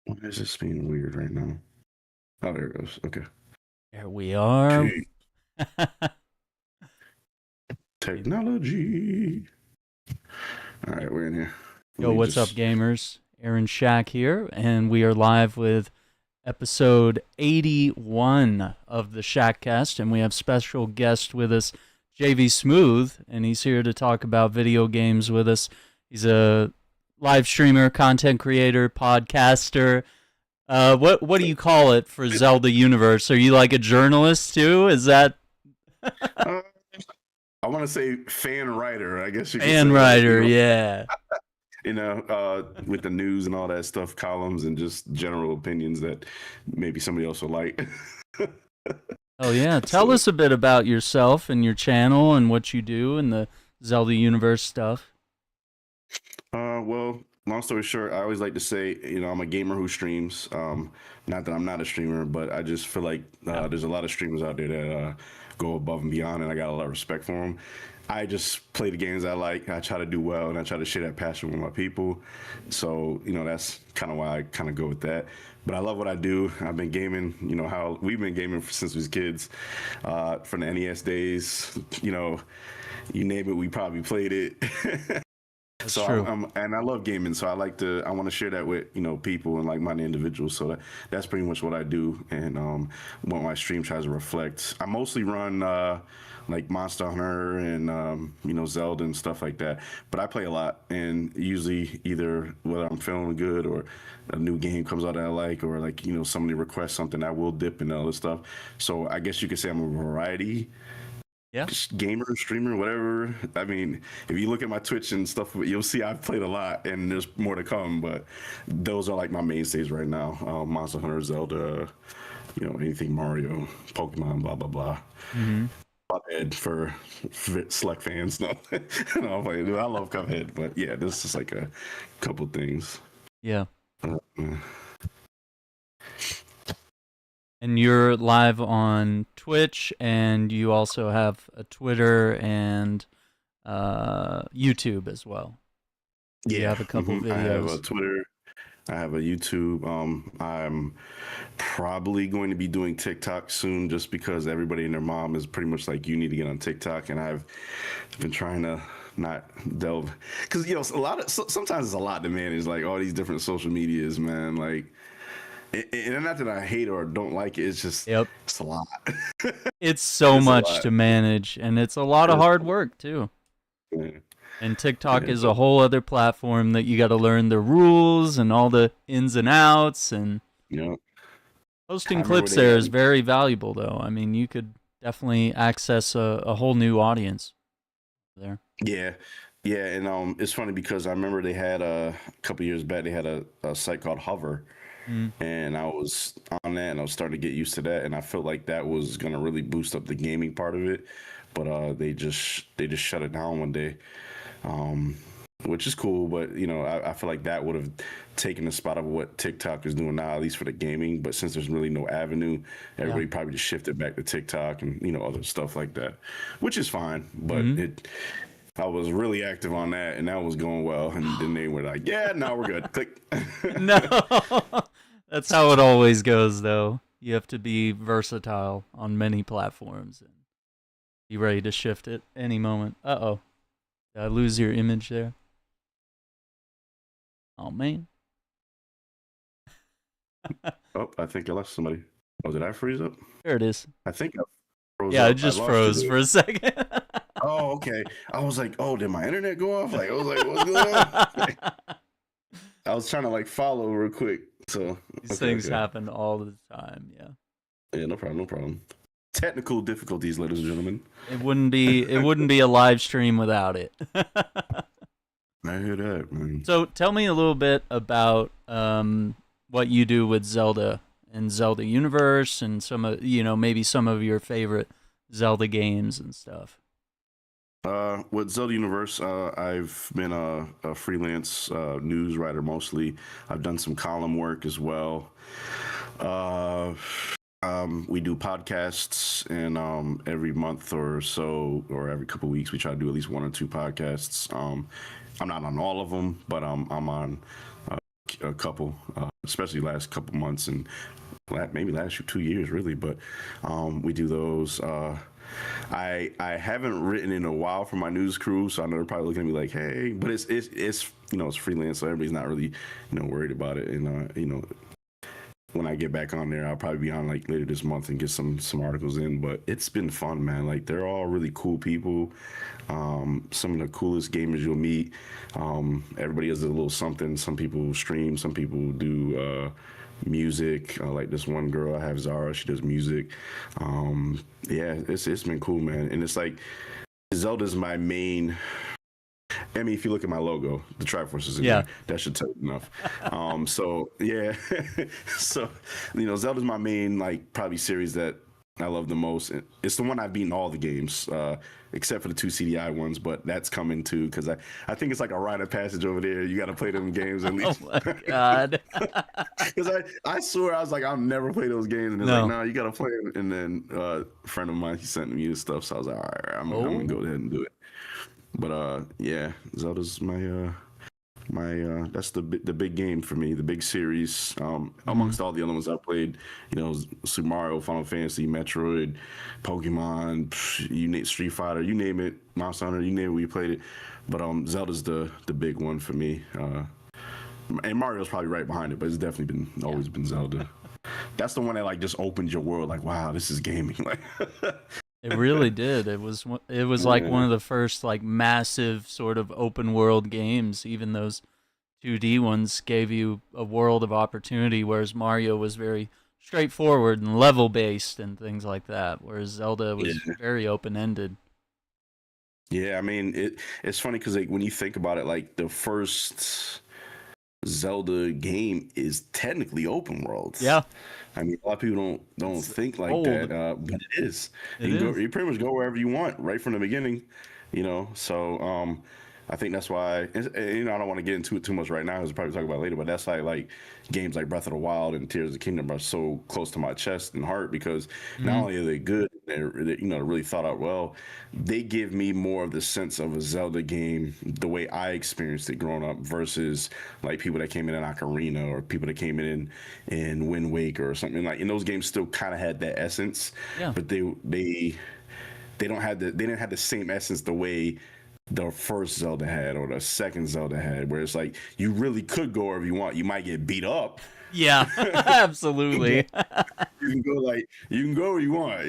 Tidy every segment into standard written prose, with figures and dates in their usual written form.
Why is this being weird right now? Oh, there it goes. Okay. There we are. Gee, technology. All right, we're in here. Let Yo, me what's up, just. gamers? Aaron Shack here, and we are live with episode 81 of the Shackcast, and we have special guest with us, J.V.Smooth, and he's here to talk about video games with us. He's a live streamer, content creator, podcaster. What do you call it for Zelda Universe? Are you like a journalist too? Is that Uh, I want to say fan writer. I guess you could fan say that. writer? Yeah. With the news and all that stuff, columns and just general opinions that maybe somebody else will like. Oh yeah, tell So, us a bit about yourself and your channel and what you do and the Zelda universe stuff. well, long story short, I always like to say, I'm a gamer who streams. Not that I'm not a streamer, but I just feel like Yeah. there's a lot of streamers out there that go above and beyond, and I got a lot of respect for them. I just play the games I like. I try to do well, and I try to share that passion with my people. So, that's kind of why I kind of go with that. But I love what I do. I've been gaming, how we've been gaming since we was kids, from the NES days. You name it, we probably played it. That's So true. and I love gaming, so I want to share that with people and like-minded individuals. So that's pretty much what I do, and what my stream tries to reflect. I mostly run like Monster Hunter and Zelda and stuff like that. But I play a lot, and usually either whether I'm feeling good or a new game comes out that I like, or like somebody requests something, I will dip into other stuff. So I guess you could say I'm a variety Yeah. gamer, streamer, whatever. I mean, if you look at my Twitch and stuff, you'll see I've played a lot, and there's more to come. But those are like my mainstays right now: Monster Hunter, Zelda, anything Mario, Pokemon, blah blah blah. Hmm. Cuphead for select fans. No, no, I'm playing. I love Cuphead, but yeah, this is like a couple things. Yeah. Uh, And you're live on Twitch, and you also have a Twitter and YouTube as well. You yeah, have a couple I have a videos. Twitter. I have a YouTube. I'm probably going to be doing TikTok soon, just because everybody and their mom is pretty much like, you need to get on TikTok, and I've been trying to not delve, because sometimes it's a lot to manage, like all these different social medias, man. Like, and not that I hate or don't like it, it's just Yep. it's a lot. It's so It's a much lot. to manage, and it's a lot of It's, hard work too. yeah, And TikTok yeah, is but a whole other platform that you got to learn the rules and all the ins and outs. And you know, I posting remember clips they there is very valuable, though. I mean, you could definitely access a whole new audience there. yeah, yeah, and it's funny because I remember they had a couple years back, they had a site called Hover, Mm, and I was on that, and I was starting to get used to that, and I felt like that was gonna really boost up the gaming part of it, but they just shut it down one day, um, which is cool, but I feel like that would have taken the spot of what TikTok is doing now, at least for the gaming. But since there's really no avenue, yeah. everybody probably just shifted back to TikTok and other stuff like that, which is fine. But Hmm. I was really active on that, and that was going well. And then they were like, "Yeah, now we're good." Click. No, that's how it always goes, though. You have to be versatile on many platforms and be ready to shift at any moment. Uh-oh. Did I lose your image there? Oh, man. Oh, I think I lost somebody. Oh, did I freeze up? There it is. I think I froze Yeah, it up. I just lost you froze there. for a second. Oh, okay. I was like, "Oh, did my internet go off?" Like, I was like, "What's going on?" I was trying to like follow real quick. So These okay, things okay. happen all the time, yeah. Yeah, no problem, no problem. Technical difficulties, ladies and gentlemen. It wouldn't be a live stream without it. I hear that, man. So tell me a little bit about what you do with Zelda and Zelda Universe and some of maybe some of your favorite Zelda games and stuff. With Zelda Universe, I've been a freelance news writer mostly. I've done some column work as well. Uh, we do podcasts, and every month or so, or every couple of weeks, we try to do at least one or two podcasts. I'm not on all of them, but I'm on a couple. especially last couple months and maybe last 2 years really. But we do those. I haven't written in a while for my news crew, so I know they're probably looking at me like, hey, but it's it's freelance, so everybody's not really worried about it. And when I get back on there, I'll probably be on like later this month and get some articles in. But it's been fun, man. Like they're all really cool people. Some of the coolest gamers you'll meet. Everybody has a little something. Some people stream. Some people do music. Like this one girl I have, Zara. She does music. Yeah, it's been cool, man. And it's like Zelda's my main. I mean, if you look at my logo, the Triforce is in there. That should tell you enough. So yeah, so Zelda's my main like probably series that I love the most. It's the one I've beaten all the games, except for the 2 CDI ones, but that's coming too because I think it's like a rite of passage over there. You got to play them games at least. Oh my god! Because I swear I was like, I'll never play those games, and it's like, no, you got to play them. And then a friend of mine, he sent me the stuff, so I was like, all right, I'm gonna go ahead and do it. But yeah, Zelda's my that's the big game for me, the big series. Amongst all the other ones I played, Super Mario, Final Fantasy, Metroid, Pokemon, Street Fighter, you name it, Monster Hunter, you name it, we played it. But Zelda's the big one for me. And Mario's probably right behind it, but it's definitely always been Zelda. That's the one that like just opened your world, like wow, this is gaming. Like it really did. It was like one of the first like massive sort of open world games. Even those 2D ones gave you a world of opportunity, whereas Mario was very straightforward and level based and things like that. Whereas Zelda was very open ended. Yeah, I mean it's funny because like when you think about it, like the first Zelda game is technically open world. Yeah. I mean, a lot of people don't think like old. that, but it is. You pretty much go wherever you want right from the beginning, So I think that's why. I don't want to get into it too much right now, because we'll probably talk about it later. But that's why like games like Breath of the Wild and Tears of the Kingdom are so close to my chest and heart because not only are they good, they're really thought out well. They give me more of the sense of a Zelda game the way I experienced it growing up versus like people that came in Ocarina or people that came in Wind Waker or something. Like in those games still kind of had that essence, but they didn't have the same essence the way the first Zelda had or the second Zelda had, where it's like you really could go wherever you want. You might get beat up. Yeah, absolutely. You can go where you want,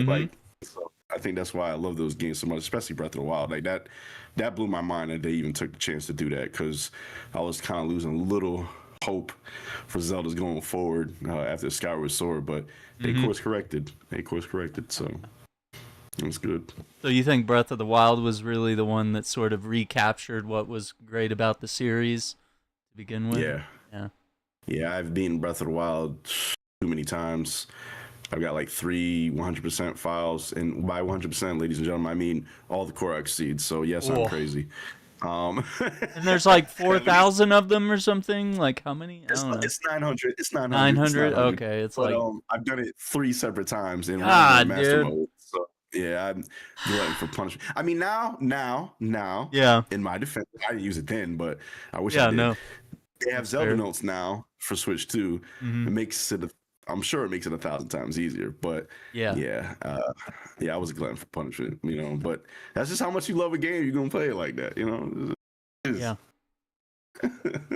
Like so I think that's why I love those games so much, especially Breath of the Wild. Like that blew my mind that they even took the chance to do that, because I was kind of losing a little hope for Zelda's going forward after Skyward Sword, but they course corrected. So it was good. So you think Breath of the Wild was really the one that sort of recaptured what was great about the series to begin with? Yeah, I've beaten Breath of the Wild too many times. I've got like 3 100% files, and by 100%, ladies and gentlemen, I mean all the Korok seeds. So yes, I'm crazy. And there's like 4,000 of them or something. Like how many? I don't know. It's 900. It's 900. 900. Okay, it's but, like I've done it 3 separate times in master mode. So yeah, I'm glutton for punishment. I mean now. Yeah. In my defense, I didn't use it then, but I wish I did. No. They have Zelda notes now for Switch 2. It makes it. I'm sure it makes it 1,000 times easier. But I was a glutton for punishment. But that's just how much you love a game. You're gonna play it like that. Yeah.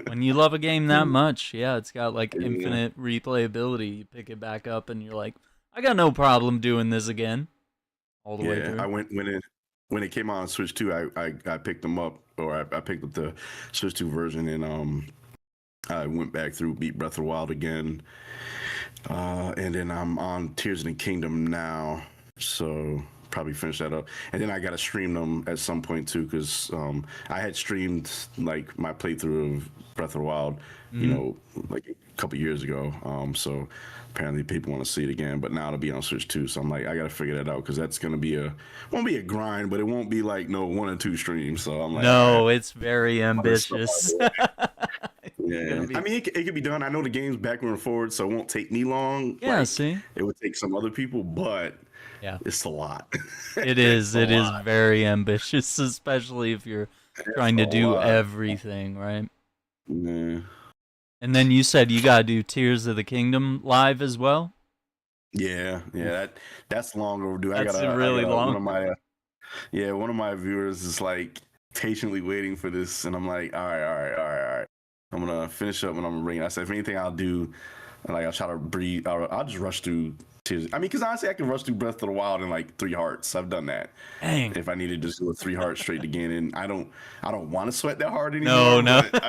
When you love a game that much, it's got like infinite replayability. You pick it back up and you're like, I got no problem doing this again. All the way through. I went when it came out on Switch 2, I picked them up, or I picked up the Switch 2 version, and I went back through, beat Breath of the Wild again, and then I'm on Tears of the Kingdom now, so probably finish that up, and then I gotta stream them at some point too, because I had streamed like my playthrough of Breath of the Wild, like a couple years ago, so apparently people want to see it again, but now it'll be on Switch 2, so I'm like, I gotta figure that out, because that's gonna be won't be a grind, but it won't be like 1 or 2 streams, so I'm like, no, it's very ambitious. Yeah, I mean, it could be done. I know the game's backward and forward, so it won't take me long. Yeah, see? It would take some other people, but it's a lot. It is very ambitious, especially if you're trying to do everything, right? Yeah. And then you said you gotta do Tears of the Kingdom live as well. Yeah, yeah, Oof, that's long overdue. that's I really gotta, one long. of my, yeah, one of my viewers is like patiently waiting for this, and I'm like, all right, all right, all right, all right. I'm gonna finish up and I'm gonna bring it. I said, if anything, I'll do, like, I'll try to breathe. I'll just rush through Tears. I mean, because honestly, I can rush through Breath of the Wild in like 3 hearts. I've done that. Dang. If I need to just do a 3 heart straight again, and I don't want to sweat that hard No, anymore, no. but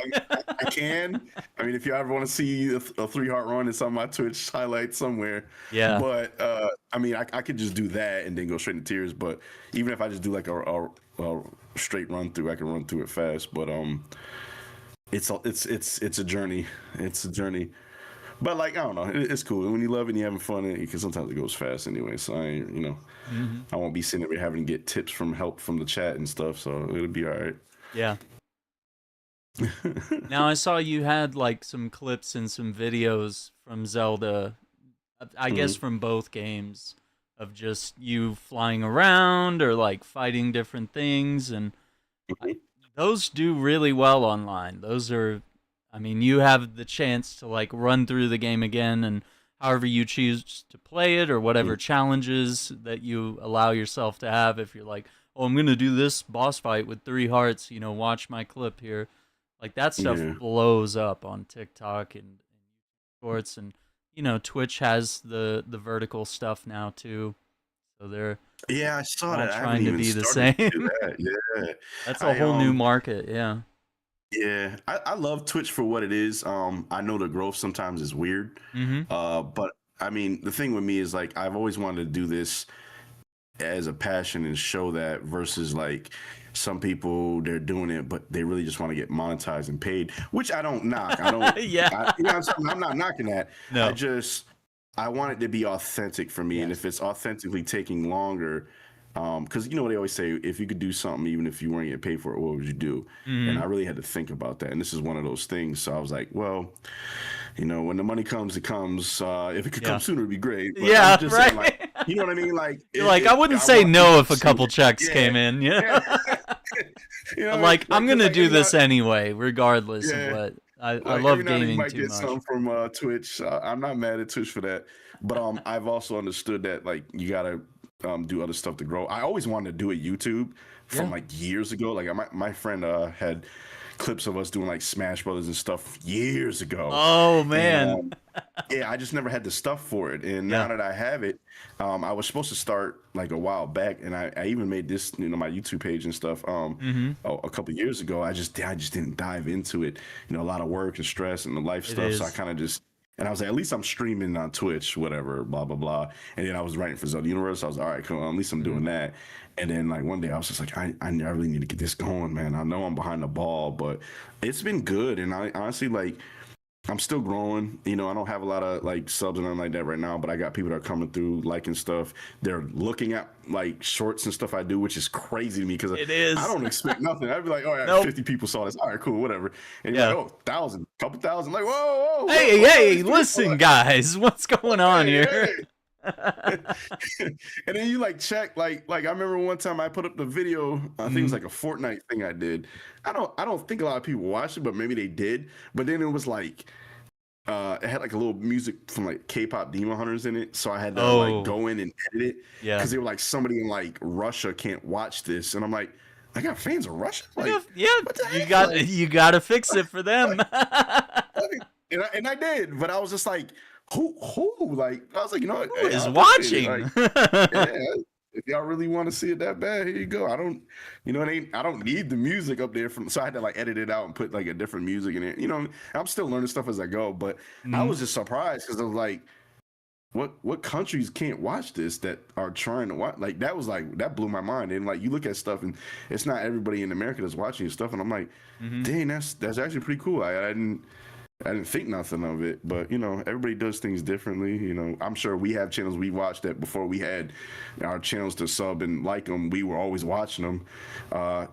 I can. I mean, if you ever want to see a 3 heart run, it's on my Twitch highlight somewhere. Yeah. But I mean, I could just do that and then go straight into Tears. But even if I just do like a straight run through, I can run through it fast. But it's a journey. It's a journey. But like I don't know, it's cool when you love it and you having fun. Because sometimes it goes fast anyway. So I ain't, Hmm. I won't be sitting there having to get tips from help from the chat and stuff. So it'll be all right. Yeah. Now I saw you had like some clips and some videos from Zelda, I guess Mhm. from both games, of just you flying around or like fighting different things, and I, Mhm. those do really well online. Those are, I mean, you have the chance to like run through the game again, and however you choose to play it, or whatever Mhm. challenges that you allow yourself to have. If you're like, oh, I'm gonna do this boss fight with 3 hearts, watch my clip here. Like that stuff Yeah. blows up on TikTok and shorts, and Twitch has the vertical stuff now too. So they're Yeah, I saw all that. I haven't trying to even be the started to do same. that. Yeah. That's a I whole new market, yeah. Yeah, I love Twitch for what it is. I know the growth sometimes is weird. Mhm. But I mean, the thing with me is like I've always wanted to do this as a passion and show that versus like some people they're doing it but they really just want to get monetized and paid, which I don't knock. I don't Yeah. you know what I'm saying? I'm not knocking that. I No. just I want it to be authentic for me, and if Yes. it's authentically taking longer, because you know what they always say, if you could do something even if you weren't getting paid for it, what would you do? And I Mhm. really had to think about that, and this is one of those things. So I was like, well, when the money comes, it comes. If it could come Yeah. sooner, it'd be great. But I'm Yeah, just saying, like, right. you know what I mean? Like, You're like, I wouldn't I say want people no to if a see couple it. checks Yeah, came in, yeah. I'm like, I'm Because gonna like do every now, this anyway, regardless of yeah, what. I like every love now and then you gaming might too get much. some from Twitch. I'm not mad at Twitch for that, but I've also understood that like you gotta do other stuff to grow. I always wanted to do a YouTube from Yeah. like years ago. Like my friend had clips of us doing like Smash Brothers and stuff years ago, Oh and man. yeah, I just never had the stuff for it. And now Yeah. that I have it, I was supposed to start like a while back, and I even made this, my YouTube page and stuff, Mhm. a couple years ago. I just didn't dive into it. A lot of work and stress and the life It stuff. So I is. kind of just, and I was like, at least I'm streaming on Twitch, whatever, blah blah blah. And then I was writing for Zelda Universe. I was like, all right, cool. At least I'm Mhm. doing that. And then like one day I was just like, I really need to get this going, man. I know I'm behind the ball, but it's been good. And I honestly like. I'm still growing. I don't have a lot of like subs and nothing like that right now, but I got people that are coming through liking stuff. They're looking at like shorts and stuff I do, which is crazy to me because It I is. don't expect nothing. I'd be like, oh, yeah, Nope. 50 people saw this. All right, cool, whatever. And you're like, Yeah. oh, thousand, couple thousand. Like, whoa, whoa, whoa, Hey, what's all hey, these people? listen, guys, what's going on Hey, here? hey. And then you like check like I remember one time I put up the video. I think it was Mhm. like a Fortnite thing I did. I don't think a lot of people watched it, but maybe they did. But then it was like it had like a little music from like K-pop Demon Hunters in it, so I had to like Oh, go in and edit it yeah. because they were like somebody in like Russia can't watch this, and I'm like, I got fans in Russia, like Yeah, what the you heck, got you got to fix it for them. like, and I did, but I was just like, who, like I was like, what, Who hey, I is appreciate it, watching? like yeah. If y'all really want to see it that bad, here you go. I don't, it ain't. I don't need the music up there so I had to like edit it out and put like a different music in it. I'm still learning stuff as I go, but I Mhm. was just surprised because I was like, what countries can't watch this that are trying to watch? Like that blew my mind. And like you look at stuff and it's not everybody in America that's watching your stuff, and I'm like, Mhm. dang, that's actually pretty cool. I didn't think nothing of it, but everybody does things differently. I'm sure we have channels we watched that before we had our channels to sub and like them. We were always watching them.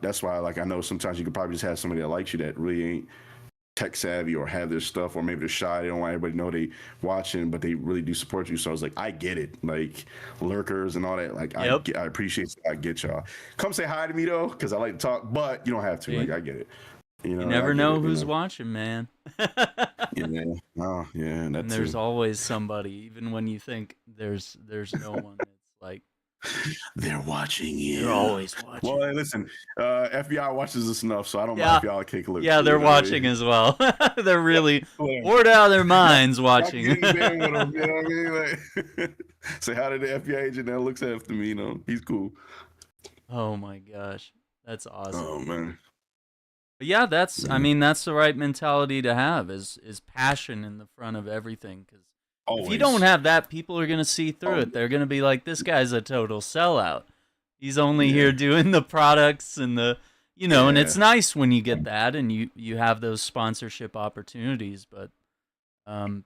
That's why, like, I know sometimes you could probably just have somebody that likes you that really ain't tech savvy or have their stuff, or maybe they're shy. They don't want everybody to know they watching, but they really do support you. So I was like, I get it. Like lurkers and all that. Like Yep. I appreciate. I get y'all. Come say hi to me though, because I like to talk. But you don't have to. See? Like I get it. You I never get know it. who's watching, man. Yeah. Oh, yeah. That And there's too. always somebody, even when you think there's no one. It's like They're watching they're you. always Well, watching. hey, listen, FBI watches us enough, so I don't mind Yeah, if y'all take a look yeah, too. they're You know what I watching mean? as well. They're really Whatever. bored out of their minds Y'all can watching. get in the band with them. You know what I mean? Like, say hi to the FBI agent that looks after me. You know, he's cool. Oh my gosh, that's awesome. Oh man. But yeah, that's I Yeah. mean that's the right mentality to have is passion in the front of everything. Because if you don't Always. have that, people are gonna see through Oh it. They're gonna be like, this guy's a total sellout. He's only here yeah. doing the products and the and Yeah. it's nice when you get that and you have those sponsorship opportunities. But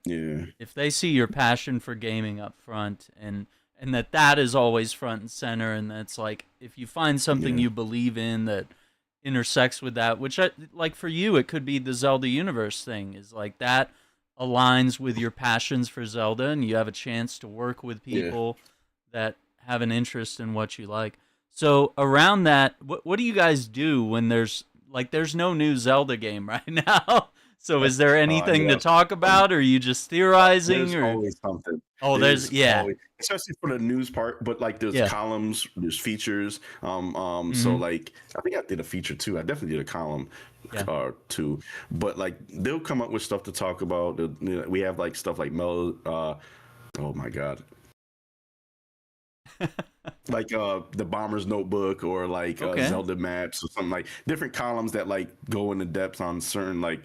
Yeah. if they see your passion for gaming up front and that is always front and center, and that's like if you find something Yeah. you believe in that intersects with that, which like for you it could be the Zelda universe thing, is like that aligns with your passions for Zelda and you have a chance to work with Yeah. people that have an interest in what you like. So around that, what do you guys do when there's no new Zelda game right now? So is there anything to Yeah. talk about, or are you just theorizing, There's or always something. oh, there's There's yeah. always, especially for the news part, but like there's Yeah. columns, there's features. So Mhm. like I think I did a feature too. I definitely did a column Yeah. too. But like they'll come up with stuff to talk about. We have like stuff like oh my god. Like the Bomber's Notebook or like Okay. Zelda maps or something, like different columns that like go into depth on certain like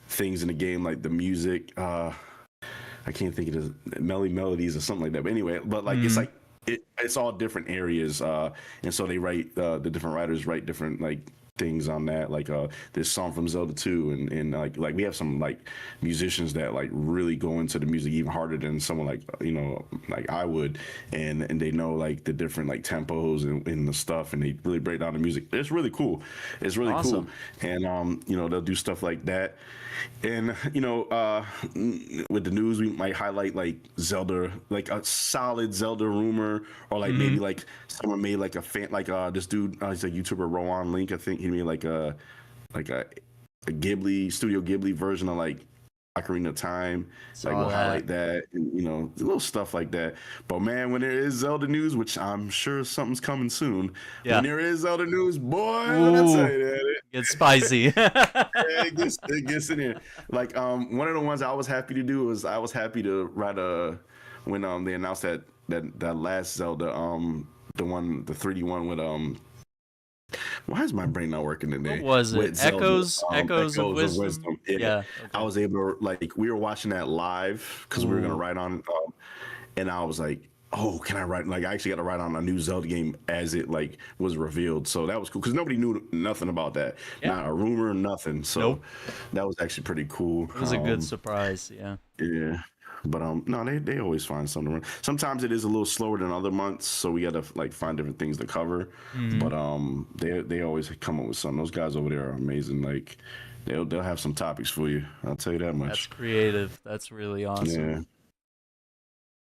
things in the game, like the music. I can't think of the melodies or something like that. But anyway, but like it's Mhm. like it's all different areas, and so they write the different writers write different like things on that. Like this song from Zelda 2, and like we have some like musicians that like really go into the music even harder than someone like like I would, and they know like the different like tempos and the stuff, and they really break down the music. It's really cool. It's really cool, Awesome. and they'll do stuff like that. And with the news, we might highlight like Zelda, like a solid Zelda rumor, or like maybe Mhm. like someone made like a fan, like this dude, he's a YouTuber, Rowan Link. I think he made like a Ghibli Studio Ghibli version of like Ocarina of Time. Like Saw we'll that. highlight that, and little stuff like that. But man, when there is Zelda news, which I'm sure something's coming soon, when Yeah. there is Zelda news, boy, when I tell Ooh, you that. get spicy. It gets in there. Like one of the ones I was happy to do was I was happy to write a when they announced that last Zelda the 3D one with why is my brain not working What today was it? with Zelda Echoes of Echoes of Wisdom? Wisdom. Yeah, Yeah. I Okay. was able to like we were watching that live because we were gonna Ooh. write on and I was like, oh, can I write? Like, I actually got to write on a new Zelda game as it like was revealed. So that was cool because nobody knew nothing about that, Yeah. not a rumor, nothing. So Nope. that was actually pretty cool. It was a good surprise. Yeah. Yeah. But no, they always find something to run. Sometimes it is a little slower than other months, so we gotta like find different things to cover. Mhm. But they always come up with something. Those guys over there are amazing. Like they'll have some topics for you. I'll tell you that That's much. creative. That's really awesome. Yeah.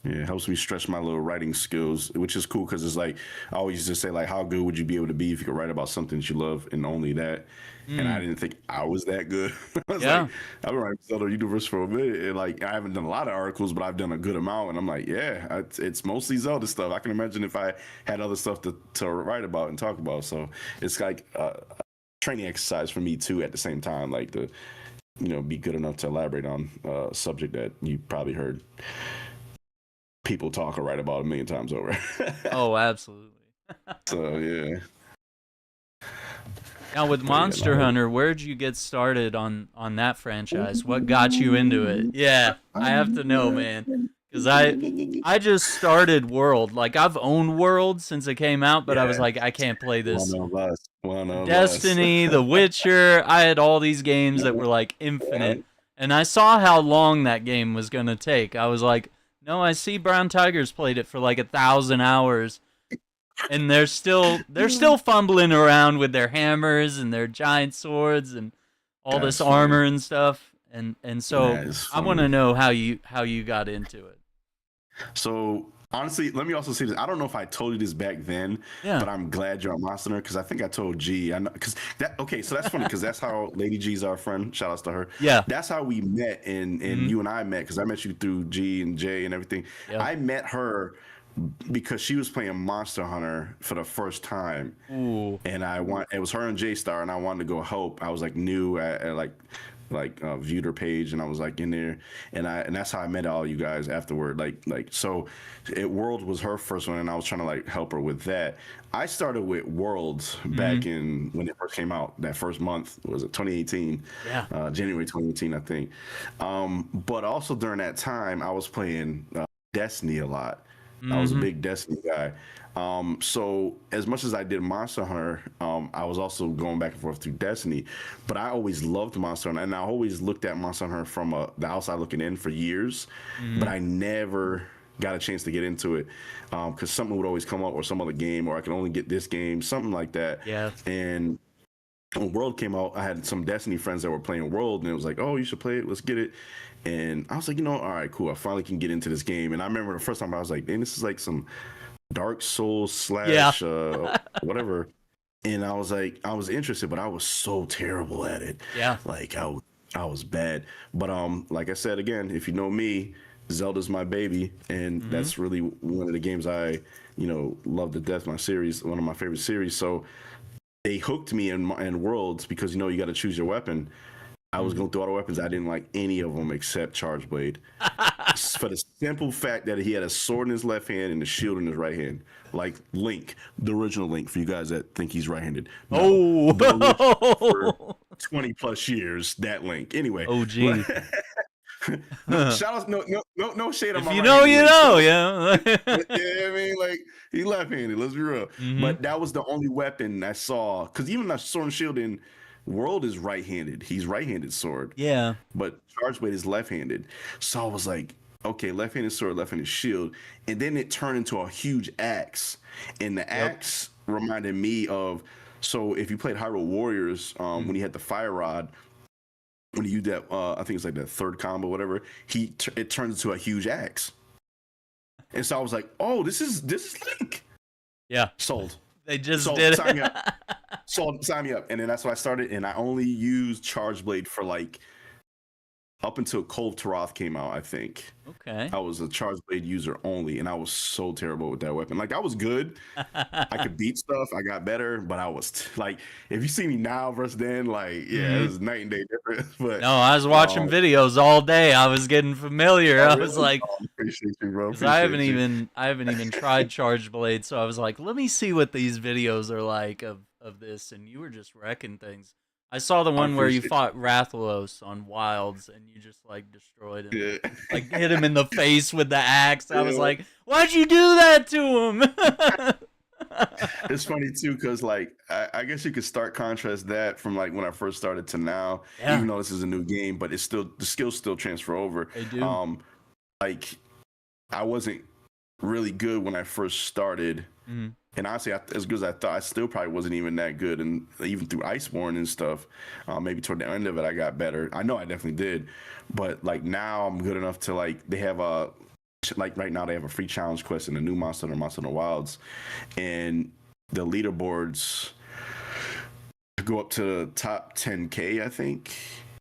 Yeah, it helps me stretch my little writing skills, which is cool because it's like I always used to say like, how good would you be able to be if you could write about something that you love and only that? And I Mm. didn't think I was that good. I was like, Yeah. I've been writing Zelda Universe for a minute, and like I haven't done a lot of articles, but I've done a good amount. And I'm like, yeah, it's mostly Zelda stuff. I can imagine if I had other stuff to write about and talk about. So it's like a training exercise for me too. At the same time, like to be good enough to elaborate on a subject that you probably heard people talk or write about a million times over. Oh, absolutely. So yeah, Now with but yeah, Monster Hunter, where'd you get started on that franchise? What got you into it? Yeah, I have to know, man, because I just started World. Like I've owned World since it came out, but I was yeah, like, I can't play one this. of us, one of us. Destiny, The Witcher. I had all these games that were like infinite, and I saw how long that game was gonna take. I was like, no, I see Brown Tigers played it for like 1,000 hours, and they're still fumbling around with their hammers and their giant swords and all this That's funny. armor and stuff. And so That is I want to funny. know how you got into it. So Honestly, let me also say this. I don't know if I told you this back then, Yeah. but I'm glad you're a Monster Hunter because I think I told G. I know because that. Okay, so that's funny because that's how Lady G's our friend. Shout outs to her. Yeah. That's how we met, and Mm-hmm. you and I met because I met you through G and J and everything. Yep. I met her because she was playing Monster Hunter for the first time, Ooh. and it was her and J Star, and I wanted to go help. I was like new at viewed her page, and I was like in there, and that's how I met all you guys afterward. So, World was her first one, and I was trying to like help her with that. I started with Worlds back in when it first came out. That first month was it 2018, Yeah. January 2018, I think. But also during that time, I was playing Destiny a lot. I was a Mm-hmm. big Destiny guy. So as much as I did Monster Hunter, I was also going back and forth through Destiny. But I always loved Monster Hunter, and I always looked at Monster Hunter from the outside looking in for years. Mm-hmm. But I never got a chance to get into it because something would always come up, or some other game, or I could only get this game, something like that. Yeah. And when World came out, I had some Destiny friends that were playing World, and it was like, "Oh, you should play it. Let's get it." And I was like, all right, cool. I finally can get into this game. And I remember the first time I was like, "Man, this is like some Dark Souls Yeah. slash whatever." And I was like, I was interested, but I was so terrible at it. Yeah. Like I was bad. But like I said again, if you know me, Zelda's my baby, and Mm-hmm. that's really one of the games I love to death. My series, one of my favorite series. So they hooked me in Worlds because you got to choose your weapon. I was going through all the weapons. I didn't like any of them except Charge Blade. For the simple fact that he had a sword in his left hand and a shield in his right hand. Like Link, the original Link, for you guys that think he's right-handed. No, the original for Oh. 20 plus years, that Link. Anyway, OG. no shout out, no shade on If my you know, right-handed you Link. know. So, Yeah. yeah, I mean, like he left-handed. Let's be real. Mm-hmm. But that was the only weapon I saw because even the sword and shield in World is right-handed. He's right-handed sword, Yeah. but Charge Blade is left-handed. So I was like, okay, left-handed sword, left-handed shield, and then it turned into a huge axe, and the Yep. axe reminded me of. So if you played Hyrule Warriors, when he had the fire rod, when you do that, I think it's like the third combo, whatever. It turns into a huge axe, and so I was like, oh, this is Link. Yeah. Sold. They just Sold. did Sign me it. up. Sold. Sign me up. And then that's what I started, and I only used Charge Blade for like up until Cove Taroth came out, I think. Okay. I was a Charge Blade user only, and I was so terrible with that weapon. Like, I was good. I could beat stuff. I got better, but I was like, if you see me now versus then, like, yeah, it was night and day difference. But No, I was watching videos all day. I was getting familiar. oh, I really? was like, Oh, appreciate you, bro. because I haven't Appreciate you. even tried Charge Blade, so I was like, let me see what these videos are like of this. And you were just wrecking things. I saw the I one where you appreciate fought Rathalos on Wilds, and you just like destroyed him, it. like hit him in the face with the axe. I was Yeah. like, why'd you do that to him? It's funny too, because like I guess you could start contrast that from like when I first started to now, Yeah. even though this is a new game, but it's still the skills still transfer over. They do. Like I wasn't really good when I first started, Mhm. and honestly, as good as I thought, I still probably wasn't even that good. And even through Iceborne and stuff, maybe toward the end of it, I got better. I know I definitely did, but like now I'm good enough to like they have a like right now they have a free challenge quest in the new Monster Hunter Wilds, and the leaderboards go up to the top 10K, I think.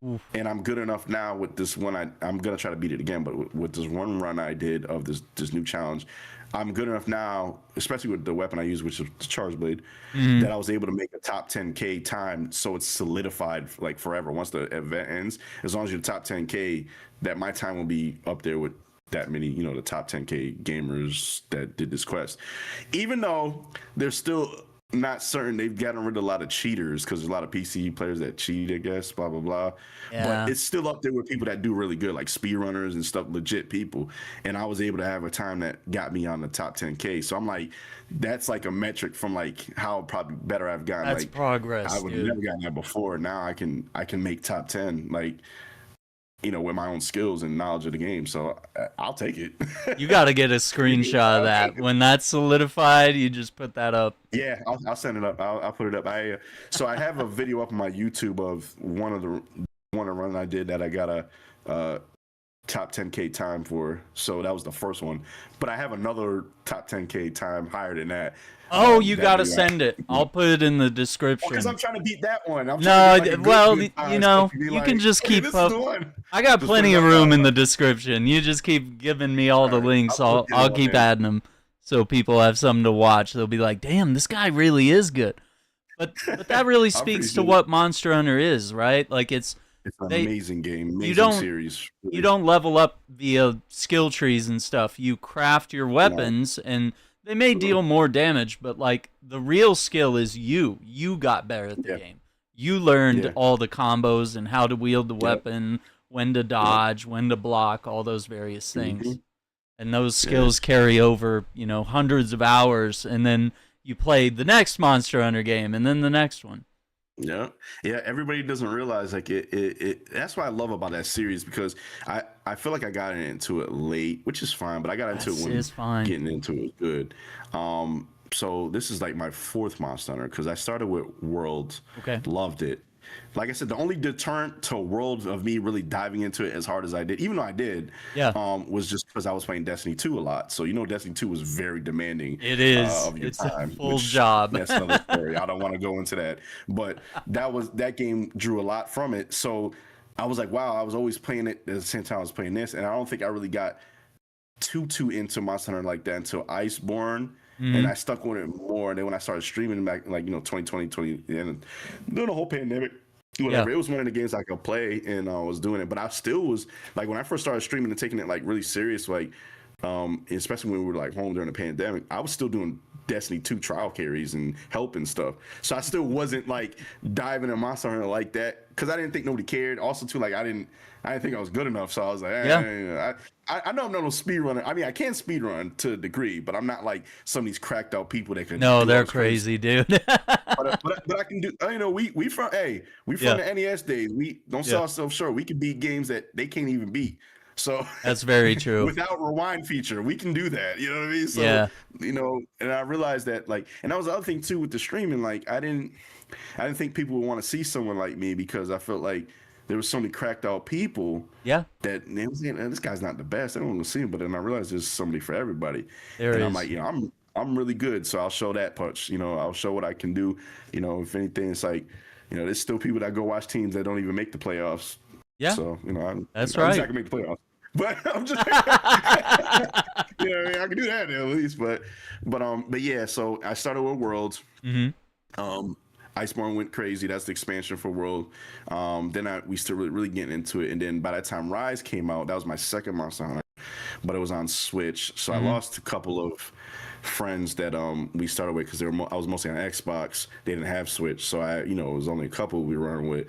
Oof. And I'm good enough now with this one. I'm gonna try to beat it again, but with this one run I did of this new challenge, I'm good enough now, especially with the weapon I use, which is the Charge Blade, that I was able to make a top 10K time, so it's solidified like forever. Once the event ends, as long as you're top 10K, that my time will be up there with that many, the top 10K gamers that did this quest. Even though there's still not certain, they've gotten rid of a lot of cheaters because there's a lot of PC players that cheat, I guess, blah blah blah. Yeah. But it's still up there with people that do really good, like speedrunners and stuff, legit people. And I was able to have a time that got me on the top 10K. So I'm like, that's like a metric from like how probably better I've gotten. That's like progress, I would have dude. never gotten that before. Now I can make top 10, like with my own skills and knowledge of the game. So I'll take it. You got to get a screenshot of that. When that's solidified, you just put that up. Yeah, I'll send it up. I'll put it up. So I have a video up on my YouTube of one of the run I did that I got a top 10K time for. So that was the first one. But I have another top 10K time higher than that. Oh, you That gotta video. send it. I'll put it in the Because description. I'm trying to beat that one. I'm trying to No, get like a well, good you time. So know, to be you can like, just okay, keep this is up. the one. I got Just put it plenty of up room now. in the description. You just keep giving me all All the right, links. I'll I'll get it I'll on keep there. adding them so people have something to watch. They'll be like, "Damn, this guy really is good." But that really I speaks to appreciate it. what Monster Hunter is, right? Like It's an they amazing game, you amazing don't series. you Really. don't level up via skill trees and stuff. You craft your No. weapons and they may deal more damage, but like the real skill is you. You got better at the Yeah. game. You learned Yeah. all the combos and how to wield the Yep. weapon, when to Yep. dodge, when to block, all those various Hmm. things. And those Yeah. skills carry over, hundreds of hours and then you play the next Monster Hunter game and then the next one. Yeah, yeah. Everybody doesn't realize like it. That's what I love about that series because I feel like I got into it late, which is fine, but I got into it That's when is fine. getting into it was good. So this is like my fourth Monster Hunter because I started with Worlds, Okay. loved it. Like I said, the only deterrent to Worlds of me really diving into it as hard as I did, even though I did, Yeah. was just because I was playing Destiny 2 a lot. So Destiny 2 was very demanding It is. of your It's a time, full which job. that's another story. I don't want to go into that, but that game drew a lot from it. So I was like, wow, I was always playing it at the same time I was playing this, and I don't think I really got too into Monster Hunter like that until Iceborne. And Mhm. I stuck with it more. And then when I started streaming back, like 2020, and during the whole pandemic, Yeah. whatever, it was one of the games I could play, and I was doing it. But I still was like when I first started streaming and taking it like really serious, like especially when we were like home during the pandemic, I was still doing Destiny 2 trial carries and helping stuff. So I still wasn't like diving in Monster Hunter like that because I didn't think nobody cared. Also, too, like I didn't think I was good enough. So I was like, Yeah. I know I'm not no speed runner. I mean, I can speed run to a degree, but I'm not like some of these cracked out people that can No, do all they're this crazy. crazy, dude. But I can do. We from we from Yeah. the NES days. We don't Yeah. sell ourselves short. We can beat games that they can't even beat. So That's very true. without rewind feature, we can do that. You know what I mean? So Yeah. and I realized that like, and that was the other thing too with the streaming. Like I didn't think people would want to see someone like me because I felt like there was so many cracked out people Yeah. that they was saying, this guy's not the best. I don't want to see him, but then I realized there's somebody for everybody, There and I'm is. like, I'm really good, so I'll show that punch. I'll show what I can do. If anything, it's like, there's still people that go watch teams that don't even make the playoffs. Yeah. So That's at least I right. can make the playoffs. But I'm just, I can do that at least. But yeah. So I started with Worlds. Mhm. Iceborne went crazy. That's the expansion for World. Then we still really getting into it, and then by that time Rise came out, that was my second Monster Hunter, but it was on Switch. So I Mhm. lost a couple of friends that we started with because I was mostly on Xbox. They didn't have Switch, so it was only a couple we were running with.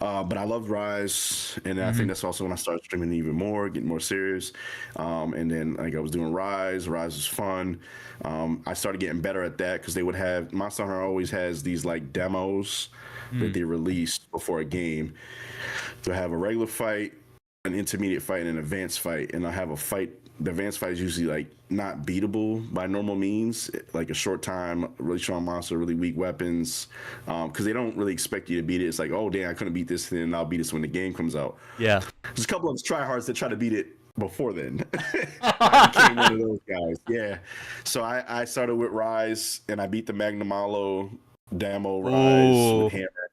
But I loved Rise, and I think Mhm. that's also when I started streaming even more, getting more serious. And then like I was doing Rise. Rise was fun. I started getting better at that because they would have Monster Hunter always has these like demos that Mm. they release before a game. They'll have a regular fight, an intermediate fight, and an advanced fight, and I'll have a fight. The advanced fight is usually like not beatable by normal means, like a short time, really strong monster, really weak weapons, because they don't really expect you to beat it. It's like, oh damn, I couldn't beat this, then I'll beat this when the game comes out. Yeah. There's a couple of tryhards that try to beat it before then. I became one of those guys. Yeah. So I started with Rise, and I beat the Magnum Malo demo Rise with Oh, Hammer.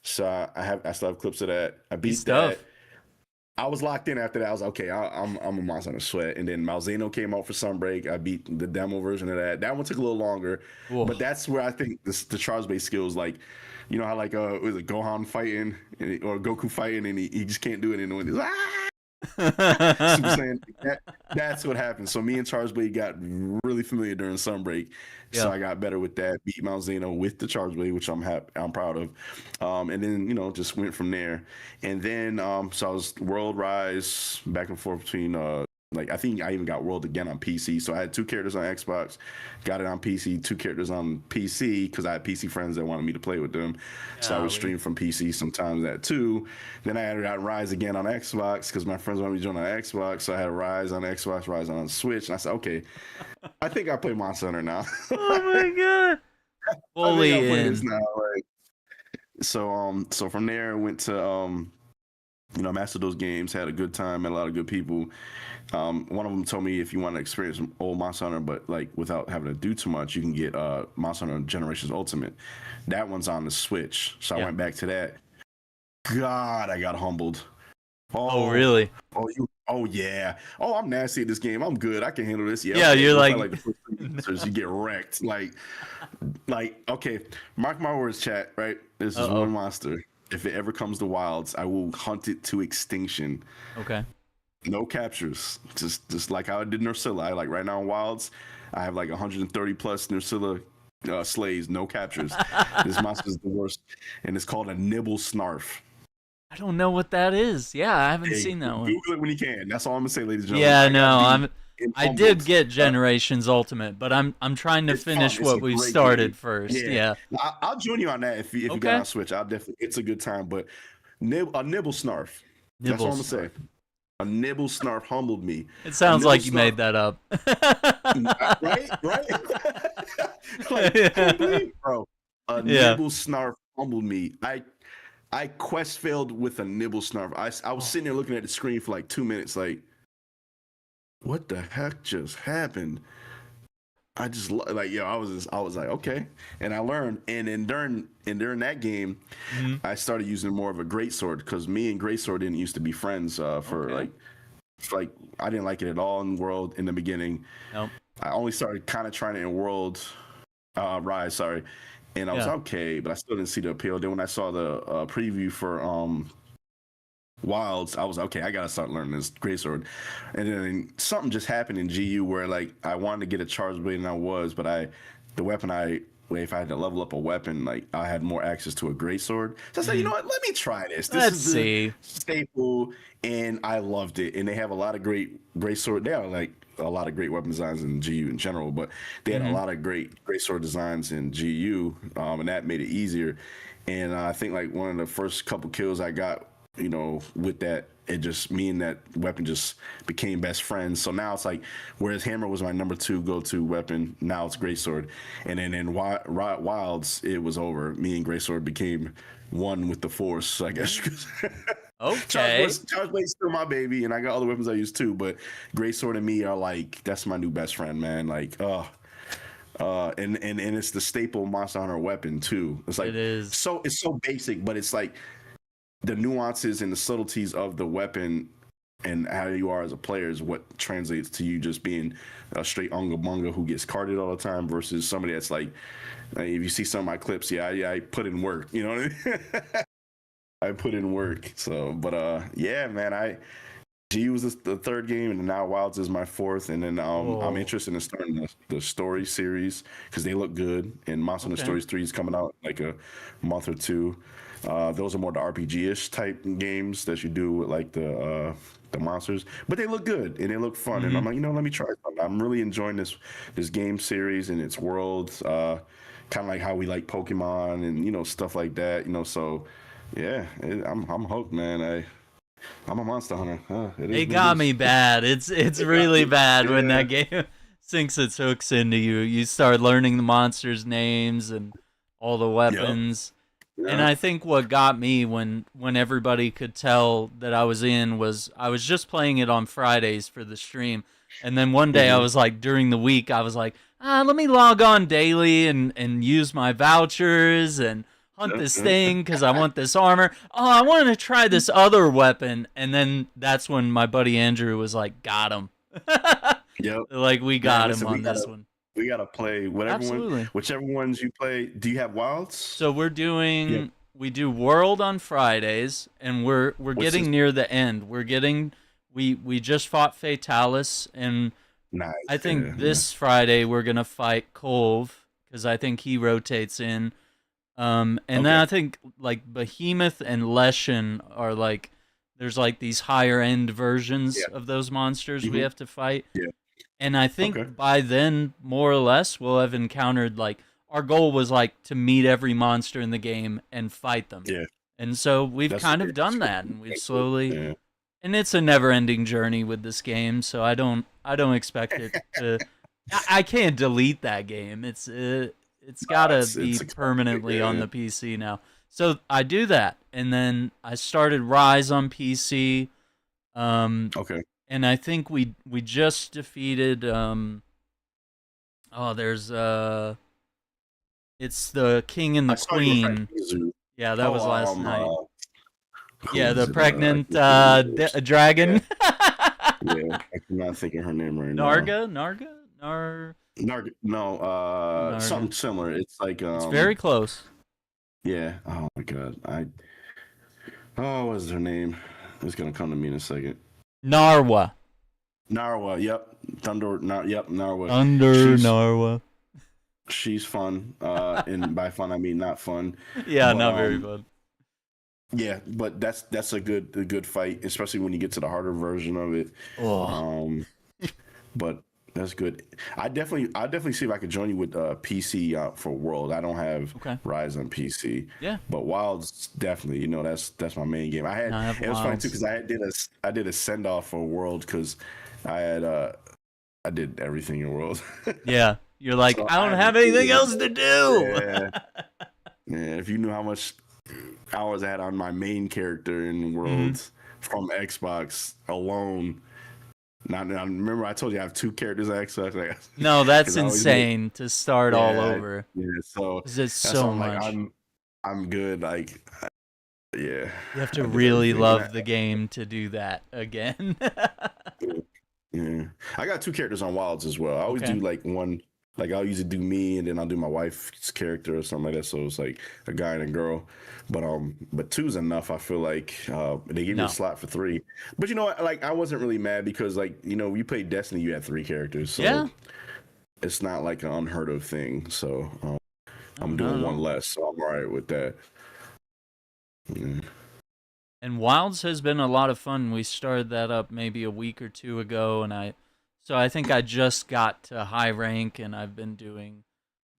So I still have clips of that. I good beat that. stuff. I was locked in after that. I was like, okay, I'm a monster on a sweat. And then Malzeno came out for Sunbreak. I beat the demo version of that. That one took a little longer, but Oh. that's where I think the charge based skills, like, how like was it Gohan fighting or Goku fighting and he just can't do it, and when he's Super Saiyan. That's what happened. So me and Charles Blade got really familiar during Sunbreak. So Yeah. I got better with that. Beat Mount Zeno with the Charge Blade, which I'm proud of. And then just went from there. And then so I was World Rise back and forth between like I think I even got World again on PC. So I had two characters on Xbox, got it on PC, two characters on PC because I had PC friends that wanted me to play with them. So I would Golly. stream from PC sometimes that too. Then I had Rise again on Xbox because my friends wanted me to join on Xbox. So I had Rise on Xbox, Rise on Switch, and I said, okay, I think I play Monster Hunter now. Oh my god. I think I'll Fully play this in. now. Like so from there I went to I mastered those games, had a good time, met a lot of good people. One of them told me if you want to experience old Monster Hunter, but like without having to do too much, you can get Monster Hunter Generations Ultimate. That one's on the Switch, so I Yeah. went back to that. God, I got humbled. Oh, Oh, really? oh yeah. Oh, I'm nasty at this game. I'm good. I can handle this. Yeah, Yeah, okay. you're Go like, play like the first three monsters, you get wrecked. Okay. Mark my words, chat. Right, this is one uh-oh. monster. If it ever comes to wilds, I will hunt it to extinction. Okay. No captures. Just like how I did Nursilla. I like right now in wilds, I have like 130 plus Nursilla slays. No captures. This monster is the worst, and it's called a nibble snarf. I don't know what that is. Yeah, I haven't Hey, seen that one. Google it when you can. That's all I'm gonna say, ladies and gentlemen. Yeah, I got no, beat and I did humbled. get Generations Ultimate, but I'm trying to It's fun. finish It's a what we've great game. started first. Yeah, Yeah. I'll join you on that if you got Okay. on Switch. I'll definitely. It's a good time. But a nibble snarf. That's all I'm Nibbles. gonna say. A nibble snarf humbled me. It A sounds nibble like you snarf, made that up. right? Like, can you believe, bro? A Yeah. nibble snarf humbled me. I quest failed with a nibble snarf. I was sitting there looking at the screen for like 2 minutes, like, what the heck just happened? I just like, yo, I was like, okay, and I learned, and then during that game, Mhm. I started using more of a greatsword because me and greatsword didn't used to be friends for Okay. like I didn't like it at all in world in the beginning. Nope. I only started kind of trying it in world rise, sorry, and I was Yeah. okay, but I still didn't see the appeal. Then when I saw the preview for Wilds, I was okay. I gotta start learning this greatsword, and then something just happened in GU where like I wanted to get a charge blade, and I was, but the weapon if I had to level up a weapon, like I had more access to a greatsword. So I said, you know Mhm. what? Let me try this. This Let's is the see. staple, and I loved it. And they have a lot of great sword. They have like a lot of great weapon designs in GU in general, but they had a Mhm. lot of great sword designs in GU, and that made it easier. And I think like one of the first couple kills I got, with that, it just me and that weapon just became best friends. So now it's like, whereas hammer was my number 2 go-to weapon, now it's greatsword. And then in wilds, it was over. Me and greatsword became one with the force, I guess. Okay. Charge Blade's still my baby, and I got other weapons I use too. But greatsword and me are like, that's my new best friend, man. Like, and it's the staple Monster Hunter weapon too. It's like It is. it's so basic, but it's like the nuances and the subtleties of the weapon and how you are as a player is what translates to you just being a straight unga bunga who gets carded all the time versus somebody that's like if you see some of my clips, I put in work, you know what I mean? I put in work. So, but yeah, man, G was the third game, and now Wilds is my fourth. And then I'm Oh. interested in starting the story series because they look good. And Monster Hunter Okay. Stories 3 is coming out like a month or two. Those are more the RPG-ish type games that you do with like the monsters, but they look good and they look fun. And I'm Mhm. like, let me try something. I'm really enjoying this game series and its world, kind of like how we like Pokemon and stuff like that. So yeah, I'm hooked, man. I'm a monster hunter. It is It what it got me is. bad. It's It got really me. bad when Yeah. that game sinks its hooks into you. You start learning the monsters' names and all the Yep. weapons. And Yep. I think what got me when everybody could tell that I was in was I was just playing it on Fridays for the stream. And then one day I Mm-hmm. was like during the week I was like, let me log on daily and use my vouchers and hunt Yep. this Yep. thing because I want this armor. Oh, I wanted to try this other weapon. And then that's when my buddy Andrew was like, got him. Yep. Like we Man, got him listen, on this one. we gotta play Absolutely. whichever ones you play. Do you have wilds? So Yeah. we do World on Fridays, and we're What's this? getting near the end. We just fought Fatalis, and Nice. I Yeah. think Yeah. this Friday we're gonna fight Kolv because I think he rotates in. And then Okay. I think like Behemoth and Leshen are like there's like these higher end versions Yeah. of those monsters we Hmm. have to fight. Yeah. And I think Okay. by then, more or less, we'll have encountered like our goal was like to meet every monster in the game and fight them. Yeah. And so we've That's kind yeah, of that's done that, and we've cool. slowly Yeah. and it's a never-ending journey with this game, so I don't expect it to I can't delete that game. It's got to It's be a classic. permanently on Yeah. the PC now. So I do that, and then I started Rise on PC. Um, Okay. and I think we just defeated. Oh, there's it's the king and I the saw you with queen. Mizu. Yeah, that was Oh, last night. who Yeah, the is it? I pregnant can't think of her name. Yeah, dragon. yeah. I cannot think of her name right now. Nar, No, not Narga. something similar. It's like, It's very close. yeah. Oh my God. What's her name? It's gonna come to me in a second. Narwa. Narwa. Yep. Yep. Narwa. Under She's Narwa. she's fun. And by fun I mean not fun. Yeah, But not very fun. yeah. But that's a good fight, especially when you get to the harder version of it. Oh, Um, but that's good. I definitely see if I could join you with PC for World. I don't have okay. Rise on PC, Yeah. but Wilds definitely. That's my main game. Now I have It was funny too Wilds. because I did a send off for World because I had I did everything in World. Yeah. You're like, So I I don't haven't have anything played else to it. do. Yeah, yeah. If you knew how much hours I had on my main character in Mhm. Worlds from Xbox alone. Now, remember I told you I have two characters on Xbox No, because that's I always make insane to start all yeah over. yeah. So 'Cause it's that's why so I'm like much. I'm good. Like yeah, You have to I did really everything. love the game to do that again. Yeah, I got two characters on Wilds as well. I always Okay. do like one. Like I'll usually do me, and then I'll do my wife's character or something like that. So it's like a guy and a girl. But two's enough. I feel like they gave me a No. slot for three. But you know what? Like I wasn't really mad because like you played Destiny, you had three characters, so Yeah. it's not like an unheard of thing. So No, I'm not doing at one all. less, so I'm all right with that. Yeah. And Wilds has been a lot of fun. We started that up maybe a week or two ago, and I think I just got to high rank, and I've been doing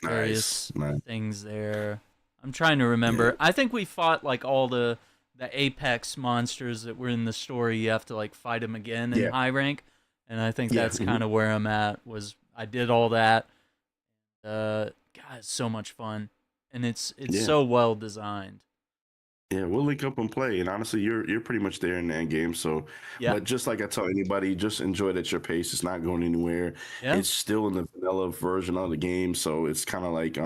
Nice, various man. things there. I'm trying to Yeah, remember. I think we fought like all the Apex monsters that were in the story. You have to like fight them again in yeah, high rank, and I think yeah. that's kind of where I'm at. Was I did all that. God, it's so much fun, and it's Yeah. so well designed. Yeah, we'll link up and play. And honestly, you're pretty much there in the end game. So, Yeah, but just like I tell anybody, just enjoy it at your pace. It's not going anywhere. yeah. It's still in the vanilla version of the game, so it's kind of like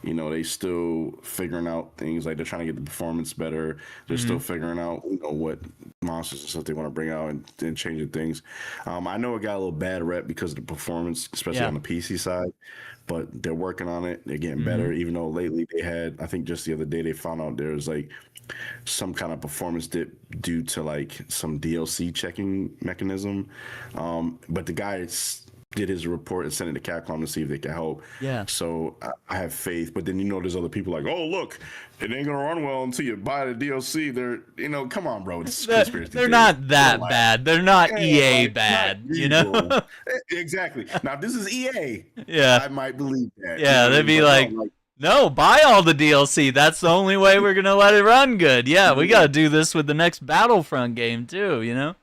they still figuring out things. Like they're trying to get the performance better. They're Hmm. still figuring out what monsters and stuff they want to bring out and changing things. I know it got a little bad rep because of the performance, especially Yeah. on the PC side, but they're working on it. They're getting Hmm. better. Even though lately they had, I think just the other day they found out there's like some kind of performance dip due to like some DLC checking mechanism. But the guy did his report and sent it to Capcom to see if they could help. Yeah. So I have faith. But then there's other people like, oh look, it ain't gonna run well until you buy the DLC. Come on, bro, it's conspiracy They're theory. not that Relax. bad. They're not Yeah, EA like not bad, you know? evil. Exactly. Now if this is EA, Yeah. I might believe that. You know Yeah, what I they'd mean? be But no, like, like no, buy all the DLC. That's the only way we're going to let it run good. Yeah, we got to do this with the next Battlefront game, too, you know?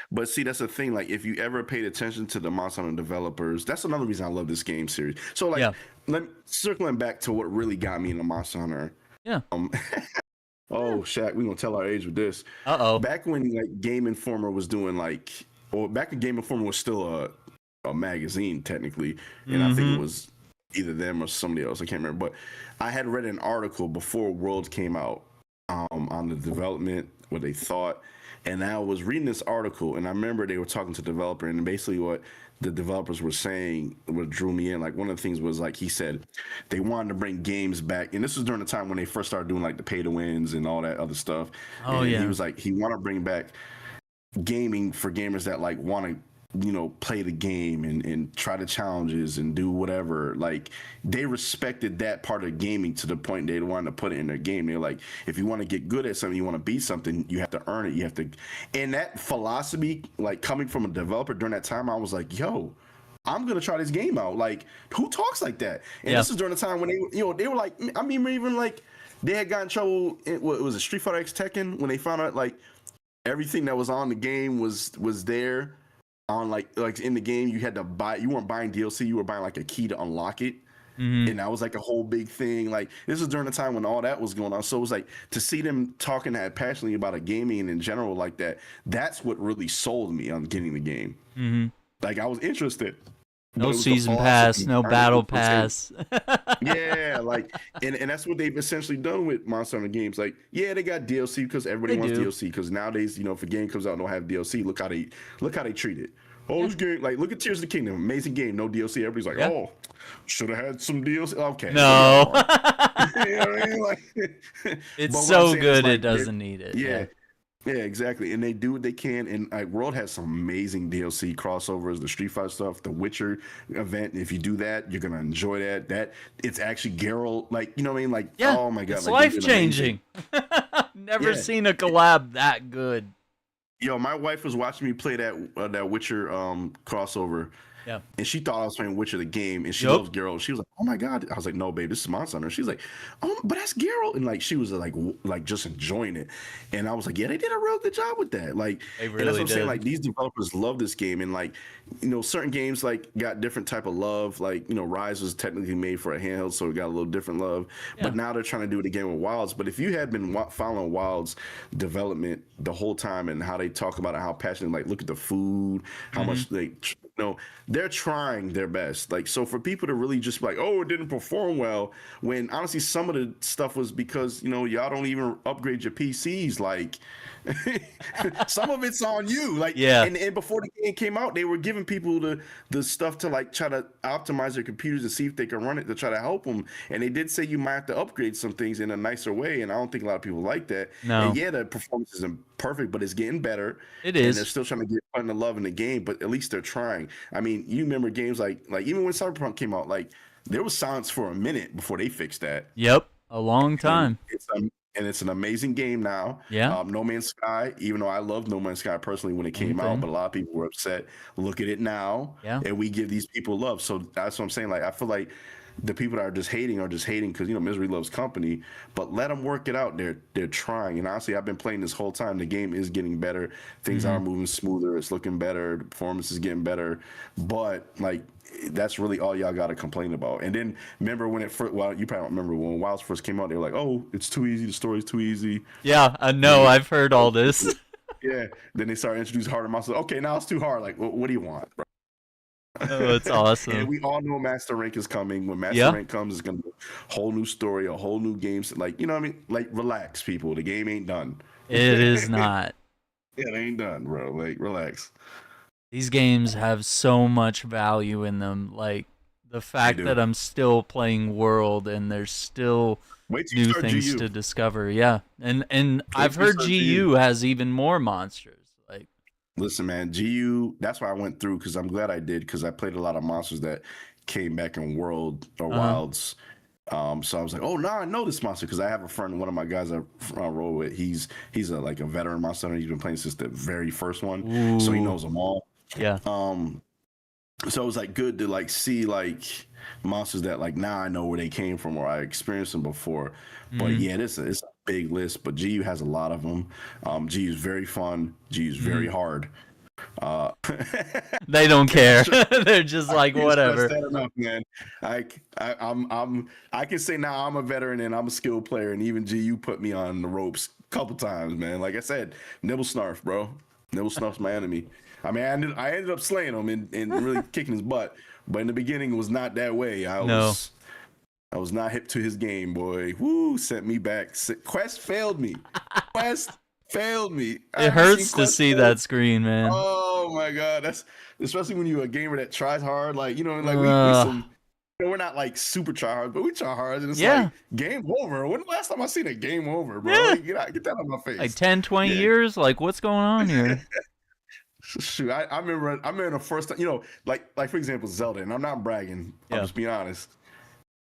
But see, that's the thing. Like, if you ever paid attention to the Monster Hunter developers, that's another reason I love this game series. So, like, Yeah. circling back to what really got me into Monster Hunter. Yeah. Um, Yeah. oh, Shaq, we gonna tell our age with this. Uh-oh. Back when like Game Informer was doing back when Game Informer was still a magazine technically, and I think it Mm-hmm. was either them or somebody else. I can't remember, but I had read an article before World came out on the development, what they thought, and I was reading this article, and I remember they were talking to the developer, and basically what the developers were saying, what drew me in, like one of the things was like he said they wanted to bring games back, and this was during the time when they first started doing like the pay to wins and all that other stuff, Oh, and he yeah. was like he want to bring back gaming for gamers that like want to play the game and try the challenges and do whatever. Like they respected that part of gaming to the point they wanted to put it in their game. They're like, if you want to get good at something, you want to be something, you have to earn it. You have to. And that philosophy, like coming from a developer during that time, I was like, yo, I'm gonna try this game out. Like, who talks like that? And Yeah. this is during the time when they were like, I mean, even like they had gotten in trouble. What was it, Street Fighter X Tekken, when they found out like everything that was on the game was there on like in the game. You had to buy. You weren't buying DLC. You were buying like a key to unlock it. Mm-hmm. And that was like a whole big thing. Like this was during the time when all that was going on. So it was like to see them talking that passionately about a gaming in general like that. That's what really sold me on getting the game. Mm-hmm. Like I was interested, No but it was the season pause pass, and no earning battle it per se. pass. Yeah, like and that's what they've essentially done with Monster Hunter games. Like, yeah, they got DLC because everybody They wants do. DLC. Because nowadays, if a game comes out and don't have DLC, look how they treat it. Oh, Yeah. this game, like look at Tears of the Kingdom, amazing game, no DLC. Everybody's like, Yeah. oh, should have had some DLC. Okay, give me that No. part. You know what I mean? Like, It's but what I'm so saying is good it like, doesn't need it. yeah, Yeah. yeah, exactly. And they do what they can. And like World has some amazing DLC crossovers, the Street Fighter stuff, the Witcher event. If you do that, you're gonna enjoy that. That it's actually Geralt, like you know what I mean? Like, Yeah. oh my god, It's like they life did amazing. changing. Never Yeah. seen a collab that good. Yo, my wife was watching me play that Witcher crossover, Yeah. and she thought I was playing Witcher the game, and she Yup. loves Geralt. She was like, "Oh my god!" I was like, "No, babe, this is Monster Hunter." She's like, "Oh, but that's Geralt," and like she was like just enjoying it, and I was like, "Yeah, they did a real good job with that." Like, They and that's really what I'm saying. did. Like these developers love this game, and like certain games like got different type of love. Like Rise was technically made for a handheld, so it got a little different love. Yeah. But now they're trying to do it again with Wilds. But if you had been following Wilds development the whole time and how they talk about it, how passionate, like look at the food, how much they they're trying their best. Like, so for people to really just be like, oh, it didn't perform well, when honestly some of the stuff was because y'all don't even upgrade your PCs. Like, some of it's on you. Like, Yeah. and before the game came out, they were giving people the stuff to like try to optimize their computers to see if they can run it to try to help them. And they did say you might have to upgrade some things in a nicer way. And I don't think a lot of people like that. No. And yeah, the performance isn't perfect, but it's getting better. It And is. they're still trying to get fun and love in the game, but at least they're trying. I mean, you remember games like even when Cyberpunk came out, like there was silence for a minute before they fixed that. Yep. A long time. And it's an amazing game now. Yeah. No Man's Sky, even though I loved No Man's Sky personally when it came out, but a lot of people were upset. Look at it now, Yeah. and we give these people love. So that's what I'm saying. Like, I feel like the people that are just hating because misery loves company. But let them work it out. They're trying. And honestly, I've been playing this whole time. The game is getting better. Things are moving smoother. It's looking better. The performance is getting better. But like, that's really all y'all got to complain about. And then remember when it first, well, you probably don't remember when Wilds first came out, they were like, oh, it's too easy. The story's too easy. Yeah, I know. I've heard all this. Yeah. Then they started introducing harder monsters. Okay, now it's too hard. Like, what do you want, bro? Oh, it's awesome. And we all know Master Rank is coming. When Master Rank comes, it's going to be a whole new story, a whole new game. Like, you know what I mean? Like, relax, people. The game ain't done. It is not. It ain't done, bro. Like, relax. These games have so much value in them. Like, the fact that I'm still playing World and there's still new things to discover. Yeah. And I've heard GU has even more monsters. Like, listen, man, GU, that's why I went through, because I'm glad I did, because I played a lot of monsters that came back in World or Wilds. So I was like, oh, now I know this monster, because I have a friend, one of my guys I roll with, he's a veteran monster hunter. He's been playing since the very first one. ooh. So he knows them all. Yeah. So it was like good to like see like monsters that like now I know where they came from or I experienced them before. But yeah, it's a big list. But GU has a lot of them. GU is very fun. GU is very hard. They don't care. They're just like whatever. That enough, man. I can say now I'm a veteran and I'm a skilled player, and even GU put me on the ropes a couple times, man. Like I said, Nibble Snarf, bro. Nibble Snarf's my enemy. I mean, I ended up slaying him and really kicking his butt, but in the beginning it was not that way. I was not hip to his game, boy. Woo, sent me back. Quest failed me. Quest failed me. It hurts to see that screen, man. Oh my god, that's especially when you're a gamer that tries hard. Like like we're not like super try hard, but we try hard, and it's like game over. When the last time I seen a game over, bro? Like, get that out of my face. Like 10, 20 years. Like, what's going on here? Shoot, I remember the first time, like for example, Zelda, and I'm not bragging. I'm just being honest,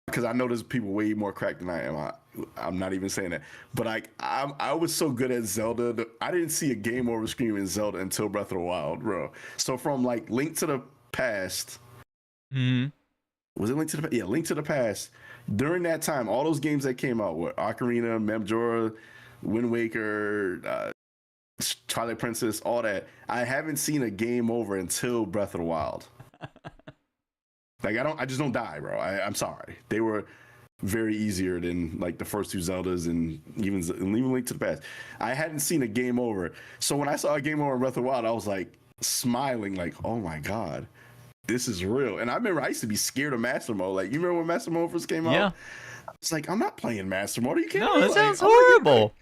because I know there's people way more cracked than I am. I'm not even saying that, but I was so good at Zelda. I didn't see a game over screen in Zelda until Breath of the Wild, bro. So from like Link to the Past, was it Link to the Link to the Past. During that time, all those games that came out, what Ocarina, Majora, Wind Waker, Twilight Princess, all that. I haven't seen a game over until Breath of the Wild. Like I just don't die, bro. I'm sorry. They were very easier than like the first two Zeldas and even Link to the Past. I hadn't seen a game over, so when I saw a game over in Breath of the Wild, I was like smiling, like, oh my god, this is real. And I remember I used to be scared of Master Mode. Like, you remember when Master Mode first came Yeah. out? It's like, I'm not playing Master Mode. Are you kidding No, me? it Like, sounds horrible.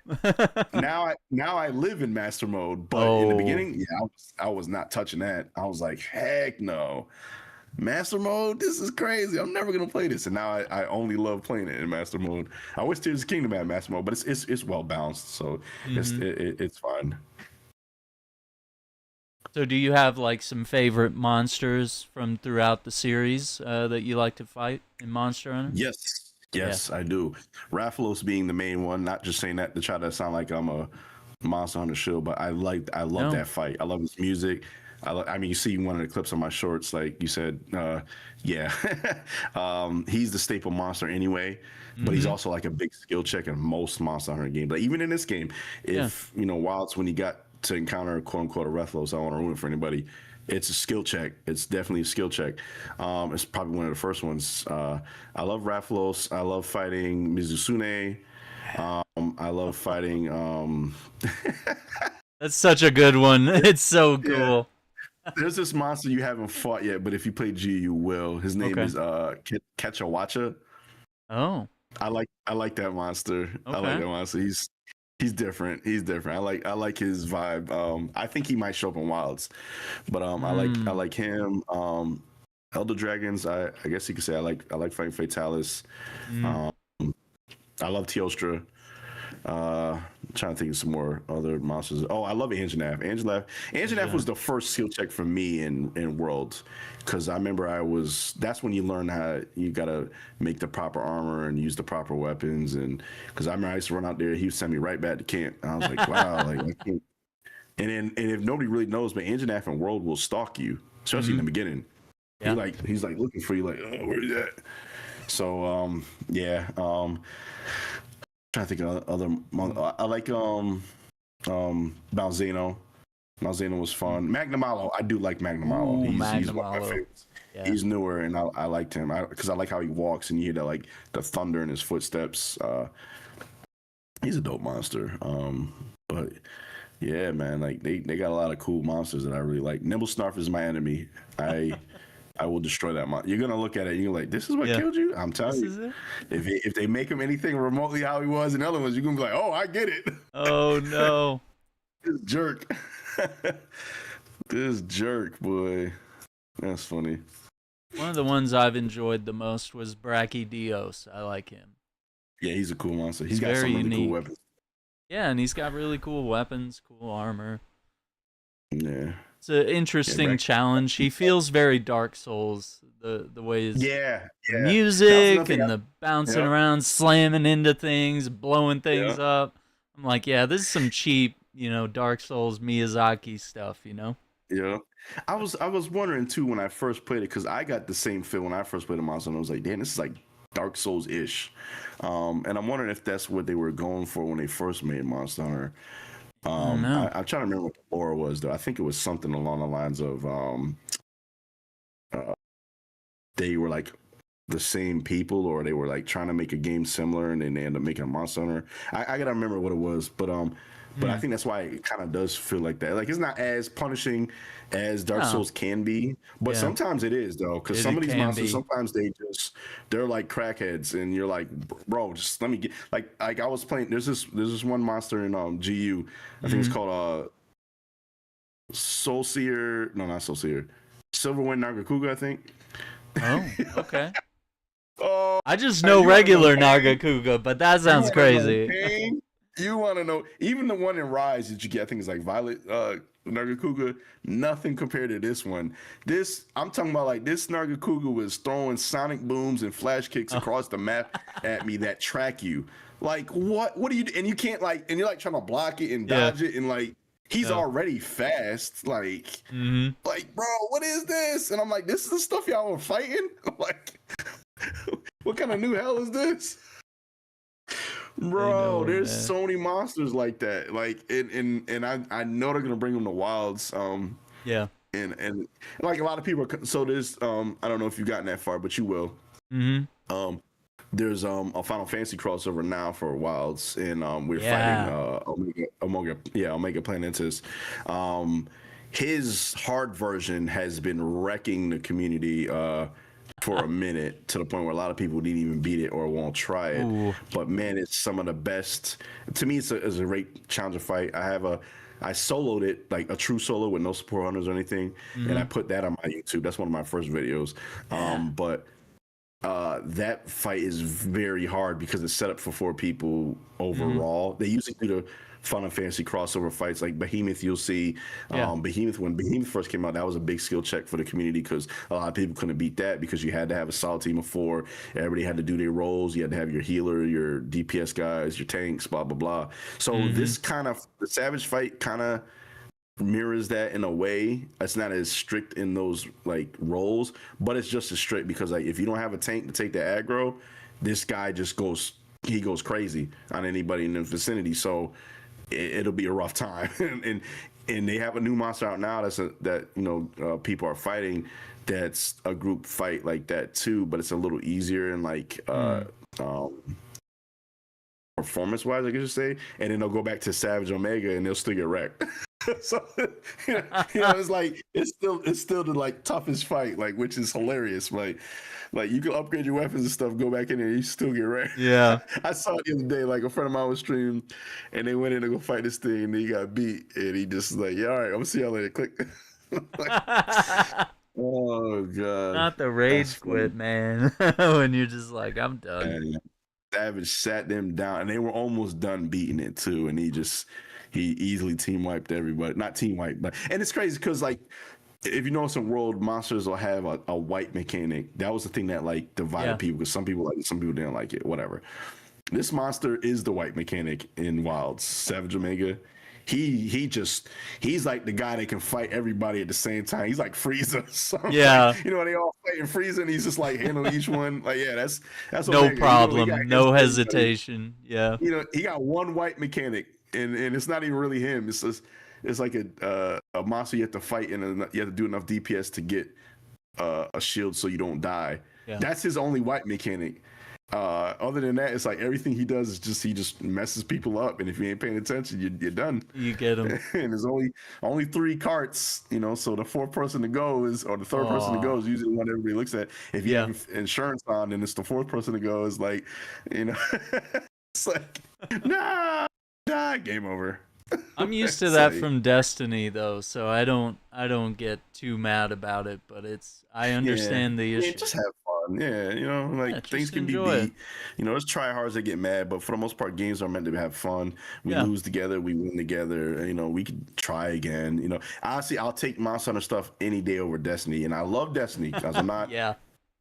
now I live in Master Mode, but in the Oh, beginning, yeah, I was not touching that. I was like, heck no. Master Mode, this is crazy. I'm never gonna play this. And now I only love playing it in Master Mode. I wish Tears of the Kingdom had Master Mode, but it's well balanced, so hmm it's fine. So do you have like some favorite monsters from throughout the series that you like to fight in Monster Hunter? Yes, Yeah. yes, I do. Rathalos being the main one, not just saying that to try to sound like I'm a Monster Hunter shield, but I love No. that fight. I love his music. I mean, you see one of the clips on my shorts, like you said, yeah. He's the staple monster anyway, but he's hmm also like a big skill check in most Monster Hunter games. Like even in this game, Yeah. if Wilds when he got to encounter quote unquote a Rathalos, I don't want to ruin it for anybody. It's a skill check. It's definitely a skill check. It's probably one of the first ones. I love Rathalos. I love fighting Mizusune. I love fighting. That's such a good one. It's so Yeah, cool. there's this monster you haven't fought yet, but if you play G, you will. His name Okay. is Ketchawacha. Oh, I like that monster. I like okay. that monster. He's different. He's different. I like his vibe. I think he might show up in Wilds, but I Mm. like him. Elder Dragons. I guess you could say I like fighting Fatalis. Mm. Um, I love Teostra. I'm trying to think of some more other monsters. Oh, I love Anjanath. Anjanath Yeah. was the first skill check for me in Worlds, because I remember that's when you learn how you gotta make the proper armor and use the proper weapons. And because I remember I used to run out there, he would send me right back to camp. And I was like, wow, like I can't. And if nobody really knows, but Anjanath in World will stalk you, especially in hmm the beginning. Yeah. He's like looking for you, like, oh, where's that? So yeah. Trying to think of other. I like Malzeno. Malzeno was fun. Magnamalo, I do like Magnamalo. Ooh, He's one of my Magnamalo. favorites. Yeah. He's newer, and I liked him because I like how he walks and you hear the thunder in his footsteps. He's a dope monster. But yeah, man, like they got a lot of cool monsters that I really like. Nibblesnarf is my enemy. I will destroy that monster. You're gonna look at it and you're like, this is what Yeah. killed you? I'm telling This you. is it. If they make him anything remotely how he was in the other ones, you're gonna be like, oh, I get it. Oh no. This jerk. This jerk, boy. That's funny. One of the ones I've enjoyed the most was Brachydios. I like him. Yeah, he's a cool monster. He's He's got very some really cool unique. weapons. Yeah, and he's got really cool weapons, cool armor. Yeah. It's an Yeah, interesting challenge. He feels very Dark Souls. The way his yeah, the yeah. That was another music thing. and the bouncing Yep, around, slamming into things, blowing things yep, up. I'm like, yeah, this is some cheap, Dark Souls Miyazaki stuff, yeah. I was wondering too when I first played it, because I got the same feel when I first played the monster, and I was like, damn, this is like Dark Souls ish. And I'm wondering if that's what they were going for when they first made Monster Hunter. I don't know. I'm trying to remember what the lore was though. I think it was something along the lines of uh, they were like the same people, or they were like trying to make a game similar, and then they ended up making a Monster Hunter. I gotta remember what it was, but I Hmm. think that's why it kind of does feel like that. Like it's not as punishing as Dark No. Souls can be, but Yeah. sometimes it is though. Because some It of these can monsters, be. sometimes they're like crackheads, and you're like, bro, just let me get like I was playing. There's this one monster in GU. I think it's Hmm. called Soul Seer. No, not Soul Seer. Silverwind Nagakuga, I think. Oh, okay. Oh, I just man, know you want to know regular pain? Nagakuga, but that You sounds want to know crazy. pain? You want to know even the one in Rise that you get? I think it's like Violet Nagakuga. Nothing compared to this one. This I'm talking about. Like this Nagakuga was throwing sonic booms and flash kicks Oh. across the map at me that track you. Like what? What do you? And you can't like, and you're like trying to block it and Yeah. dodge it, and like he's Yeah. already fast. Hmm. Like bro, what is this? And I'm like, this is the stuff y'all were fighting. Like, what kind of new hell is this? I Bro, know, there's man. so many monsters like that. Like, and I know they're gonna bring them to Wilds. Yeah. and like a lot of people are, so there's I don't know if you've gotten that far, but you will. Mm-hmm. Um, there's a Final Fantasy crossover now for Wilds, and we're fighting Yeah. Omega Planetus. Um, his hard version has been wrecking the community for a minute, to the point where a lot of people didn't even beat it or won't try it. Ooh. But man, it's some of the best. To me, it's a great challenger fight. I soloed it, like a true solo with no support hunters or anything, and I Mm-hmm. put that on my YouTube. That's one of my first videos. Yeah. But that fight is very hard because it's set up for 4 people Mm-hmm. overall. They usually do the Final Fantasy crossover fights like Behemoth. You'll see Yeah. Behemoth, when Behemoth first came out, that was a big skill check for the community because a lot of people couldn't beat that because you had to have a solid team of 4. Everybody had to do their roles. You had to have your healer, your DPS guys, your tanks, blah blah blah. So Mm-hmm. this kind of the Savage fight kind of mirrors that in a way. It's not as strict in those like roles, but it's just as strict because like if you don't have a tank to take the aggro, this guy just goes he goes crazy on anybody in the vicinity. So it'll be a rough time. And they have a new monster out now that people are fighting. That's a group fight like that too, but it's a little easier and like Mm. um performance wise, I guess you say, and then they'll go back to Savage Omega and they'll still get wrecked. So it's like it's still the like toughest fight, like which is hilarious. Like you can upgrade your weapons and stuff, go back in there, you still get wrecked. Yeah. I saw it the other day, like a friend of mine was streaming, and they went in to go fight this thing, and he got beat, and he just like, yeah, all right, I'm gonna see y'all later. Click. Like, oh god, Not the that's rage funny. quit, man. When you're just like, I'm done. And Savage sat them down, and they were almost done beating it too. And he easily team wiped everybody. Not team wiped, but and it's crazy because like if you know some world monsters will have a white mechanic. That was the thing that like divided Yeah. people because some people like it, some people didn't like it. Whatever. This monster is the white mechanic in Wilds. Savage Omega. He's like the guy that can fight everybody at the same time. He's like Frieza. So Yeah. like, they all fighting Frieza, and he's just like handle each one. Like, yeah, that's No Omega. He got problem. his No thing, but hesitation. Yeah. he got one white mechanic, and it's not even really him. It's just it's like a monster you have to fight, and you have to do enough DPS to get a shield so you don't die. Yeah. That's his only white mechanic. Other than that, it's like everything he does is just he just messes people up, and if you ain't paying attention, you're done. You get him. And there's only 3 carts, so the fourth person to go is, or the third person to go Oh. is usually the one everybody looks at. If you Yeah. have insurance on, then it's the fourth person to go. Is like, it's like, nah, game over. I'm used to It's that like, from Destiny though, so I don't get too mad about it, but I yeah, understand the issue. just have fun. Yeah, Yeah, like things just can be enjoy it. beat. There's tryhards that get mad, but for the most part, games are meant to have fun. We Yeah. lose together, we win together. We can try again. Honestly, I'll take Monster Hunter stuff any day over Destiny, and I love Destiny because I'm not. Yeah.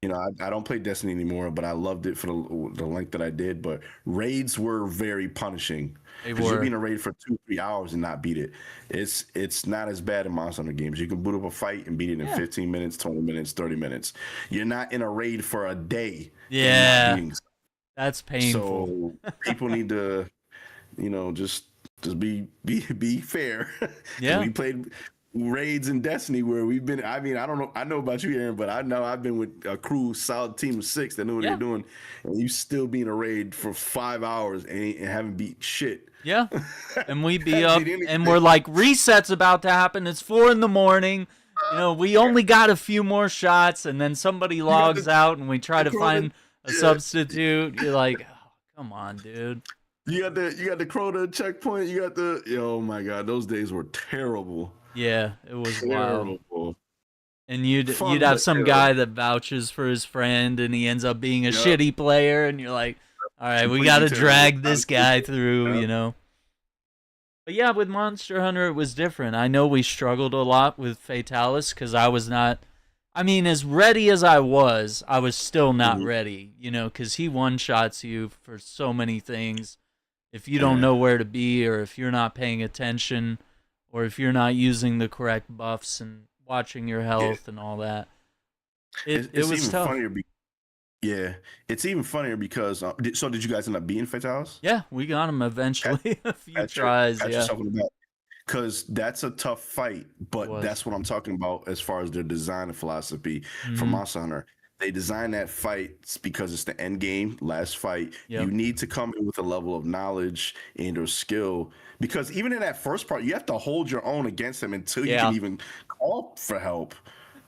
I don't play Destiny anymore, but I loved it for the length that I did. But raids were very punishing They because you'll be were. in a raid for 2-3 hours and not beat it. It's not as bad in Monster Hunter games. You can boot up a fight and beat it in Yeah. 15 minutes, 20 minutes, 30 minutes. You're not in a raid for a day and not Yeah. beating. That's painful. So people need to, just be fair. 'Cause Yeah. we played raids in Destiny where we've been. I mean, I don't know. I know about you, Aaron, but I know I've been with a crew, solid team of 6 that know what Yeah. they're doing, and you still be in a raid for 5 hours and haven't beat shit. Yeah. And we be Haven't up beat and anything. we're like, reset's about to happen. It's 4 a.m. We only got a few more shots, and then somebody got logs the- out and we try to the find a yeah. substitute. You're like, oh, come on, dude. You got the Crota checkpoint. You got oh my god, those days were terrible. Yeah, it was wild. Terrible. And you'd Fun, have but some terrible. guy that vouches for his friend, and he ends up being a Yep. shitty player, and you're like, all right, we Completely got to terrible. drag this guy through, Yep. But yeah, with Monster Hunter, it was different. I know we struggled a lot with Fatalis because I was not. I mean, as ready as I was still not Mhm. ready, because he one-shots you for so many things. If you don't Yeah. know where to be, or if you're not paying attention, or if you're not using the correct buffs and watching your health and all that, it It's was even tough. funnier. Yeah, it's even funnier because did you guys end up beating Fatalis? Yeah, we got him eventually. A few Pat tries, pat yeah. yourself on the back. because that's a tough fight. It But was. that's what I'm talking about as far as their design and philosophy for Mm-hmm. Monster Hunter. They designed that fight because it's the end game, last fight. Yep. You need to come in with a level of knowledge and or skill because even in that first part, you have to hold your own against him until you can Yeah. even call for help.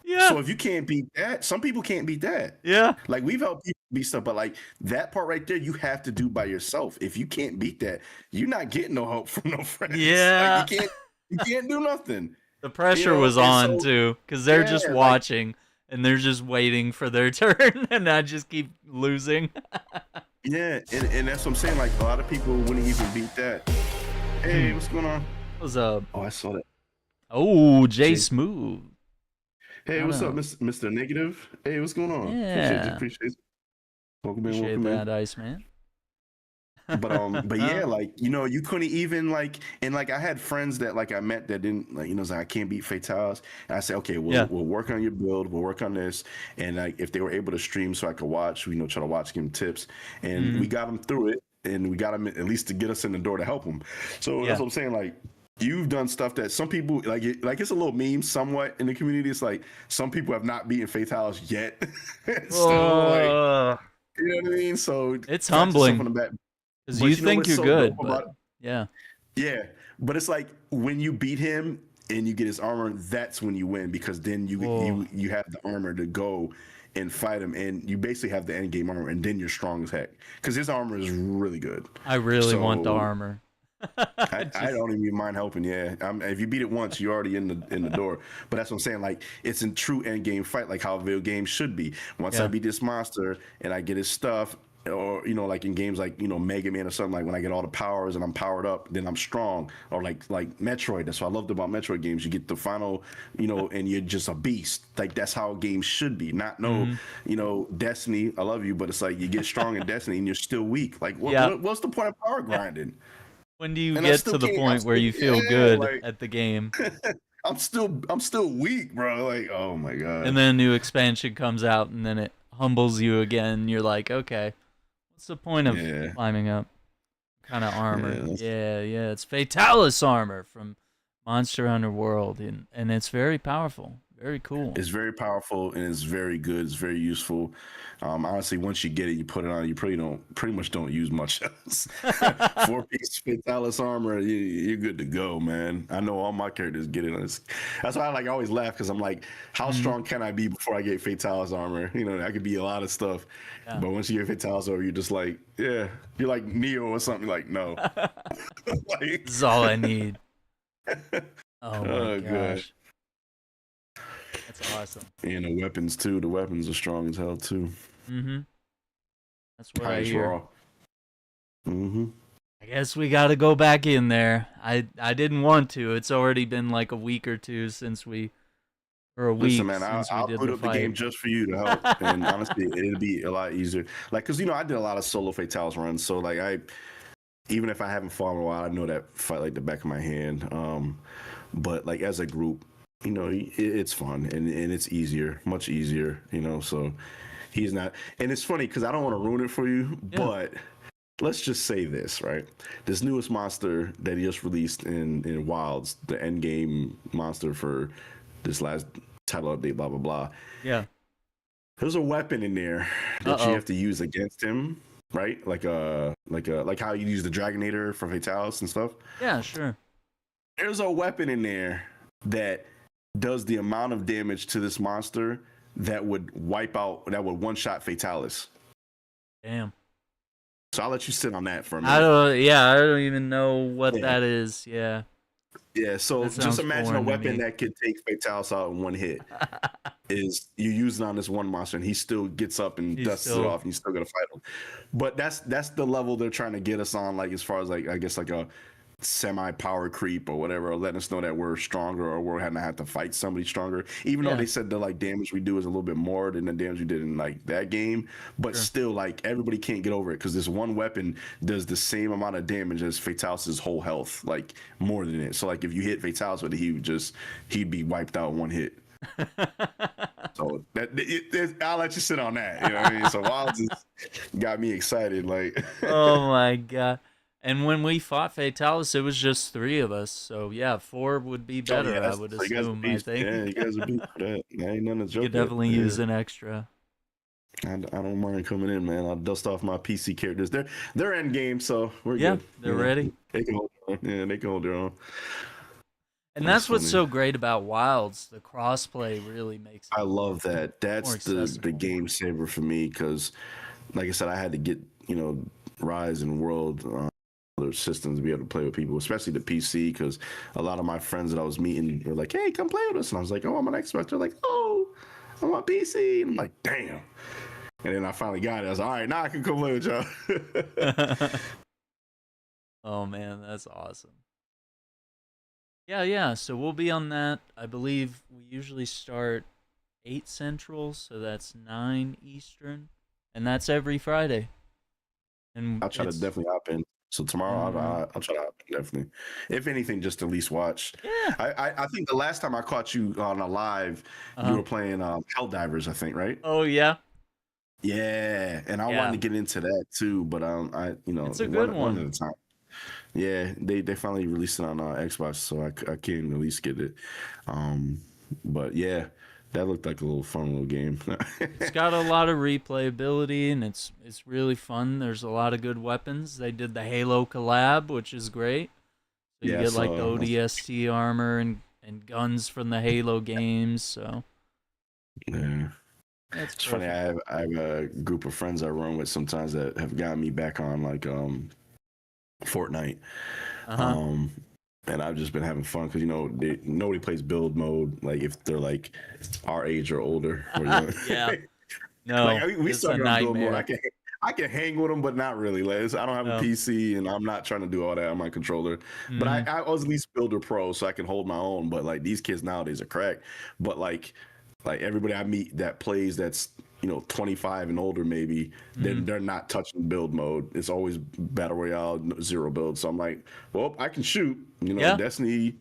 Yeah. So if you can't beat that, some people can't beat that. Yeah. Like we've helped people beat stuff, but like that part right there, you have to do by yourself. If you can't beat that, you're not getting no help from no friends. Like Yeah. you can't do nothing. The You pressure know, was and on so too, because they're yeah, just like watching and they're just waiting for their turn, and I just keep losing. yeah, and that's what I'm saying. Like a lot of people wouldn't even beat that. Hey, Hmm. what's going on? What's up? Oh, I saw that. Oh, J Jake. Smooth. Hey, Shout what's up, out. Mr. Negative? Hey, what's going on? Appreciate you. Yeah. Appreciate you. Welcome in. Appreciate Welcome in. that, Iceman. But yeah, like you couldn't even like, and like I had friends that like I met that didn't like, it's like I can't beat Fatales, and I said, okay, Yeah. we'll work on your build, we'll work on this, and like if they were able to stream so I could watch, try to watch, give them tips, and Mm-hmm. we got them through it, and we got them at least to get us in the door to help them. So that's Yeah. what I'm saying, like. You've done stuff that some people like it's a little meme somewhat in the community. It's like some people have not beaten Fatales yet. Still like, Oh, you know what I mean? So it's pat yourself on humbling the back. because you But you know think what's you're so dope good, but about it? yeah. Yeah, but it's like when you beat him and you get his armor, that's when you win because then Oh, you have the armor to go and fight him, and you basically have the end game armor, and then you're strong as heck because his armor is really good. I really want the So armor. I Just don't even mind helping. Yeah, if you beat it once, you're already in the door. But that's what I'm saying. Like it's a true end game fight, like how video games should be. Once I yeah. beat this monster and I get his stuff, or like in games like Mega Man or something, like when I get all the powers and I'm powered up, then I'm strong. Or like Metroid. That's what I loved about Metroid games. You get the final, and you're just a beast. Like that's how games should be. Not no, Mm-hmm. Destiny. I love you, but it's like you get strong in Destiny and you're still weak. Like Yeah. what's the point of power grinding? When do you And I get still to the can't. I'm point where still, you feel yeah, good like at the game? I'm still weak, bro. Like, oh my And god. then a new expansion comes out, and then it humbles you again. You're like, okay, what's the point of Yeah, climbing up? Kind of armor? yeah. Yeah, yeah. It's Fatalis armor from Monster Hunter World, and it's very powerful, very cool. It's very powerful and it's very good. It's very useful. Honestly, once you get it, you put it on. You pretty much don't use much else. 4-piece Fatalis armor, you're good to go, man. I know all my characters get it. That's why I always laugh because I'm like, how Mhm. strong can I be before I get Fatalis armor? I could be a lot of stuff, Yeah. but once you get Fatalis armor, you're just like, yeah, you're like Neo or something. Like, no, like, This is all I need. Oh my oh god. gosh, that's awesome. And the weapons too. The weapons are strong as hell too. Mm-hmm. That's what I Highest hear. raw. Mm-hmm. I guess we got to go back in there. I didn't want to. It's already been like a week or two since we, or a Listen, week man, since we I'll did boot the up the game fight. just for you to help. And honestly, it'll be a lot easier. Like, cause I did a lot of solo fatales runs, so like even if I haven't fought in a while, I know that fight like the back of my hand. But like as a group, it's fun and it's easier, much easier. So he's not. And it's funny because I don't want to ruin it for you, Yeah. but let's just say this, right? This newest monster that he just released in Wilds, the end game monster for this last title update, blah blah blah. Yeah. There's a weapon in there Uh that you oh. have to use against him, right? Like how you use the Dragonator for Fatalis and stuff. Yeah. Sure. There's a weapon in there that does the amount of damage to this monster that would one shot Fatalis. Damn. So I'll let you sit on that for a minute. I don't. Yeah. I don't even know what Yeah. that is. Yeah. Yeah, so That just sounds imagine a foreign to weapon me. that could take Fatalis out in one hit. Is you use it on this one monster and he still gets up and He's dusts it still. off and you still gotta fight him. But that's the level they're trying to get us on, like as far as like I guess like a semi-power creep or whatever, or letting us know that we're stronger or we're gonna have to fight somebody stronger. Even though Yeah. they said the like damage we do is a little bit more than the damage we did in like that game, but Sure. still like everybody can't get over it because this one weapon does the same amount of damage as Fatalis' whole health, like more than it. So like if you hit Fatalis with it, he'd be wiped out one hit. So I'll let you sit on that. You know what I mean? So Wilds got me excited. Like, Oh my god. And when we fought Fatalis, it was just 3 of us. So yeah, 4 would be Oh yeah, better, I that's would so you guys are assume, I beast. think. Yeah, you guys are beast for that. That ain't nothing to You could joke at. definitely Yeah. use an extra. I don't mind coming in, man. I'll dust off my PC characters. They're end game, so we're Yeah, good. they're ready. They can hold their own. Yeah, they can hold their own. And That's that's what's funny. so great about Wilds. The crossplay really makes it I love that. more That's the accessible. game saver for me because, like I said, I had to get Rise and World other systems to be able to play with people, especially the PC. Because a lot of my friends that I was meeting were like, "Hey, come play with us," and I was like, "Oh, I'm an Xbox." They're like, "Oh, I want PC," and I'm like, "Damn." And then I finally got it. I was like, all right, now I can come play with y'all. Oh man, that's awesome. Yeah. So we'll be on that. I believe we usually start 8 Central, so that's 9 Eastern, and that's every Friday. And I'll try to it's definitely hop in. So tomorrow, I'll try to hop in, definitely. If anything, just at least watch. yeah. I think the last time I caught you on a live, you Uh-huh. were playing Helldivers, I think, right? Oh yeah. Yeah, and I wanted Yeah. to get into that too, but It's a good one one. at a time. Yeah, they finally released it on Xbox, so I can at least get it. But yeah, that looked like a little fun little game. It's got a lot of replayability and it's really fun. There's a lot of good weapons. They did the Halo collab, which is great. So you Yeah, get like the so ODST armor and guns from the Halo games. So yeah. it's It's funny. perfect. I have a group of friends I run with sometimes that have gotten me back on like Fortnite, Uh huh. um, and I've just been having fun because nobody plays build mode like if they're like our age or older or young. Yeah. Like No, we it's still a get on build mode. nightmare. I can hang with them, but not really. Like I don't have a No. PC, and I'm not trying to do all that on my controller. But Hmm. I was at least builder pro, so I can hold my own. But like these kids nowadays are crack. But like everybody I meet that plays that's 25 and older maybe Hmm. they're not touching build mode. It's always battle royale, zero build. So I'm like, well, I can shoot. Yeah. Destiny.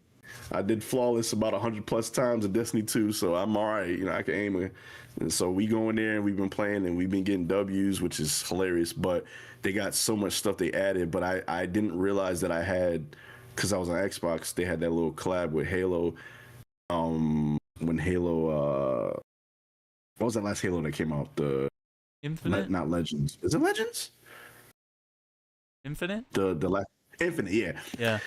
I did flawless about 100 plus times in Destiny 2, so I'm all right. I can aim it. And so we go in there and we've been playing and we've been getting W's, which is hilarious. But they got so much stuff they added, but I didn't realize that I had because I was on Xbox. They had that little collab with Halo. When Halo, what was that last Halo that came out? Infinite. Not Legends. Is it Legends? Infinite. The last Infinite, yeah. Yeah.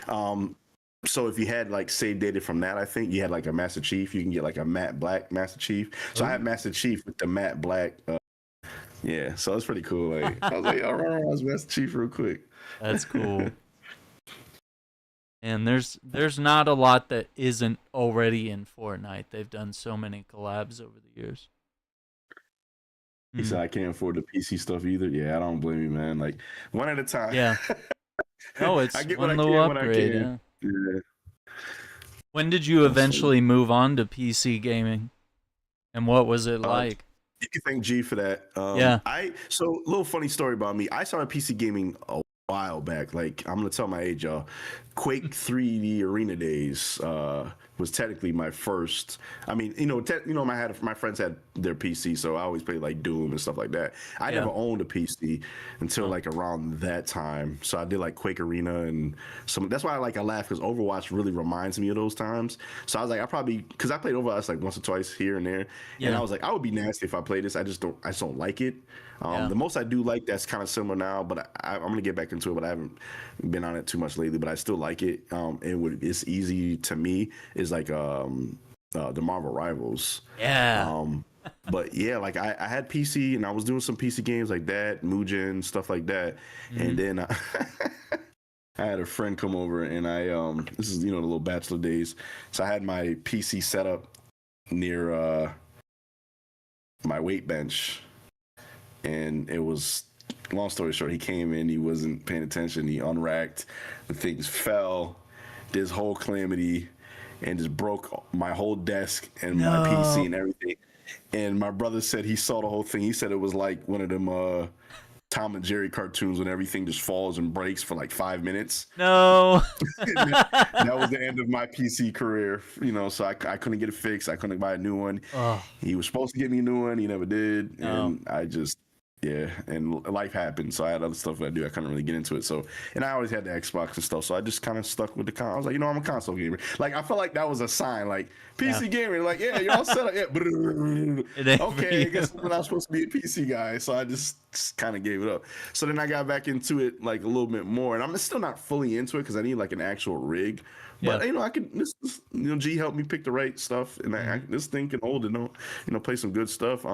So if you had like save data from that, I think you had like a Master Chief. You can get like a matte black Master Chief. So I have Master Chief with the matte black. Yeah, so it's pretty cool. Like I was like, all right, I was Master Chief real quick. That's cool. And there's not a lot that isn't already in Fortnite. They've done so many collabs over the years. He said Hmm. I can't afford the PC stuff either. Yeah, I don't blame you, man. Like one at a time. Yeah. No, I it's get what one I little can when I upgrade. can. Yeah. Yeah, When did you that's so. eventually move on to PC gaming? And what was it Uh, like? you can thank G for that. Yeah. So little funny story about me. I started PC gaming a while back. Like I'm gonna tell my age, y'all. Quake 3D Arena days was technically my first. I mean, my friends had their PC, so I always played like Doom and stuff like that. I Yeah. never owned a PC until Oh. like around that time. So I did like Quake Arena and some. That's why I laugh because Overwatch really reminds me of those times. So I was like, because I played Overwatch like once or twice here and there, and I Yeah. was like, I would be nasty if I played this. I just don't like it. Yeah. The most I do like that's kind of similar now, but I'm gonna get back into it. But I haven't been on it too much lately. But I still like it. It's easy to me is like the Marvel Rivals. Yeah. But yeah, like I had PC and I was doing some PC games like that, Mugen stuff like that, and Hmm. then I had a friend come over and this is the little bachelor days, so I had my PC set up near my weight bench, and it was long story short, he came in, he wasn't paying attention, he unracked, the things fell, this whole calamity, and just broke my whole desk and my PC No. and everything. And my brother said he saw the whole thing. He said it was like one of them Tom and Jerry cartoons when everything just falls and breaks for like 5 minutes. No. And that was the end of my PC career, so I couldn't get it fixed. I couldn't buy a new one. Oh He was supposed to get me a new one. He never did. no. And I just, Yeah, and life happened, so I had other stuff that I do. I couldn't really get into it. So, and I always had the Xbox and stuff, so I just kind of stuck with the console. I was like, I'm a console gamer. Like, I felt like that was a sign. Like, Yeah. PC gamer, like, yeah, you're all set up. Yeah, It ain't for okay, I you. guess I'm not supposed to be a PC guy, so I just kind of gave it up. So then I got back into it like a little bit more, and I'm still not fully into it because I need like an actual rig. But Yeah. I can. G helped me pick the right stuff, and this thing can hold it. Play some good stuff.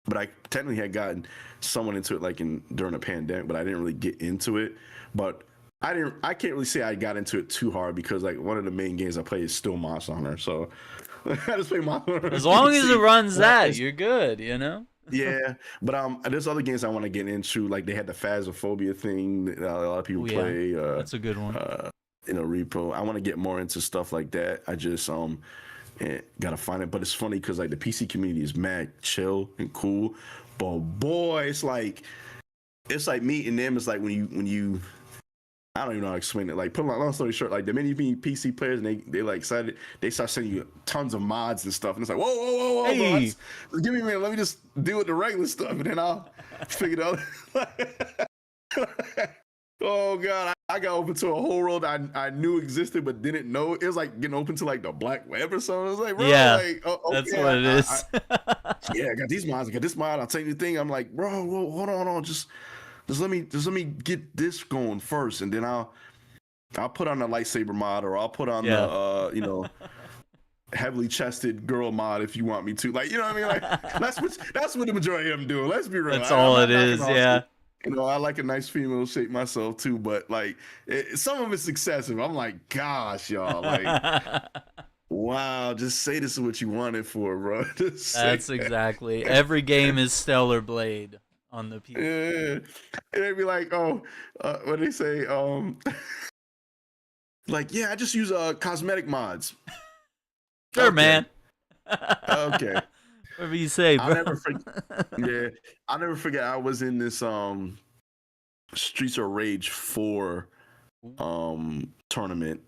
But I technically had gotten someone into it like during the pandemic, but I didn't really get into it. But I can't really say I got into it too hard because like one of the main games I play is still Monster Hunter. So I just play Monster Hunter. As long as it runs that, you're good, Yeah, but there's other games I want to get into. Like they had the Phasmophobia thing that a lot of people play. That's a good one. Repo. I want to get more into stuff like that. I just gotta find it. But it's funny because like the PC community is mad chill and cool, but boy, it's like meeting them. It's like when you I don't even know how to explain it. Like, put a long story short, like the many PC players and they like excited, they start sending you tons of mods and stuff, and it's like, whoa, Hey. bro, give me a minute, let me just deal with the regular stuff, and then I'll figure it out. Oh god, I got open to a whole world I knew existed but didn't know. It was like getting open to like the black web or something. I was like, bro, like, that's what it is. I got these mods, I got this mod, I'll take the thing. I'm like, bro, whoa, hold on, just let me get this going first, and then I'll put on the lightsaber mod, or I'll put on the heavily chested girl mod if you want me to. Like, you know what I mean? Like that's what the majority of them doing. Let's be real. That's all it is, yeah. I like a nice female shape myself too, but like some of it's excessive. I'm like, gosh, y'all, like, wow, just say this is what you wanted for, bro. That's exactly. Every game is Stellar Blade on the PC. Yeah, and they'd be like, what they say, like, yeah, I just use cosmetic mods. Sure, okay. Man. Okay. Whatever you say, bro. I'll never forget. I was in this Streets of Rage 4 tournament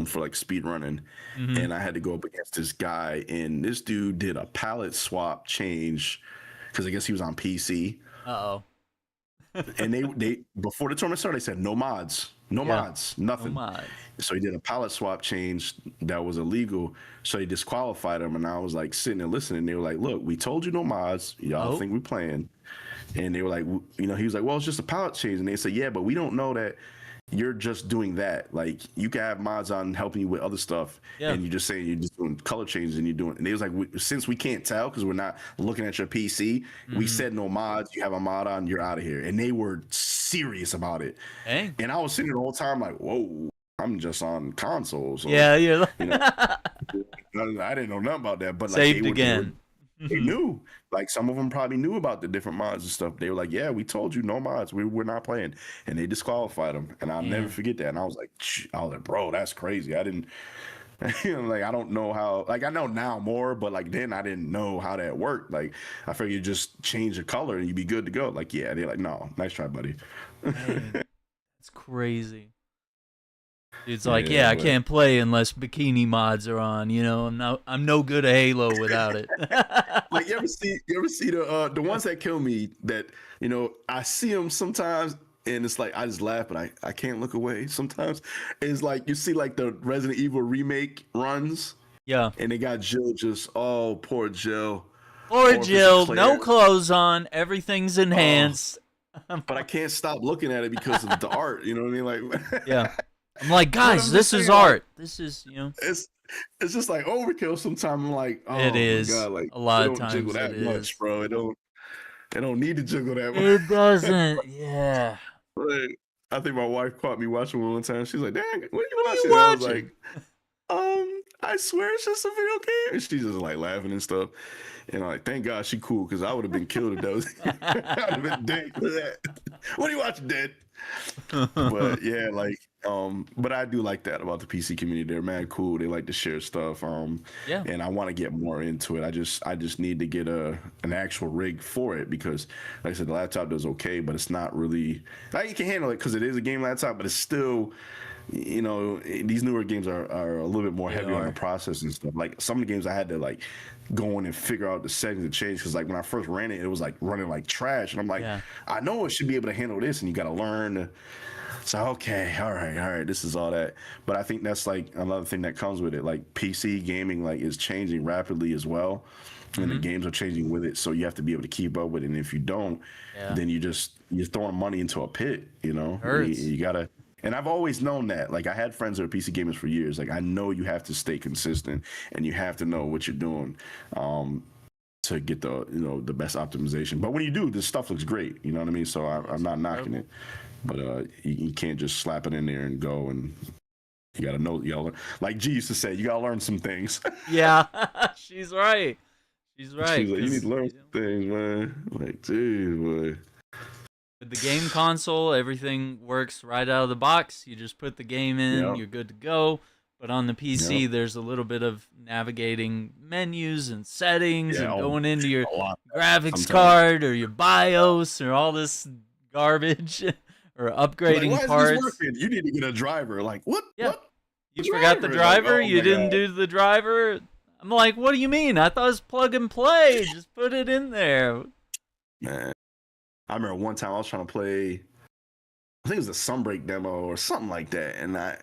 for like speed running, and I had to go up against this guy, and this dude did a palette swap change because I guess he was on PC. And they before the tournament started, they said no mods, nothing. No mods. So he did a palette swap change that was illegal, so he disqualified him. And I was like sitting and listening. They were like, "Look, we told you no mods. Y'all think we playing?" And they were like, he was like, "Well, it's just a palette change." And they said, "Yeah, but we don't know that you're just doing that. Like, you can have mods on helping you with other stuff, and you're just saying you're just doing color changes and you're doing." And they was like, "Since we can't tell because we're not looking at your PC, we said no mods. You have a mod on, you're out of here." And they were serious about it. Dang. And I was sitting there the whole time like, "Whoa, I'm just on consoles." So, yeah. I didn't know nothing about that. But saved again. They knew. Like, some of them probably knew about the different mods and stuff. They were like, "Yeah, we told you no mods. We're not playing," and they disqualified them. And I'll never forget that. And I was like, "Bro, that's crazy." I didn't, like, I don't know how. Like, I know now more, but like then I didn't know how that worked. Like, I figured you just change the color and you'd be good to go. Like, yeah, they're like, "No, nice try, buddy." It's crazy. It's like, I can't play unless bikini mods are on. I'm no good at Halo without it. Like, you ever see the ones that kill me? That I see them sometimes, and it's like I just laugh, but I can't look away. Sometimes it's like you see like the Resident Evil remake runs, and they got Jill just poor Jill. Poor Jill, no clothes on, everything's enhanced. But I can't stop looking at it because of the art. You know what I mean? Like, I'm like, guys, this is art. This is, It's just like overkill sometimes. I'm like, oh, it is. My God, like, a lot of times jiggle that much, bro. It don't need to jiggle that much. It doesn't. Yeah. Like, I think my wife caught me watching one time. She's like, "Dang, what are you watching?" I was like, I swear it's just a video game. And she's just like laughing and stuff. And I'm like, thank God she cool, because I would have been killed if that was. I would have been dead for that. What are you watching, Dad? But yeah, like, but I do like that about the PC community. They're mad cool. They like to share stuff. And I want to get more into it. I just need to get an actual rig for it, because like I said, the laptop does okay, but it's not really like, you can handle it because it is a game laptop, but it's still these newer games are a little bit more They heavy on the are. process and stuff. Like some of the games I had to like go in and figure out the settings and change because like when I first ran it, it was like running like trash, and I'm like, Yeah. I know it should be able to handle this, and you got to learn. So okay, all right, this is all that. But I think that's like another thing that comes with it. Like PC gaming, like is changing rapidly as well, and the Mm-hmm. games are changing with it. So you have to be able to keep up with it. And if you don't, Yeah. then you're throwing money into a pit. Hurts. You gotta. And I've always known that. Like I had friends that were PC gamers for years. Like I know you have to stay consistent and you have to know what you're doing. To get the best optimization. But when you do, this stuff looks great. You know what I mean? So I'm not knocking it, but you can't just slap it in there and go. And you gotta know. Like G used to say, you gotta learn some things. Yeah, she's right. She's right. She's like, you need Because to learn some things, man. Like, dude, boy. with the game console, everything works right out of the box. You just put the game in, Yep. you're good to go. But on the Yep. PC, there's a little bit of navigating menus and settings Yeah. and going into your A lot. graphics Sometimes. card or your BIOS or all this garbage or Like, upgrading why is this parts. working? You need to get a driver. Like, what? Yeah. What? You forgot the Like, driver? oh You my didn't God, do the driver? I'm like, what do you mean? I thought it was plug and play. Just put it in there. man. I remember one time I was trying to play. I think it was a Sunbreak demo or something like that, and it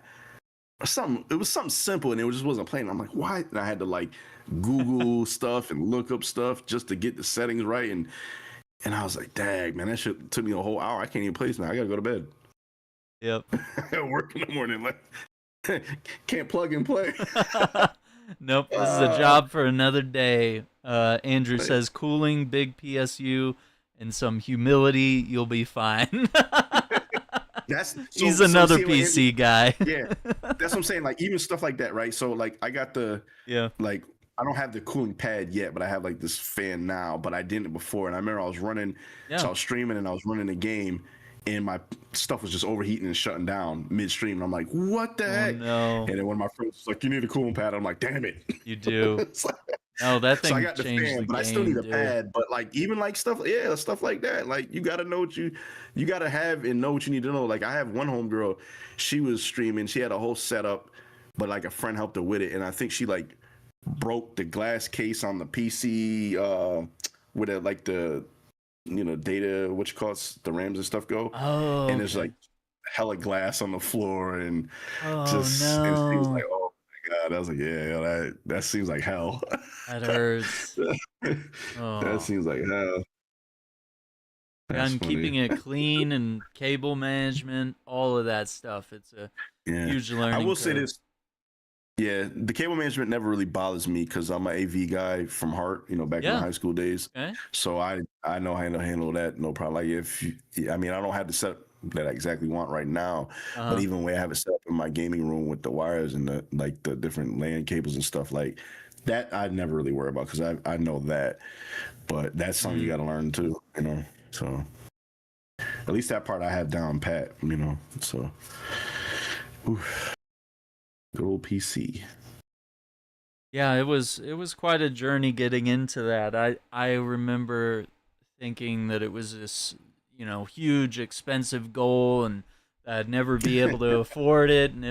was something simple, and it just wasn't playing. I'm like, why? And I had to like Google stuff and look up stuff just to get the settings right, and I was like, dang, man, that shit took me a whole hour. I can't even play this now. I gotta go to bed. Yep. I gotta work in the morning. Like, can't plug and play. Nope, this is a job for another day. Andrew says cooling, big PSU, and some humility, you'll be fine. He's another PC guy. Yeah, that's what I'm saying. Like even stuff like that, right? So like I got like I don't have the cooling pad yet, but I have like this fan now. But I didn't before, and I remember I was running, so I was streaming and I was running a game, and my stuff was just overheating and shutting down midstream. And I'm like, what the heck? No. And then one of my friends was like, you need a cooling pad. I'm like, damn it. You do. No, that thing so I got the changed fan, the but game, I still need a dude. pad. But like even like stuff like that. Like you gotta know what you gotta have and know what you need to know. Like I have one homegirl, she was streaming, she had a whole setup, but like a friend helped her with it, and I think she like broke the glass case on the PC with it like the data, what you call it, the RAMs and stuff go. Oh, and there's like hella glass on the floor and oh just no. and she was like, oh my God. I was like, yeah, that seems like hell. That hurts. That seems like hell. And keeping it clean and cable management, all of that stuff. It's a huge learning I will curve. say this. Yeah, the cable management never really bothers me because I'm an AV guy from heart, back in the high school days. Okay. So I know how to handle that, no problem. Like I don't have the setup that I exactly want right now, but even when I have it set up in my gaming room with the wires and the different LAN cables and stuff like that, I never really worry about because I know that. But that's something you got to learn too, So at least that part I have down pat, So. Oof. Good old PC. Yeah, it was quite a journey getting into that. I remember thinking that it was this, huge expensive goal and I'd never be able to afford it, and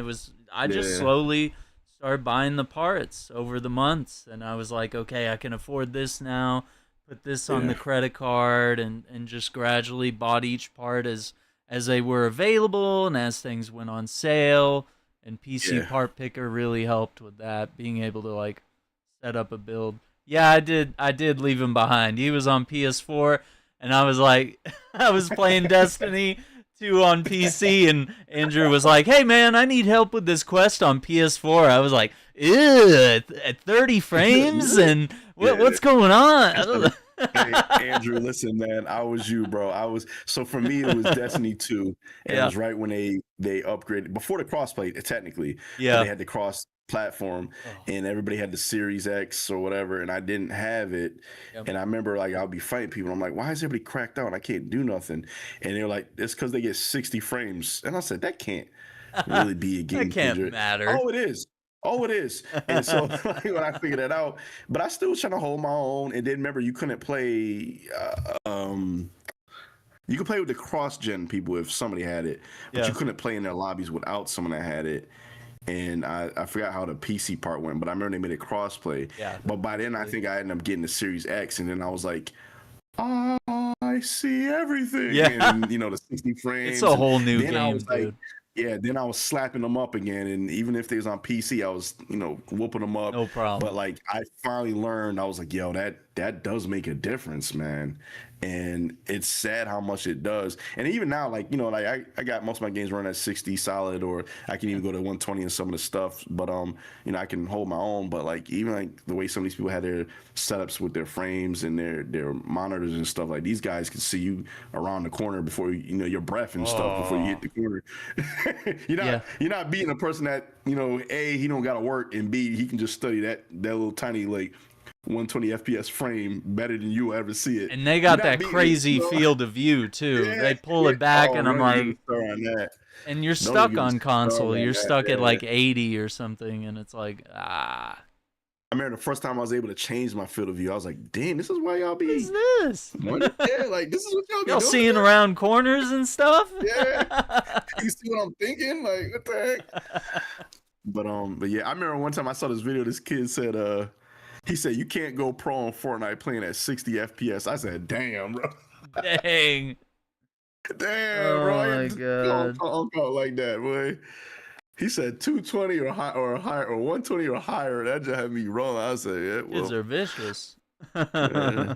I just slowly started buying the parts over the months, and I was like, okay, I can afford this now. Put this on the credit card and just gradually bought each part as they were available and as things went on sale. And PC Part Picker really helped with that, being able to like set up a build. Yeah, I did leave him behind. He was on PS4 and I was like I was playing Destiny 2 on PC and Andrew was like, "Hey man, I need help with this quest on PS4." I was like, "Ew, at 30 frames and what's going on?" Hey, Andrew, listen, man, I was you, bro. So for me, it was Destiny 2, and it was right when they upgraded before the crossplay, technically. Yeah, they had the cross platform, and everybody had the Series X or whatever, and I didn't have it. And I remember like I'll be fighting people. I'm like, why is everybody cracked out? I can't do nothing. And they're like, it's because they get 60 frames. And I said, that can't really be a game changer. That can't matter. Oh, it is. Oh, it is. And so when I figured that out, but I still was trying to hold my own. And then remember, you couldn't play You could play with the cross-gen people if somebody had it, but Yeah. you couldn't play in their lobbies without someone that had it. And I forgot how the PC part went, but I remember they made it cross-play. Yeah. But by then, I think I ended up getting the Series X, and then I was like, oh, I see everything. Yeah. And, the 60 frames. It's a whole And new then I game, was like, dude. yeah, then I was slapping them up again. And even if they was on PC, I was, whooping them up. No problem. But like, I finally learned, I was like, yo, that does make a difference, man. And it's sad how much it does. And even now, like, like I got most of my games running at 60 solid, or I can even go to 120 and some of the stuff. But I can hold my own. But like, even like the way some of these people had their setups with their frames and their monitors and stuff, like these guys can see you around the corner before your breath and stuff before you hit the corner. You're not beating a person that A, he don't gotta work, and B, he can just study that little tiny like 120 FPS frame better than you will ever see it. And they got that crazy field of view too. Yeah, they pull it back, and I'm like, and you're stuck on console. You're stuck at like 80 or something, and it's like, I remember the first time I was able to change my field of view, I was like, damn, this is why y'all be. What is this? Yeah, like this is what y'all be y'all doing, seeing around corners and stuff. Yeah, you see what I'm thinking? Like, what the heck? But yeah, I remember one time I saw this video. This kid said, he said, you can't go pro on Fortnite playing at 60 FPS. I said, damn, bro. Dang. Damn, bro. Oh my god. Don't like that, boy. He said 220 or higher, or 120 or higher. That just had me rolling. I said, yeah, well. Kids are vicious. Yeah,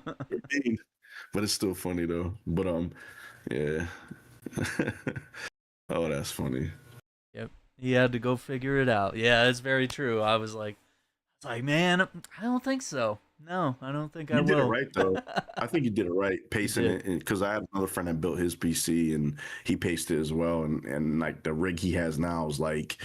but it's still funny though. But yeah. Oh, that's funny. Yep. He had to go figure it out. Yeah, it's very true. I was like, man, I don't think so. No, I don't think I will. You did it right though. I think you did it right, pacing it, because I have another friend that built his PC and he paced it as well, and like the rig he has now is like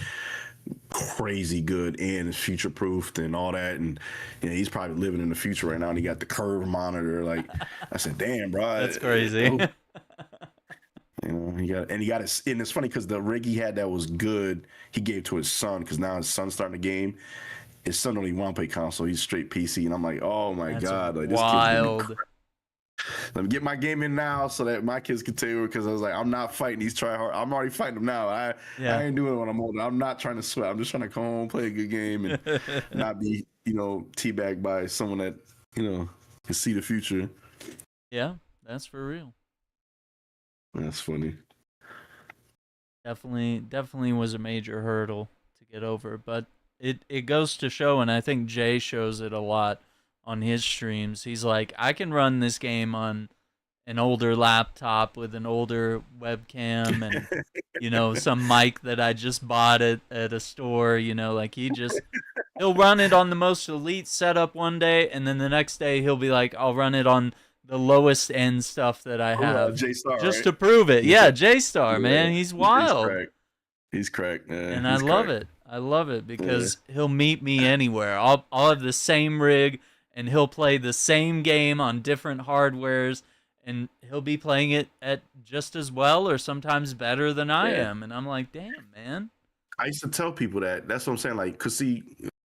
crazy good and it's future proofed and all that, and he's probably living in the future right now, and he got the curve monitor. Like, I said, damn, bro, that's crazy. He got it, and it's funny because the rig he had that was good, he gave to his son, because now his son's starting the game. His son don't even want to play console. He's straight PC. And I'm like, oh my God. Like, this wild. Let me get my game in now so that my kids can take over, because I was like, I'm not fighting these tryhard. I'm already fighting them now. I ain't doing it when I'm older. I'm not trying to sweat. I'm just trying to come home, play a good game, and not be, teabagged by someone that, can see the future. Yeah, that's for real. That's funny. Definitely was a major hurdle to get over, but it goes to show, and I think Jay shows it a lot on his streams. He's like, I can run this game on an older laptop with an older webcam and some mic that I just bought at a store. Like he'll run it on the most elite setup one day, and then the next day he'll be like, I'll run it on the lowest end stuff that I have, J-Star, just right? to prove it. Yeah, J-Star, man, he's wild. He's cracked, man. And I love it. I love it because he'll meet me anywhere. I'll have the same rig, and he'll play the same game on different hardwares, and he'll be playing it at just as well or sometimes better than I am. And I'm like, damn, man. I used to tell people that. That's what I'm saying. Like, because see,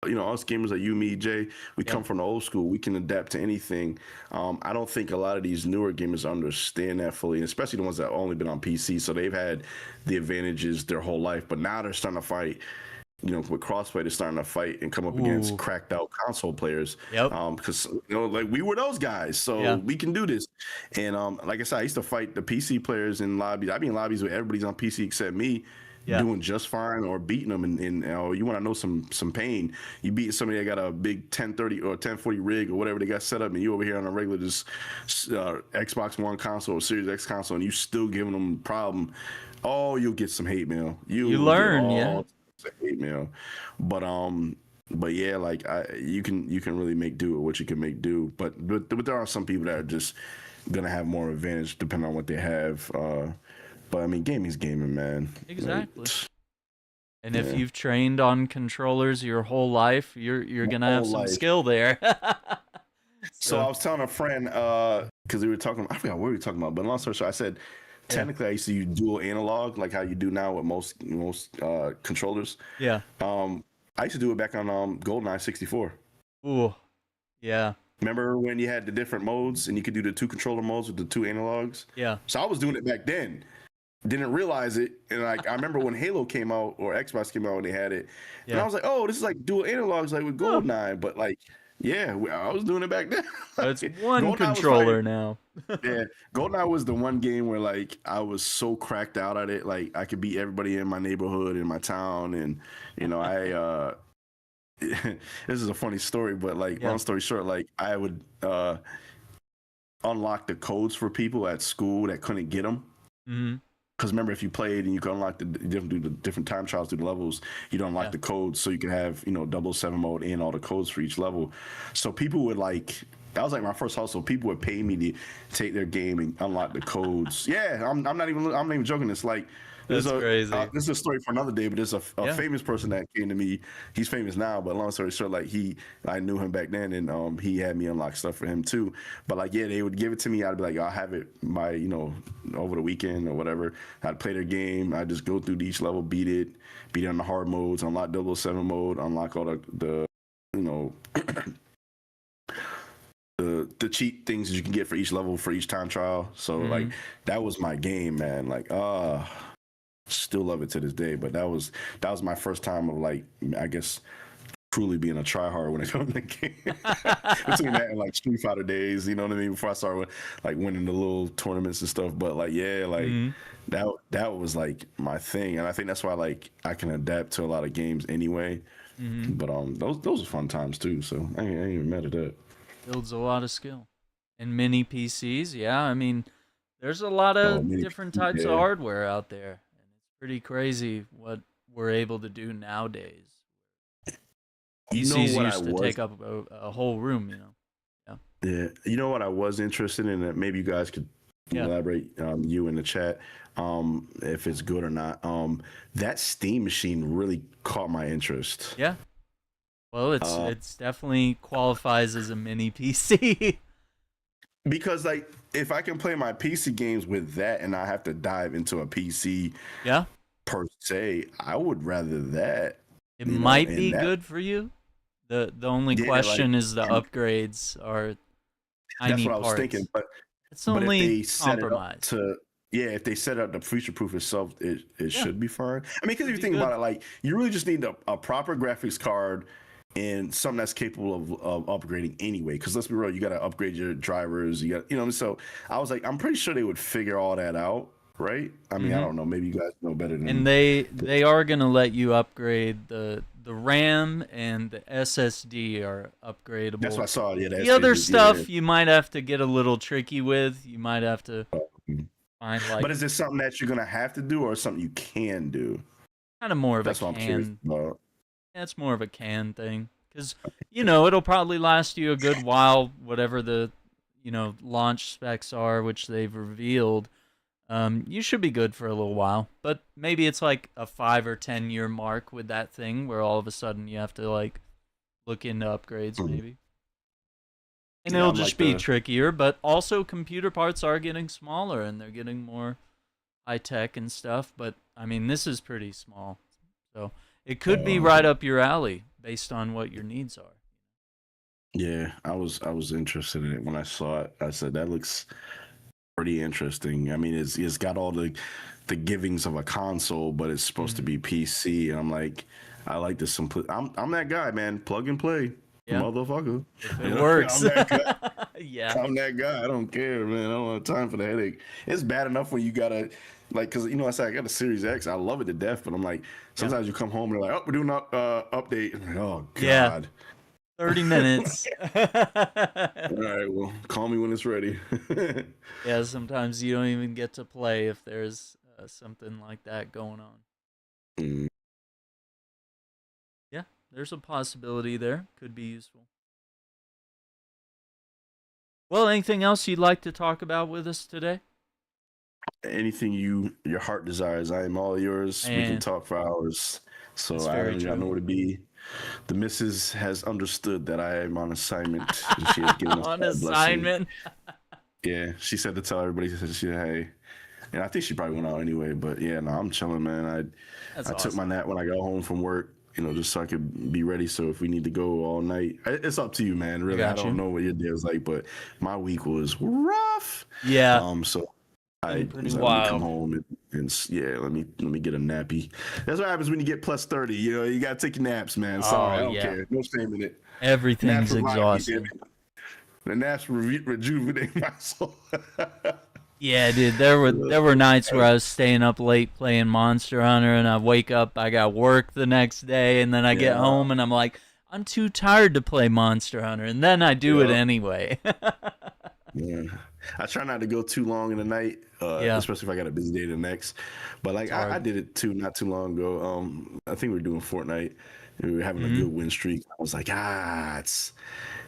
us gamers like you, me, Jay, we come from the old school. We can adapt to anything. I don't think a lot of these newer gamers understand that fully, especially the ones that have only been on PC. So they've had the advantages their whole life, but now they're starting to fight. With crossplay, they're starting to fight and come up against cracked out console players. Yep. Because like we were those guys, so we can do this. And like I said, I used to fight the PC players in lobbies. I'd be in lobbies where everybody's on PC except me. Doing just fine or beating them, and you want to know some pain, you beat somebody that got a big 1030 or 1040 rig or whatever they got set up, and you over here on a regular just Xbox One console or Series X console, and you still giving them a problem. Oh, you'll get some hate mail. You learn, hate mail. But yeah, like you can really make do with what you can make do. But there are some people that are just gonna have more advantage depending on what they have. But I mean, gaming's gaming, man. Exactly. And if you've trained on controllers your whole life, you're gonna have some skill there. So I was telling a friend, because we were talking, I forgot what we were talking about, but long story short, I said, technically I used to use dual analog, like how you do now with most controllers. Yeah. I used to do it back on GoldenEye 64. Ooh. Yeah. Remember when you had the different modes and you could do the 2 controller modes with the 2 analogs? Yeah. So I was doing it back then. Didn't realize it, and like I remember when Halo came out or Xbox came out and they had it, and I Yeah. was like, oh, this is like dual analogs like with Oh, GoldenEye, but like, yeah, I was doing it back then. it's one GoldenEye was probably, controller now. yeah, GoldenEye was the one game where like I was so cracked out at it, like I could beat everybody in my neighborhood, in my town, and I this is a funny story, but like Yeah. long story short, like I would unlock the codes for people at school that couldn't get them. Hmm. Because remember, if you played and you could unlock do the different time trials through the levels, you'd unlock Yeah. the codes so you could have 007 mode and all the codes for each level. So people would like that was like my first hustle. People would pay me to take their game and unlock the codes. Yeah, I'm not even joking. It's like That's crazy. this is a story for another day, but there's a Yeah. famous person that came to me. He's famous now, but long story short, like I knew him back then, and he had me unlock stuff for him too. But like, yeah, they would give it to me. I'd be like, I'll have it by over the weekend or whatever. I'd play their game. I'd just go through each level, beat it on the hard modes, unlock 007 mode, unlock all the you know. The cheat things that you can get for each level for each time trial. So like that was my game, man. Like still love it to this day. But that was my first time of like I guess truly being a tryhard when it comes to the game. Between that and like Street Fighter days, you know what I mean? Before I started like winning the little tournaments and stuff. But like yeah, like that was like my thing. And I think that's why like I can adapt to a lot of games anyway. But those are fun times too. So I ain't even mad at that. Builds a lot of skill. And mini PCs, yeah. I mean, there's a lot of Mini different PC, types of yeah. hardware out there, and it's pretty crazy what we're able to do nowadays. You know PCs what used to take up a whole room, you know. Yeah. Yeah, you know what I was interested in that maybe you guys could Yeah. elaborate, you in the chat, if it's good or not. That Steam machine really caught my interest. Yeah. Well, it's definitely qualifies as a mini PC. Because like if I can play my PC games with that and I have to dive into a PC Yeah. per se, I would rather that. It you know, might and be that- good for you. The only Yeah, question like, is the upgrades are that's tiny what I was parts. thinking. But It's if only they set it up compromise. if they set up the future proof itself, it Yeah. should be fine. I mean, because if you be think good. about it, like you really just need a proper graphics card and something that's capable of upgrading anyway. Because let's be real, you got to upgrade your drivers. You got, so I was like, I'm pretty sure they would figure all that out, right? I mean, I don't know. Maybe you guys know better than And they are gonna let you upgrade the RAM and the SSD are upgradable. That's what I saw. Yeah, The other stuff you might have to get a little tricky with. You might have to find like But is this something that you're gonna have to do, or something you can do? kind of more of That's a what I'm curious can. about. Yeah, it's more of a can thing because it'll probably last you a good while, whatever the launch specs are, which they've revealed. You should be good for a little while, but maybe it's like a 5 or 10 year mark with that thing where all of a sudden you have to like look into upgrades maybe. And it'll I'm just like be the- trickier, but also computer parts are getting smaller and they're getting more high tech and stuff, but I mean this is pretty small. So it could be right up your alley based on what your needs are. Yeah, I was interested in it when I saw it. I said that looks pretty interesting. I mean, it's got all the givings of a console, but it's supposed to be PC. And I'm like, I like the simplicity. I'm that guy, man. Plug and play, Yeah. motherfucker. It works. I'm that guy. Yeah. I'm that guy. I don't care, man. I don't have time for the headache. It's bad enough when you gotta because I said I got a Series X. I love it to death, but I'm like, sometimes you come home and they're like, oh, we're doing an update. I'm like, oh god. Yeah. 30 minutes. All right, well, call me when it's ready. Yeah, sometimes you don't even get to play if there's something like that going on. Mm. Yeah, there's a possibility there. Could be useful. Well, anything else you'd like to talk about with us today? Anything your heart desires, I am all yours. We can And talk for hours. So that's I very don't got true. nowhere to be. The missus has understood that I am on assignment. And she has given us on that blessing. assignment. Yeah, she said to tell everybody. She said, hey. And I think she probably went out anyway. But yeah, no, I'm chilling, man. I That's took awesome. my nap when I got home from work. just so I could be ready. So if we need to go all night, it's up to you, man. I Really, I got don't you. know what your day was like, but my week was rough. Yeah, So been I pretty was like, let me come wild. home and yeah, let me get a nappy. That's what happens when you get plus 30. You gotta take your naps, man. Sorry, Oh I don't yeah, care. No shame in it. Naps everything's revive me, damn exhausting. it. The naps rejuvenate my soul. Yeah, dude, there were nights where I was staying up late playing Monster Hunter, and I wake up, I got work the next day, and then I get Yeah, home, and I'm like, I'm too tired to play Monster Hunter, and then I do it yeah, anyway. yeah. I try not to go too long in the night, Yeah, especially if I got a busy day the next. But it's like I hard. did it too not too long ago. I think we were doing Fortnite and we were having a Hmm. good win streak. I was like,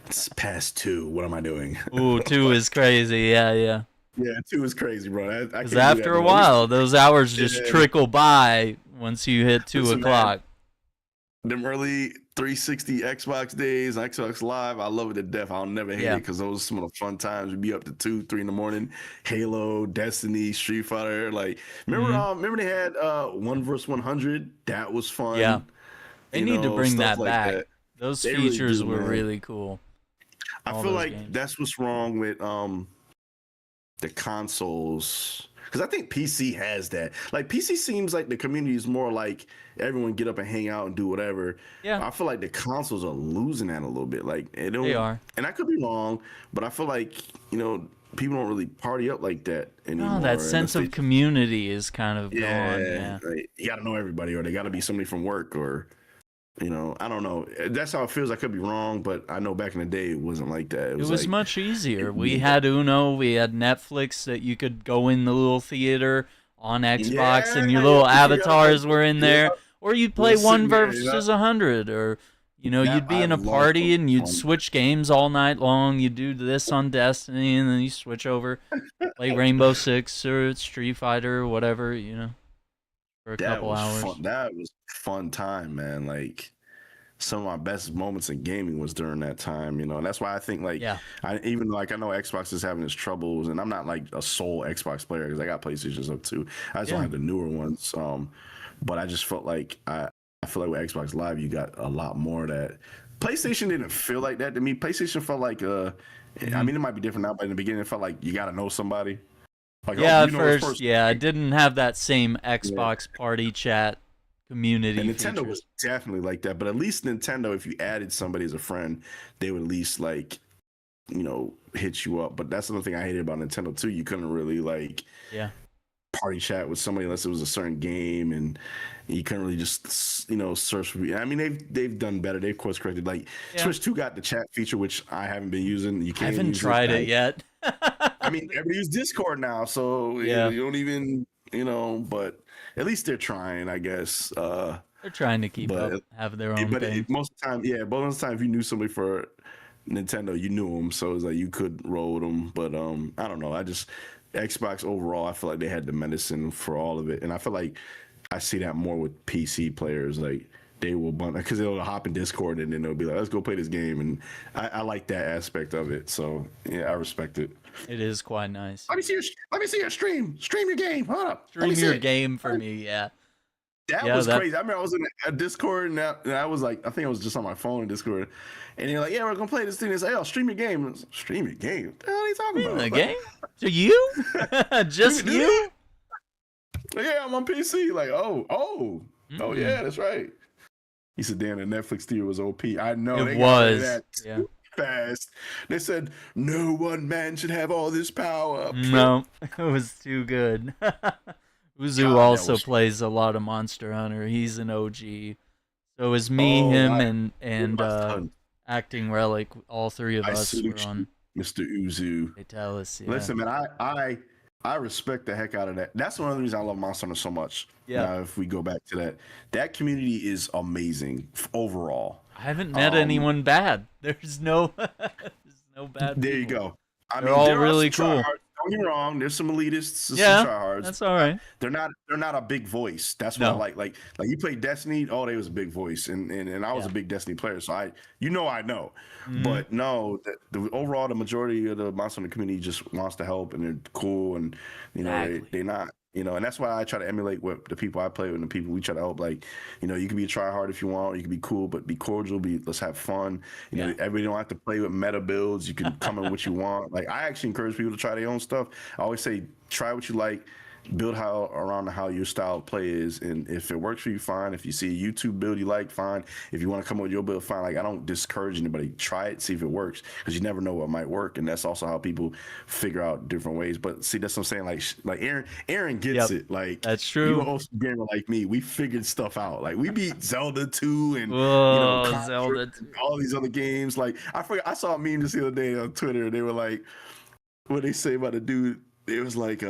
it's past two. What am I doing? Ooh, two is crazy. Yeah, yeah. Yeah, two is crazy, bro. I Because can't do that after no a more. At least, while, those hours just yeah. trickle by once you hit two Listen, man, o'clock. them early 360 Xbox days, Xbox Live, I love it to death. I'll never hate it Yeah. because those are some of the fun times. We'd be up to 2, 3 in the morning. Halo, Destiny, Street Fighter. Like, remember, Hmm. remember they had 1 vs 100. That was Yeah. fun. They need to bring Stuff that like back. that. Those They really features do, were man. really cool. I All feel those like games. that's what's wrong with the consoles because I think PC has that. Like PC seems like the community is more like everyone get up and hang out and do whatever. Yeah, I feel like the consoles are losing that a little bit. Like they they don't, are. and I could be wrong, but I feel like people don't really party up like that No, that anymore sense unless of they, community is kind of gone. yeah, Yeah. like, you got to know everybody or they got to be somebody from work or. I don't know. That's how it feels. I could be wrong, but I know back in the day it wasn't like that. It It was was like, much easier. We had Uno, we had Netflix that you could go in the little theater on Xbox yeah, and your yeah, little yeah, avatars were in yeah. there. Or you'd We play were one sitting there, versus 100, or That you'd be I in a love party and you'd fun. switch games all night long. You'd do this on Destiny and then you switch over, play Rainbow Six or Street Fighter or whatever, for a That couple was fun. hours. That was fun time, man. Like some of my best moments in gaming was during that time, and that's why I think like Yeah. I even like I know Xbox is having its troubles, and I'm not like a sole Xbox player because I got PlayStations up too. I just don't Yeah. have the newer ones. But I just felt like I feel like with Xbox Live you got a lot more of that. PlayStation didn't feel like that to me. PlayStation felt like I Hmm. mean it might be different now, but in the beginning it felt like you got to know somebody. Like, oh, Yeah, you at know this first, person. yeah, I didn't have that same Yeah. Xbox party chat And community Nintendo was features. definitely like that. But at least Nintendo, if you added somebody as a friend, they would at least like, hit you up. But that's another thing I hated about Nintendo too. You couldn't really like Yeah. party chat with somebody unless it was a certain game, and you couldn't really just search for. I mean, they've done better. They've course corrected. Like Yeah. Switch 2 got the chat feature, which I haven't been using. You I can't haven't use it. tried it yet. I mean, everybody use Discord now, so Yeah. you don't even But at least they're trying, I guess. They're trying to keep up, But have their own but thing. most of the time, yeah, most of the time, if you knew somebody for Nintendo, you knew them, so it's like you could roll with them. But I don't know. I just Xbox overall, I feel like they had the medicine for all of it, and I feel like I see that more with PC players. Like they will because they'll hop in Discord and then they'll be like, "Let's go play this game," and I like that aspect of it. So yeah, I respect it. It is quite nice. Let me see your stream. Stream your game. Hold up. Let me Stream see your it. game for me, yeah. That Yeah, was that crazy. I remember I was in a Discord and I was like, I think I was just on my phone in Discord, and they're like, "Yeah, we're gonna play this thing." They say, "Oh, stream your game." Stream your game. What the hell are you talking stream the about? game? To you? You Just can do you? that? Yeah, I'm on PC. Like, oh Mm. yeah, that's right. He said, "Damn, the Netflix tier was OP." I know It they got rid of was. that Yeah. too fast. They said no one man should have all this power. No, it was too good. Uzu God, that also was. plays a lot of Monster Hunter. He's an OG. So it was me, Oh, him, I, and my son. Acting Relic. All three of I us were salute you, on Mr. Uzu. Fatalis. Yeah. Listen, man, I respect the heck out of that. That's one of the reasons I love Monster Hunter so much. Yeah. Now, if we go back to that community is amazing overall. I haven't met anyone bad. There's no bad There you people. go. I They're mean, all there are really some cool. tryhards. Don't get me wrong. There's some elitists, there's some Yeah, tryhards. that's all right. They're not a big voice. That's what I No. like. Like you played Destiny. Oh, they was a big voice, and I was Yeah. a big Destiny player, so I know. Mhm. But no, the overall the majority of the Monster Hunter community just wants to help, and they're cool, and Exactly. they're not And that's why I try to emulate what the people I play with and the people we try to help. Like, you can be a try hard if you want, you can be cool, but be cordial, let's have fun. Everybody don't have to play with meta builds. You can come in what you want. Like, I actually encourage people to try their own stuff. I always say, try what you like, build around how your style of play is, and if it works for you, fine. If you see a YouTube build you like, fine. If you want to come up with your build, fine. Like, I don't discourage anybody. Try it, see if it works, because you never know what might work, and that's also how people figure out different ways. But see, that's what I'm saying. Like Aaron gets it. Like, that's true. You also gamer like me. We figured stuff out. Like, we beat Zelda 2 and Zelda 2. all these other games. Like, I saw a meme just the other day on Twitter. They were like, what they say about the dude? It was like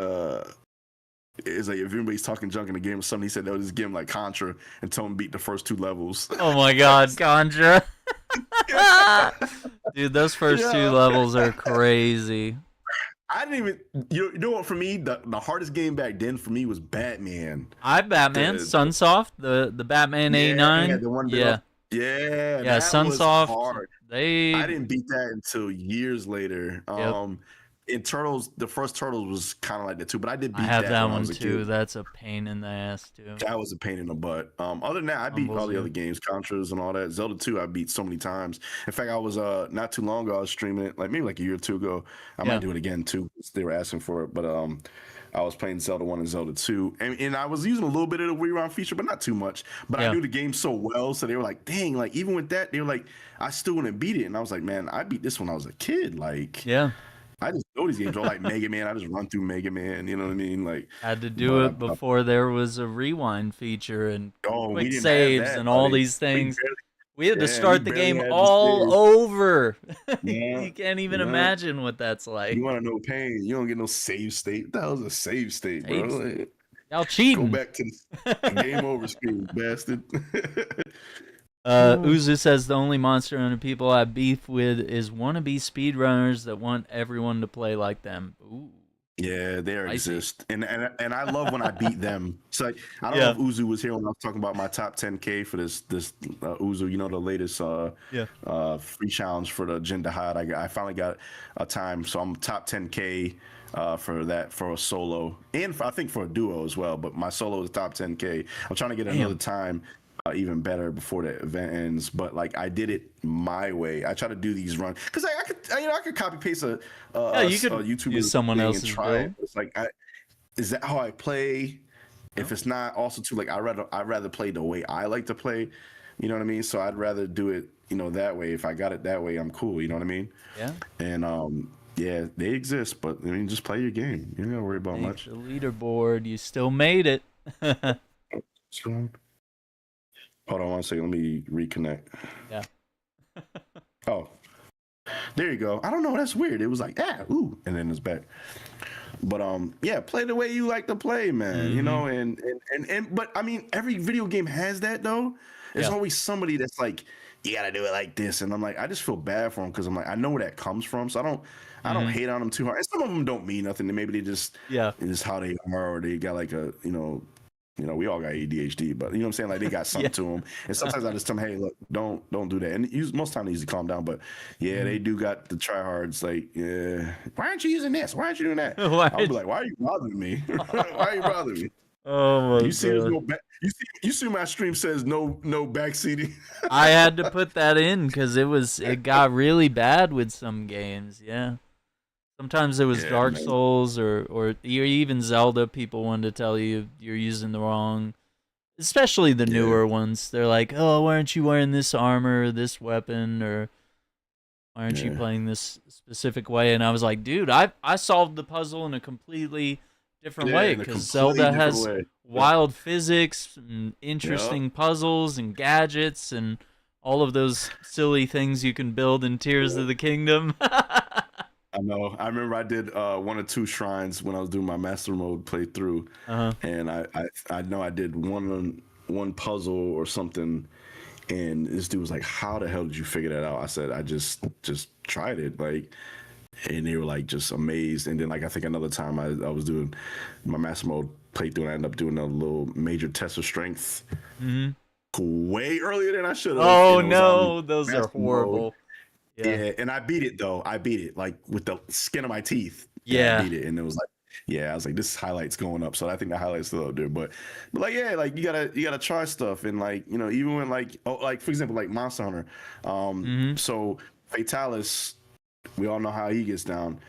it's like if everybody's talking junk in the game or something, he said they'll just give him like Contra and tell him beat the first 2 levels. Oh my god, Contra. Dude, those first 2 levels are crazy. I didn't even, you know what, for me, the hardest game back then for me was Batman. Batman, Sunsoft, the Batman 89. Yeah, the one yeah, Sunsoft. Hard. I didn't beat that until years later. In Turtles, the first Turtles was kind of like that too, but I did beat that. I have that one too. Kid. That's a pain in the ass too. That was a pain in the butt. Other than that, I beat all the other games, Contras and all that. Zelda 2, I beat so many times. In fact, I was not too long ago, I was streaming it, like maybe like a year or 2 ago. I might do it again too. They were asking for it, but I was playing Zelda 1 and Zelda 2, and I was using a little bit of the reround feature, but not too much. But I knew the game so well, so they were like, dang, like even with that, they were like, I still wouldn't beat it. And I was like, man, I beat this when I was a kid. Like, I just know these games. Or like Mega Man, I just run through Mega Man. You know what I mean? Like, had to do it before there was a rewind feature and quick saves and all these things. We had to start the game all over. You can't even imagine what that's like. You want to know pain? You don't get no save state. That was a save state, bro. Like, y'all cheating. Go back to the game over screen, bastard. Uzu says the only Monster Hunter people I beef with is wannabe speedrunners that want everyone to play like them. Ooh. Yeah, there exist, and I love when I beat them. So like, I don't know if Uzu was here when I was talking about my top 10K for this Uzu. The latest free challenge for the Jinder Hide. I finally got a time, so I'm top 10K for that, for a solo, and I think for a duo as well. But my solo is top 10K. I'm trying to get another time. Even better before the event ends, but like I did it my way. I try to do these runs because I could copy paste a YouTube use someone else's build. It's like, is that how I play? If it's not, also too, like I'd rather play the way I like to play. You know what I mean? So I'd rather do it, that way. If I got it that way, I'm cool. You know what I mean? Yeah. And yeah, they exist, but I mean, just play your game. You don't gotta worry about much. The leaderboard, you still made it. What's wrong? Hold on 1 second. Let me reconnect. Yeah. Oh, there you go. I don't know. That's weird. It was like, ooh, and then it's back. But play the way you like to play, man. And but I mean, every video game has that though. There's always somebody that's like, you gotta do it like this, and I'm like, I just feel bad for them because I'm like, I know where that comes from, so I don't hate on them too hard. And some of them don't mean nothing. Maybe they just it's just how they are, or they got like a we all got ADHD, but you know what I'm saying? Like they got something to them. And sometimes I just tell them, hey, look, don't do that. And most of the time they usually calm down, but they do got the tryhards. Like, why aren't you using this? Why aren't you doing that? I'll be like, why are you bothering me? Why are you bothering me? Oh my God. You see my stream says no backseating. I had to put that in because it got really bad with some games. Yeah. Sometimes it was Dark Souls or even Zelda. People wanted to tell you you're using the wrong, especially the newer ones. They're like, oh, why aren't you wearing this armor, this weapon, or why aren't you playing this specific way? And I was like, dude, I solved the puzzle in a completely different way because Zelda has wild physics and interesting puzzles and gadgets and all of those silly things you can build in Tears of the Kingdom. I know. I remember I did 1 or 2 shrines when I was doing my master mode playthrough, and I know I did one puzzle or something, and this dude was like, "How the hell did you figure that out?" I said, "I just tried it," like, and they were like just amazed. And then like I think another time I was doing my master mode playthrough, and I ended up doing a little major test of strength way earlier than I should have. Oh no, those are horrible. Mode. Yeah, and I beat it though. I beat it like with the skin of my teeth. Yeah, I beat it, and it was like Yeah, I was like, this highlight's going up, so I think the highlight's still up there. But like, yeah, like you gotta try stuff, and like even when like like for example like Monster Hunter, Mm-hmm. so Fatalis, we all know how he gets down.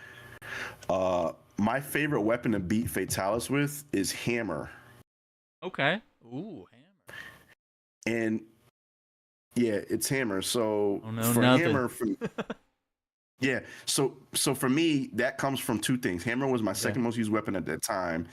My favorite weapon to beat Fatalis with is Hammer, Okay. Ooh, hammer. and yeah, it's Hammer. So Oh no, for nothing. Hammer, yeah, so for me, that comes from two things. Hammer was my Okay. second most used weapon at that time,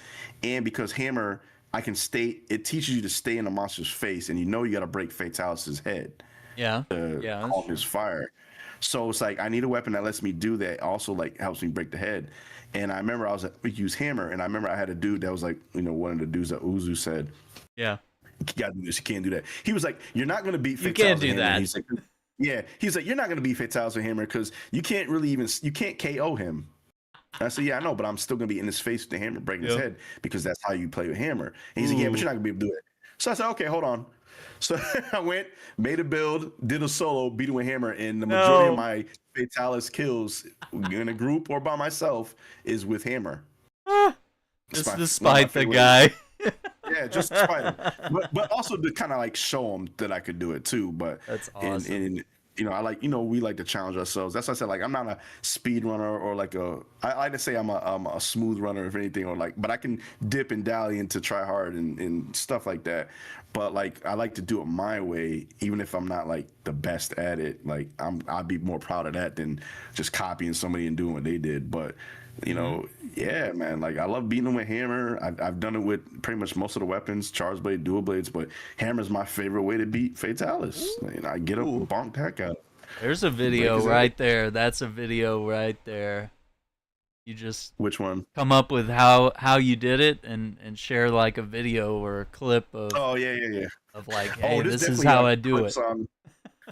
and because Hammer, I can stay. It teaches you to stay in the monster's face, and you got to break Fatalis' head Yeah. to Yeah, that's calm his true. fire. So it's like I need a weapon that lets me do that. Also, like helps me break the head. And I remember I was like, we use Hammer, and I remember I had a dude that was like, one of the dudes that Uzu said, Yeah. you gotta do this, you can't do that. He was like, you're not gonna beat You can't Fatalis with do Hammer. And that. he's like, yeah, he's like, you're not gonna beat Fatalis with Hammer because you can't KO him. And I said, yeah, I know, but I'm still gonna be in his face with the hammer, breaking his Yep. head because that's how you play with hammer. And he's like, yeah, but Ooh. you're not gonna be able to do it. So I said, okay, hold on. So I went, made a build, did a solo, beat him with hammer, and the majority of No. my Fatalis kills in a group or by myself is with hammer. Ah, It's just one of my despite the favorite. guy. Yeah, just to spite him, but also to kind of like show him that I could do it too. But That's in awesome. in I like we like to challenge ourselves. That's why I said like I'm not a speed runner or like I like to say I'm a smooth runner if anything or like, but I can dip and dally into try hard and stuff like that. But like I like to do it my way, even if I'm not like the best at it. Like I'd be more proud of that than just copying somebody and doing what they did. But Mm-hmm. yeah, man. Like I love beating them with hammer. I've done it with pretty much most of the weapons, charge blade, dual blades, but hammer's my favorite way to beat Fatalis. And I get up, Ooh. bonk the heck out, There's a break video his head. right there. That's a video right there. You just Which one? come up with how you did it and share like a video or a clip Oh yeah, yeah, yeah. of like, Oh, hey, there's this is definitely how I do clips it. on.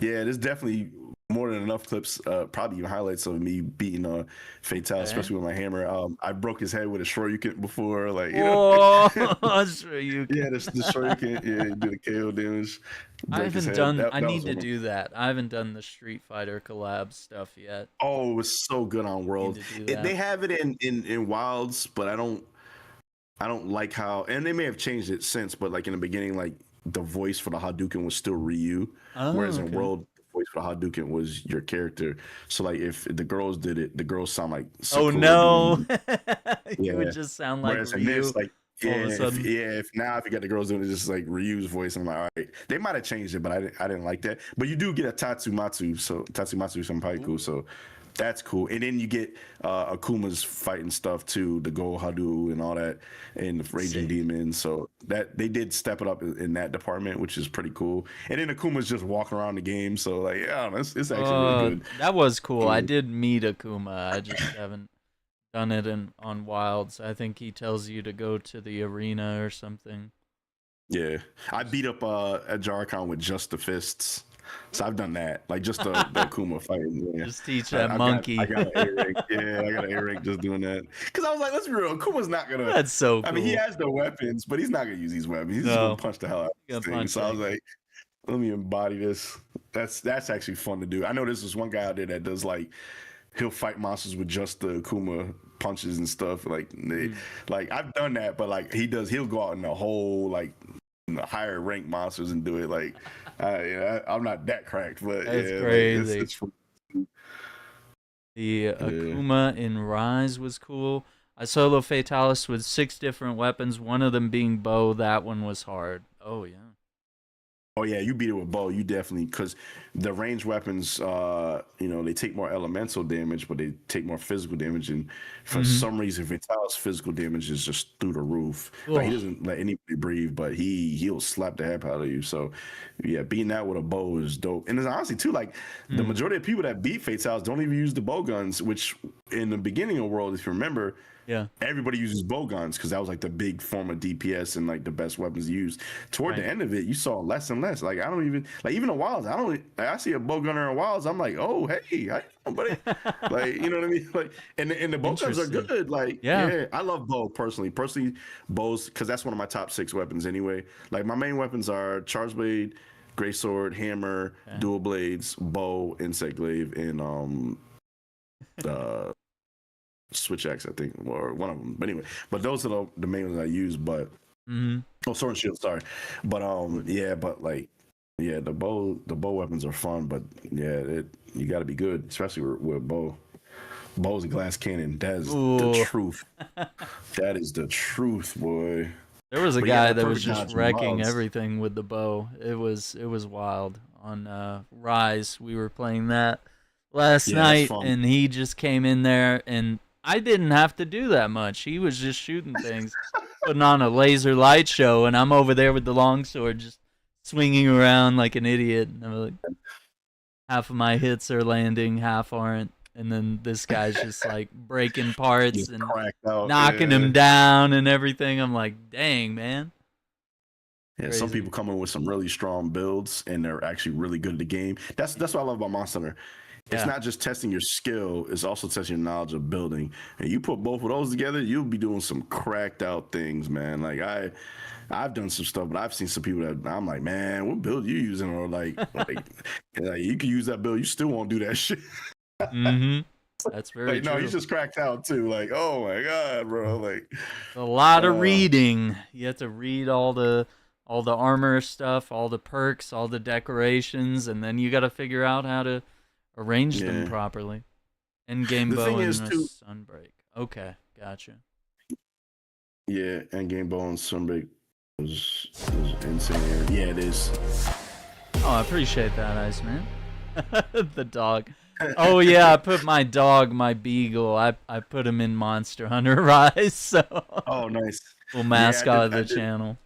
Yeah, there's definitely more than enough clips, probably even highlights of me beating Fatal, Okay. especially with my hammer. I broke his head with a Shoryuken before, like Oh, sure you can. yeah, the Shoryuken, yeah, he did a KO damage, I break his haven't head. done. That I that was need to one of. do that. I haven't done the Street Fighter collab stuff yet. Oh, it was so good on Need Worlds. to do They that. have it in Wilds, but I don't like how, and they may have changed it since, but like in the beginning, like the voice for the Hadouken was still Ryu, Oh, whereas in okay. World, the voice for the Hadouken was your character. So like if the girls did it, the girls sound like Oh Sakura no, doing, you would yeah. just sound like Whereas in this, Ryu like all of a sudden. if now if you got the girls doing it, just like Ryu's voice, I'm like, all right, they might have changed it, but I didn't like that. But you do get a Tatsumatsu Senpaiku, Ooh, so that's cool. And then you get Akuma's fighting stuff too, the Go Hadu and all that, and the Raging sick. Demon. So that they did step it up in that department, which is pretty cool. And then Akuma's just walking around the game, so like yeah, it's actually really good. That was cool. I Yeah. did meet Akuma. I just haven't done it in on Wilds. I think he tells you to go to the arena or something. Yeah, I beat up a Jarkon with just the fists. So I've done that, like just the Akuma fighting. Yeah, Just teach that I monkey. got an A rank. Yeah, I got an A rank just doing that. Because I was like, let's be real, Akuma's not gonna. That's so I mean, he cool. has the weapons, but he's not gonna use these weapons. He's just gonna No, punch the hell out of you this gotta thing. punch So I that was guy. like, let me embody this. That's actually fun to do. I know this is one guy out there that does like he'll fight monsters with just the Akuma punches and stuff. Mm, Like I've done that, but like he'll go out in the whole like the higher rank monsters and do it. Like I'm not that cracked, but that's yeah, like crazy. it's fun. The Yeah. Akuma in Rise was cool. I solo Fatalis with 6 different weapons, one of them being bow. That one was hard. Oh yeah. Oh yeah, you beat it with bow. You definitely because the range weapons, they take more elemental damage, but they take more physical damage. And for Mm-hmm. some reason, Vitalis' physical damage is just through the roof. Like he Oh. doesn't let anybody breathe, but he'll slap the heck out of you. So yeah, beating that with a bow is dope. And it's honestly too like the Mm. majority of people that beat Fatalis don't even use the bow guns, which in the beginning of World, if you remember, Yeah. everybody uses bow guns because that was like the big form of DPS and like the best weapons to use. Toward the Right. end of it, you saw less and less. Like I don't even like even in Wilds. I see a bow gunner in Wilds. I'm like, oh hey, how you doing, buddy? Like you know what I mean? Like and the bow guns are Interesting. good. Like Yeah. yeah, I love bow personally. Personally, bows because that's one of my top 6 weapons anyway. Like my main weapons are charge blade, great sword, hammer, Okay. dual blades, bow, insect glaive, and uh switch axe, I think, or one of them. But anyway, but those are the main ones I use. But oh, sword and shield, sorry. But yeah, but like yeah, the bow weapons are fun, but yeah, you got to be good, especially with bow. Bow's a glass cannon. That is the Ooh. truth. That is the truth, boy. There was a But yeah, guy that that was perfect just dodge from wrecking Wilds. everything with the bow. It was wild on Rise. We were playing that last Yeah, that's night, fun. and he just came in there, and I didn't have to do that much. He was just shooting things, putting on a laser light show, and I'm over there with the longsword, just swinging around like an idiot. And I'm like, half of my hits are landing, half aren't. And then this guy's just like breaking parts Just and cracked out. knocking Yeah. him down and everything. I'm like, dang, man. Yeah, some Crazy. people come in with some really strong builds and they're actually really good at the game. That's what I love about Monster Hunter. It's Yeah. not just testing your skill, it's also testing your knowledge of building. And you put both of those together, you'll be doing some cracked out things, man. Like I've done some stuff, but I've seen some people that I'm like, man, what build you using? Or like you can use that build, you still won't do that shit. Mm-hmm. That's very Like, no, true. he's just cracked out too. Like, oh my god, bro. Like, A lot of uh, reading. You have to read all the armor stuff, all the perks, all the decorations, and then you got to figure out how to arrange them yeah. properly. Endgame The bow thing is and a too, sunbreak. Okay, gotcha. yeah, and Game Boy and Sunbreak was insane. Yeah, it is. Oh, I appreciate that, Iceman. The dog. Oh yeah, I put my dog, my beagle. I put him in Monster Hunter Rise, so Oh, nice. little Yeah, mascot of the channel.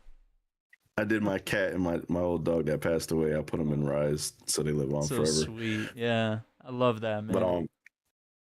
I did my cat and my old dog that passed away. I put them in Rise so they live on So forever. sweet. Yeah, I love that, But man.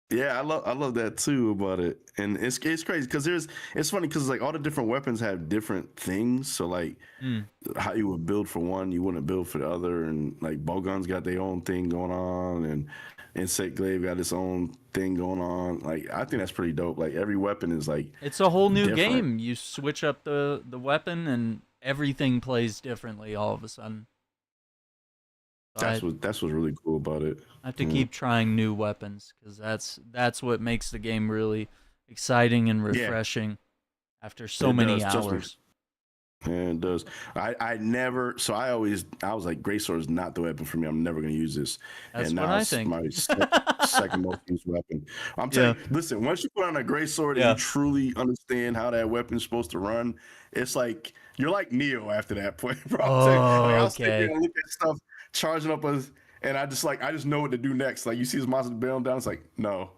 yeah, I love that too about it, and it's crazy because it's funny because like all the different weapons have different things. So like Mm. how you would build for one, you wouldn't build for the other, and like bowguns got their own thing going on, and insect glaive got its own thing going on. Like I think that's pretty dope. Like every weapon is like It's a whole new different. game. You switch up the weapon, and everything plays differently all of a sudden. So That's what's really cool about it. I have to Yeah, keep trying new weapons because that's what makes the game really exciting and yeah, refreshing after so it many does. Trust me. hours. Yeah, it does. I never. So I was like, Great Sword is not the weapon for me. I'm never gonna use this. That's And what now I it's think. my second most used weapon. I'm Yeah. telling you, listen. Once you put on a Great Sword and you Yeah. truly understand how that weapon's supposed to run, it's like you're like Neo after that point, bro. I'm telling you, like Oh, I'll sit there okay. and look at stuff charging up us, and I just know what to do next. Like you see this monster bailing down, it's like no.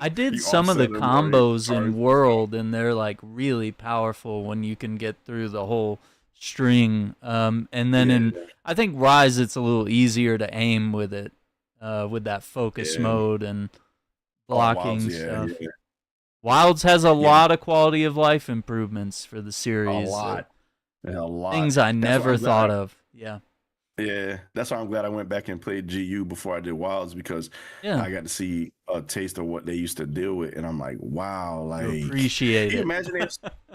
I did You some of the offset him or you combos charge. in World, and they're like really powerful when you can get through the whole string. And then in Yeah, I think Rise, it's a little easier to aim with it, with that focus yeah. mode and Oh, Wilds, blocking yeah, stuff. yeah, Wilds has a yeah. lot of quality of life improvements for the A series. lot. A lot. Things I That's why never I'm glad thought of. Yeah. yeah, that's why I'm glad I went back and played GU before I did Wilds because Yeah. I got to see a taste of what they used to deal with, and I'm like, wow, You like appreciate you it. imagine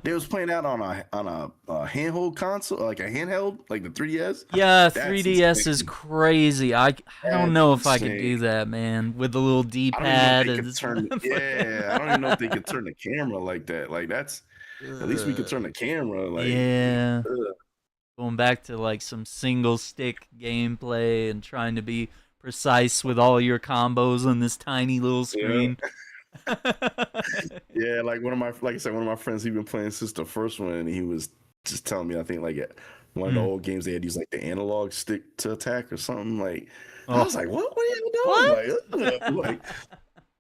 they was playing out on a handhold console, like a handheld, like the 3DS. Yeah, That's 3DS is insane. crazy. I don't That's know if I could insane. do that, man, with the little I don't even know if D-pad they and could turn. Yeah, I don't even know if they could turn the camera like that. Like that's at least we could turn Ugh. the camera. Like, Yeah. ugh. Going back to like some single stick gameplay and trying to be precise with all your combos on this tiny little Yeah. screen. Yeah, like like I said, one of my friends, he been playing since the first one, and he was just telling me, I think like at one of the Mm. old games they had used like the analog stick to attack or something. Like I was Oh, like, what are you doing? what? Like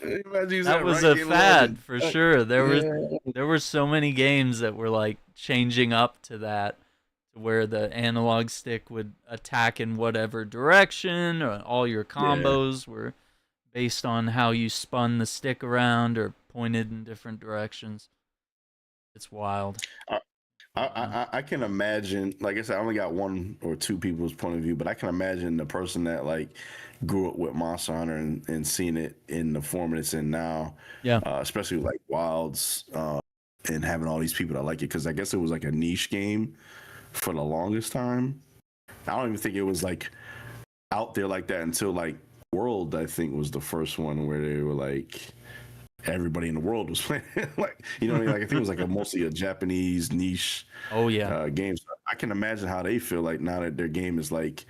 imagine using That that was right a analog to fad for attack. sure. Yeah, There were so many games that were like changing up to that, to where the analog stick would attack in whatever direction, or all your yeah. combos were based on how you spun the stick around or pointed in different directions. It's wild. I, Yeah. I can imagine, like I said, I only got one or two people's point of view, but I can imagine the person that like grew up with Monster Hunter and seen it in the form it's in now, Yeah. especially like Wilds, and having all these people that like it because I guess it was like a niche game for the longest time. I don't even think it was like out there like that until like World. I think was the first one where they were like everybody in the world was playing. Like, you know what I mean? Like, I think it was like mostly a Japanese niche Oh yeah. game. So I can imagine how they feel like now that their game is like,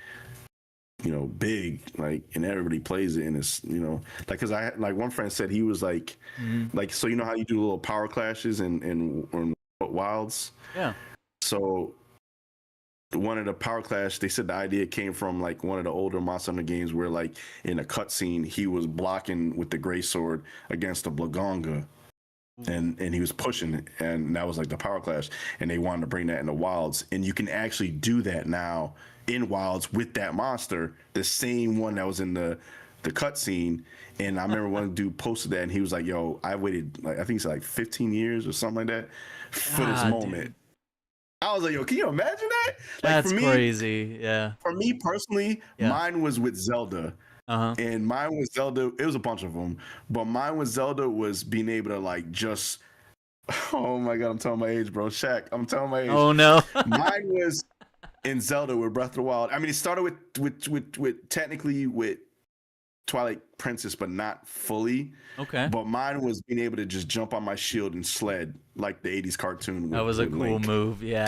big, like, and everybody plays it, and it's, like, because I like one friend said he was Hmm. like, so you know how you do little power clashes and wilds. Yeah. So one of the power clash, they said the idea came from like one of the older Monster Hunter games where like in a cutscene he was blocking with the gray sword against the Blagonga, and he was pushing it, and that was like the power clash, and they wanted to bring that into wilds, and you can actually do that now in wilds with that monster, the same one that was in the cutscene. And I remember one dude posted that, and he was like, "Yo, I waited like I think it's like 15 years or something like that for this God, moment." dude. I was like, "Yo, can you imagine that?" Like That's crazy. Yeah. for me personally, Yeah. mine was with Zelda. Uh-huh. And mine was Zelda. It was a bunch of them, but mine was Zelda was being able to like just. Oh my god, I'm telling my age, bro. Shaq, I'm telling my age. Oh no. Mine was in Zelda with Breath of the Wild. I mean, it started with technically with Twilight Princess, but not fully. Okay. But mine was being able to just jump on my shield and sled like the '80s cartoon. That was a with cool Link. move. Yeah.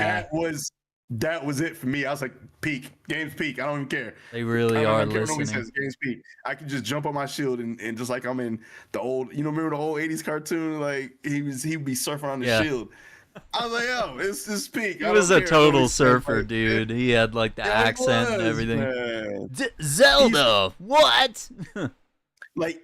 That was it for me. I was like, peak, game's peak. I don't even care. They I really don't are even care what nobody listening. says, game's peak. I could just jump on my shield and just like I'm in the old, remember the old '80s cartoon? Like he'd be surfing on the Yeah. shield. I was like, yo, it's just peak. He I was don't a care what nobody total says, surfer, like, dude. He had like the yeah, he accent and was, everything. man. Zelda, what? Like,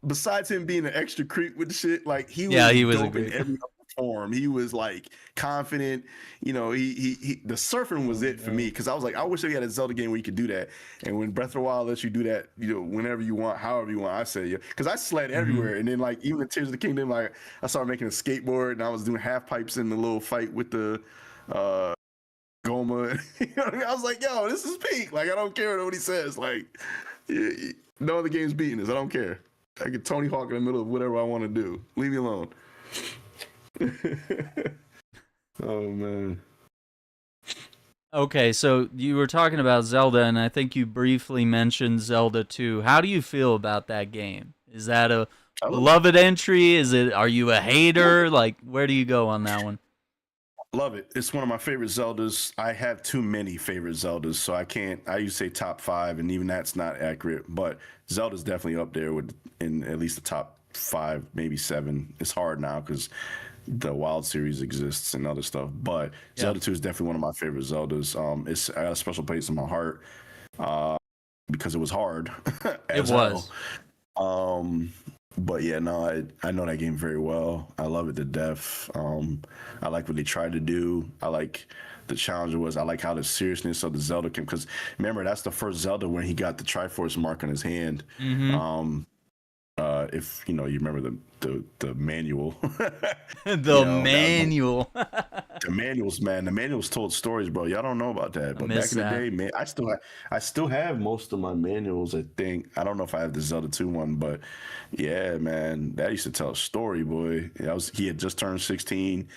besides him being an extra creep with the shit, like he Yeah, was he was a dope in great. every other form. He was like confident. He the surfing was it for me, because I was like, I wish we had a Zelda game where you could do that. And when Breath of the Wild lets you do that, whenever you want, however you want, I say, yeah, because I sled everywhere. And then like even in Tears of the Kingdom, like I started making a skateboard, and I was doing half pipes in the little fight with the Goma. I was like, yo, this is peak. Like, I don't care what nobody says. Like, no other game's beating this. I don't care. I get Tony Hawk in the middle of whatever I want to do. Leave me alone. Oh man. Okay, so you were talking about Zelda, and I think you briefly mentioned Zelda 2. How do you feel about that game? Is that a beloved entry? Are you a hater? Like, where do you go on that one? Love it. It's one of my favorite Zeldas. I have too many favorite Zeldas, so I can't. I used to say top 5, and even that's not accurate. But Zelda's definitely up there in at least the top 5, maybe 7. It's hard now because the Wild series exists and other stuff. But Zelda 2 is definitely one of my favorite Zeldas. It's got a special place in my heart because it was hard. It was. But yeah, no, I know that game very well. I love it to death. I like what they tried to do. I like the challenge it was. I like how the seriousness of the Zelda came, because remember, that's the first Zelda when he got the Triforce mark on his hand. Mm-hmm. If you remember the manual. The manual. The manuals, man. The manuals told stories, bro. Y'all don't know about that. But back in the day, man, I still have most of my manuals, I think. I don't know if I have the Zelda 2 one, but yeah, man, that used to tell a story, boy. He had just turned 16.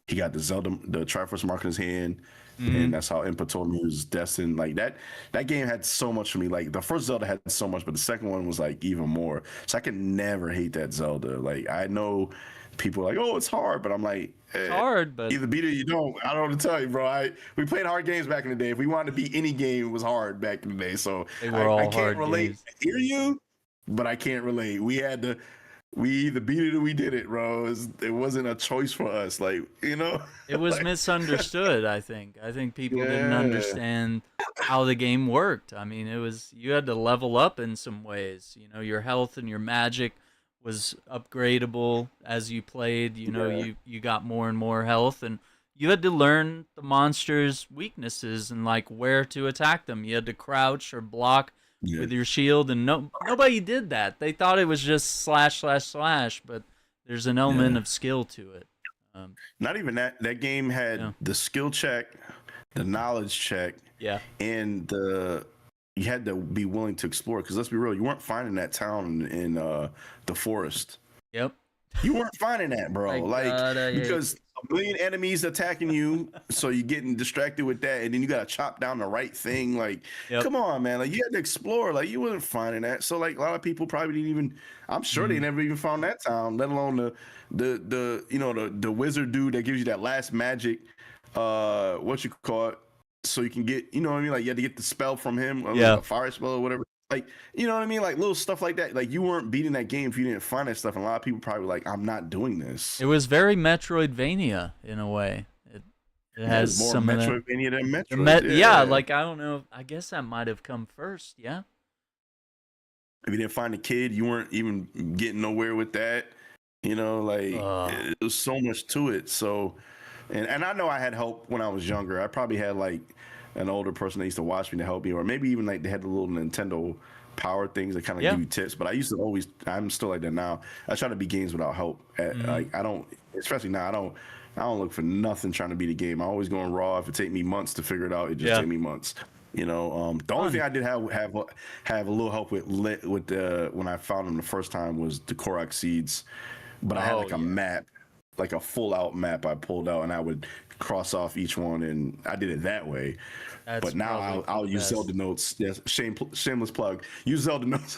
He got the Triforce mark in his hand. And that's how Impa told me he was destined. Like that game had so much for me. Like the first Zelda had so much, but the second one was like even more. So I could never hate that Zelda. Like I know people are like, oh, it's hard, but I'm like, it's hard, but either beat it or you don't. I don't know what to tell you, bro. We played hard games back in the day. If we wanted to beat any game, it was hard back in the day. So they were all I can't hard relate. games. I hear you, but I can't relate. We either beat it or we did it, bro. It wasn't a choice for us. Like, It was misunderstood, I think. I think people didn't understand how the game worked. I mean, you had to level up in some ways. Your health and your magic was upgradable as you played. You got more and more health, and you had to learn the monster's weaknesses and like where to attack them. You had to crouch or block with your shield, and nobody did that. They thought it was just slash, but there's an element of skill to it. Not even that. That game had the skill check, the knowledge check, and you had to be willing to explore. Because let's be real, you weren't finding that town in the forest. Yep. You weren't finding that, bro. Because the a million enemies attacking you, so you're getting distracted with that, and then you gotta chop down the right thing. Like, Yep. come on, man! Like, you had to explore. Like, you wasn't finding that. So, like, a lot of people probably didn't even. I'm sure they never even found that town, let alone the wizard dude that gives you that last magic. What you call it? So you can get, you know what I mean? Like, you had to get the spell from him, or Yeah. a fire spell or whatever. Like, you know what I mean? Like, little stuff like that. Like, you weren't beating that game if you didn't find that stuff. And a lot of people probably were like, I'm not doing this. It was very Metroidvania in a way. It Yeah, has it's more some of that. Metroidvania than Metroid. Yeah, Yeah. like I don't know. I guess that might have come first. Yeah. If you didn't find a kid, you weren't even getting nowhere with that. You know, like, it was so much to it. So, and I know I had help when I was younger. I probably had like an older person that used to watch me to help me, or maybe even like they had the little Nintendo Power things that kind of Yeah. give you tips. But I used to always, I'm still like that now. I try to beat games without help. Like, I don't, especially now, I don't look for nothing trying to beat a game. I'm always going raw. If it take me months to figure it out, it just take me months. You know, the only thing I did have a little help with the when I found them the first time was the Korok seeds, but I had like a map, like a full out map I pulled out, and I would cross off each one, and I did it that way. But now I'll use Zelda notes. Yes, shameless plug. Use Zelda notes.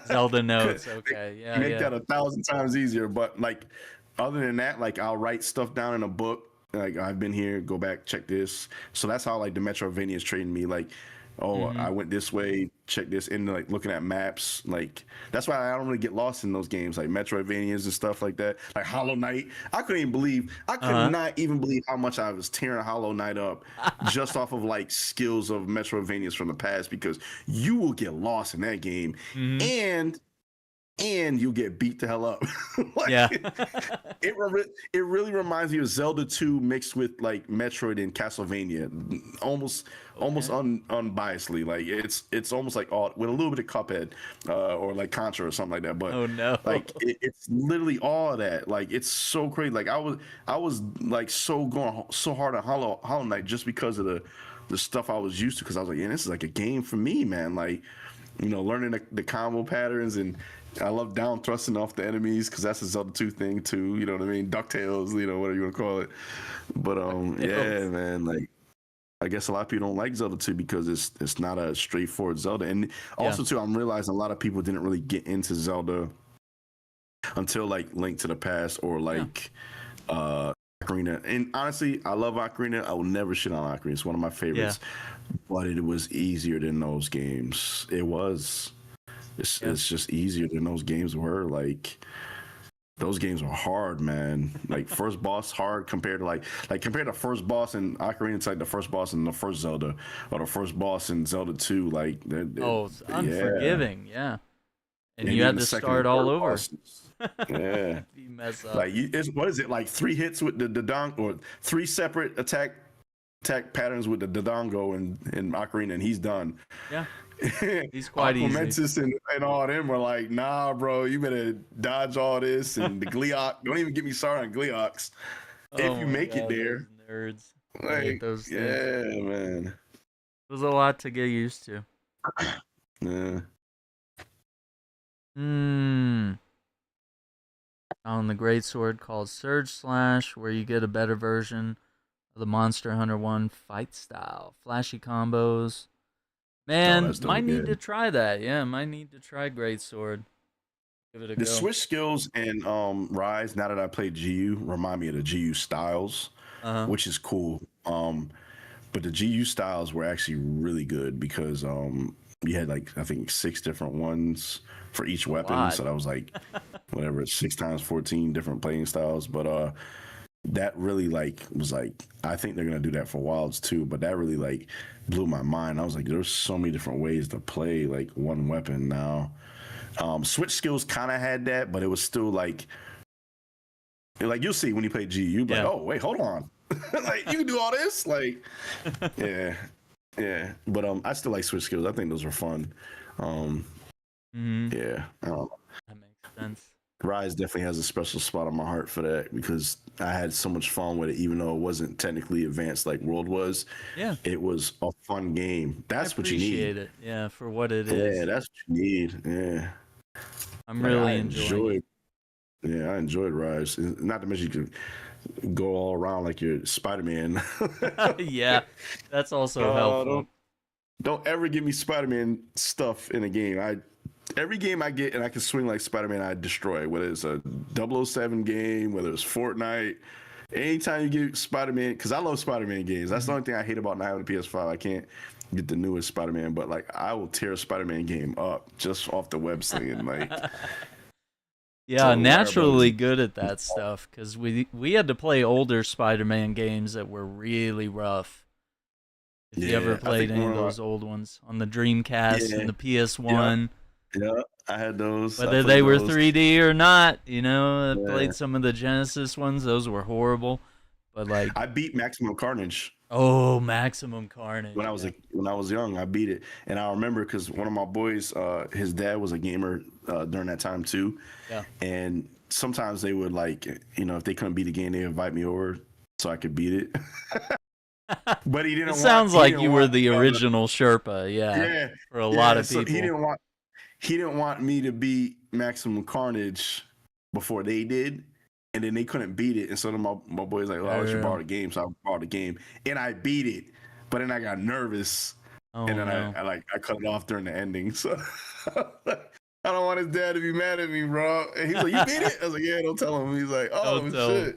Zelda notes. Okay. Yeah. Make that 1,000 times easier. But like, other than that, like, I'll write stuff down in a book. Like, I've been here, go back, check this. So that's how like the Metroidvania is treating me. Like, oh, I went this way, check this, and like looking at maps. Like, that's why I don't really get lost in those games, like Metroidvanias and stuff like that. Like Hollow Knight, I could not even believe how much I was tearing Hollow Knight up just off of like skills of Metroidvanias from the past, because you will get lost in that game, and you'll get beat the hell up. Like, Yeah. it really reminds me of Zelda 2 mixed with like Metroid and Castlevania, almost unbiasedly. Like, it's almost like all with a little bit of Cuphead, or like Contra or something like that. But Oh no. like, it's literally all of that. Like, it's so crazy. Like, I was like going so hard on Hollow Knight just because of the stuff I was used to, because I was like, yeah, this is like a game for me, man. Like, you know, learning the combo patterns, and I love down thrusting off the enemies, because that's a Zelda 2 thing too. You know what I mean? DuckTales, you know, whatever you want to call it. But yeah, man. Like, I guess a lot of people don't like Zelda 2 because it's not a straightforward Zelda, and also too, I'm realizing a lot of people didn't really get into Zelda until like Link to the Past, or like Ocarina. And honestly, I love Ocarina. I will never shit on Ocarina. It's one of my favorites. But it was easier than those games. It was. It's just easier than those games were. Like, those games were hard, man. Like, first boss hard compared to compared to first boss in Ocarina to like the first boss in the first Zelda, or the first boss in Zelda 2. Like, it's unforgiving. Yeah. And you even had the to second start and all third over. bosses. Yeah. If you mess up. Like, what is it, like 3 hits with the Dodongo, or 3 separate attack patterns with the Dodongo and Ocarina, and he's done. Yeah. He's quite easy. Aquamentus and all them were like, nah, bro, you better dodge all this. And the Gleeok, don't even get me started on Gleeoks. If you make it there. Nerds. I Like, hate those things. yeah, man. It was a lot to get used to. Yeah. On the great sword called Surge Slash, where you get a better version of the Monster Hunter 1 fight style. Flashy combos. Man, might need to try that. Yeah, might need to try Great Sword. Give it a go. The switch skills in Rise, now that I played GU, remind me of the GU styles, which is cool. But the GU styles were actually really good, because you had like, I think 6 different ones for each weapon. So that was like whatever, 6 times 14 different playing styles. But that really like was like, I think they're gonna do that for Wilds too. But that really like blew my mind. I was like, there's so many different ways to play like one weapon now. Switch skills kind of had that, but it was still like you'll see when you play GU, you'll be like, oh wait, hold on. Like, you can do all this? Like, yeah. But I still like switch skills. I think those were fun. Yeah. That makes sense. Rise definitely has a special spot on my heart for that, because I had so much fun with it, even though it wasn't technically advanced like World was. Yeah. It was a fun game. That's what you need. Appreciate it. Yeah, for what it is. Yeah, that's what you need. Yeah. I'm really enjoying it. Yeah, I enjoyed Rise. Not to mention you could go all around like you're Spider-Man. Yeah, that's also Oh, helpful. don't ever give me Spider-Man stuff in a game. Every game I get and I can swing like Spider-Man, I destroy. Whether it's a 007 game, whether it's Fortnite. Anytime you get Spider-Man, because I love Spider-Man games. That's the Mhm. only thing I hate about not having a PS5. I can't get the newest Spider-Man, but like I will tear a Spider-Man game up just off the web slinging. Like Yeah, so Wirebug is naturally good at that stuff because we had to play older Spider-Man games that were really rough. If you ever yeah. I played think any one of of my those old ones on the Dreamcast and yeah the yeah PS1, yeah. I had those. I whether played they were those. 3D or not, I Yeah. played some of the Genesis ones. Those were horrible. But like, I beat Maximum Carnage oh, Maximum Carnage, yeah. when I was young. I beat it, and I remember because one of my boys, his dad was a gamer during that time too, Yeah. and sometimes they would like, if they couldn't beat the game, they invite me over so I could beat it. But he It didn't want sounds he like didn't you were want the uh, original Sherpa, yeah, yeah for a lot yeah. of So people. he didn't want me to beat Maximum Carnage before they did, and then they couldn't beat it. And so then my boy's like, "Well, I should borrow Oh, the game," so I borrowed the game, and I beat it. But then I got nervous, and oh then no. I cut it off during the ending. So I don't want his dad to be mad at me, bro. And he's like, "You beat it?" I was like, "Yeah." Don't tell him. He's like, Don't "Oh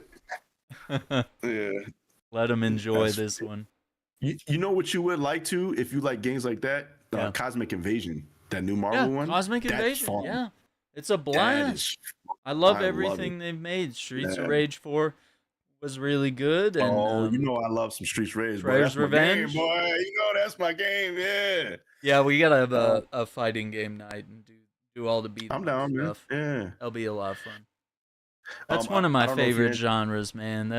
tell shit." Yeah. Let him enjoy That's this one. you know what you would like to if you like games like that? Yeah. Cosmic Invasion, that new Marvel Yeah, one. Cosmic That's Invasion. fun. Yeah. It's a That is, blast. I love I love it. everything they've made. Streets of Yeah. Rage 4 was really good, and Oh, I love some Streets Rage, boy. Shredder's That's my game, Revenge. boy. That's my game. Yeah. Yeah, we gotta have Um, a fighting game night and do all the beat 'em I'm up down, man. stuff. Yeah. That'll be a lot of fun. That's one of I my don't know if you're favorite in genres, man.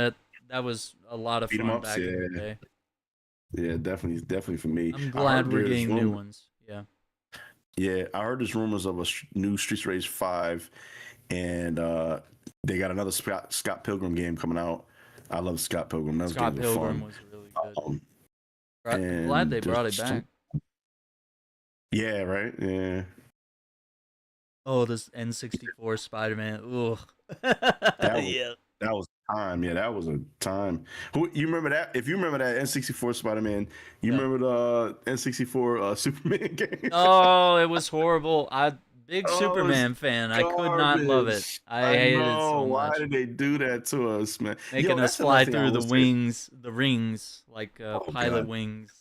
That was a lot of beat 'em fun ups. back in the Yeah. day. Yeah, definitely for me. I'm I glad heard we're there's getting new rumor. ones. Yeah. Yeah, I heard there's rumors of a new Streets Rage 5, and they got another Scott Pilgrim game coming out. I love Scott Pilgrim. Those Scott games are Pilgrim fun. was really good. Um, I'm glad and they brought it back. yeah, right. Yeah, Oh, this N64 Spider-Man. Ugh. that was Yeah. that was time. Yeah, that was a time. Who you remember that? If you remember that N64 Spider Man, you Yeah. remember the N64 Superman game? Oh, it was horrible. Big Oh, it was Superman fan. I could not love it. garbage. I I hated it know. so Why much. did they do that to us, man? Yo, Making us that's another fly thing I through will say. the rings, like Oh pilot God, wings.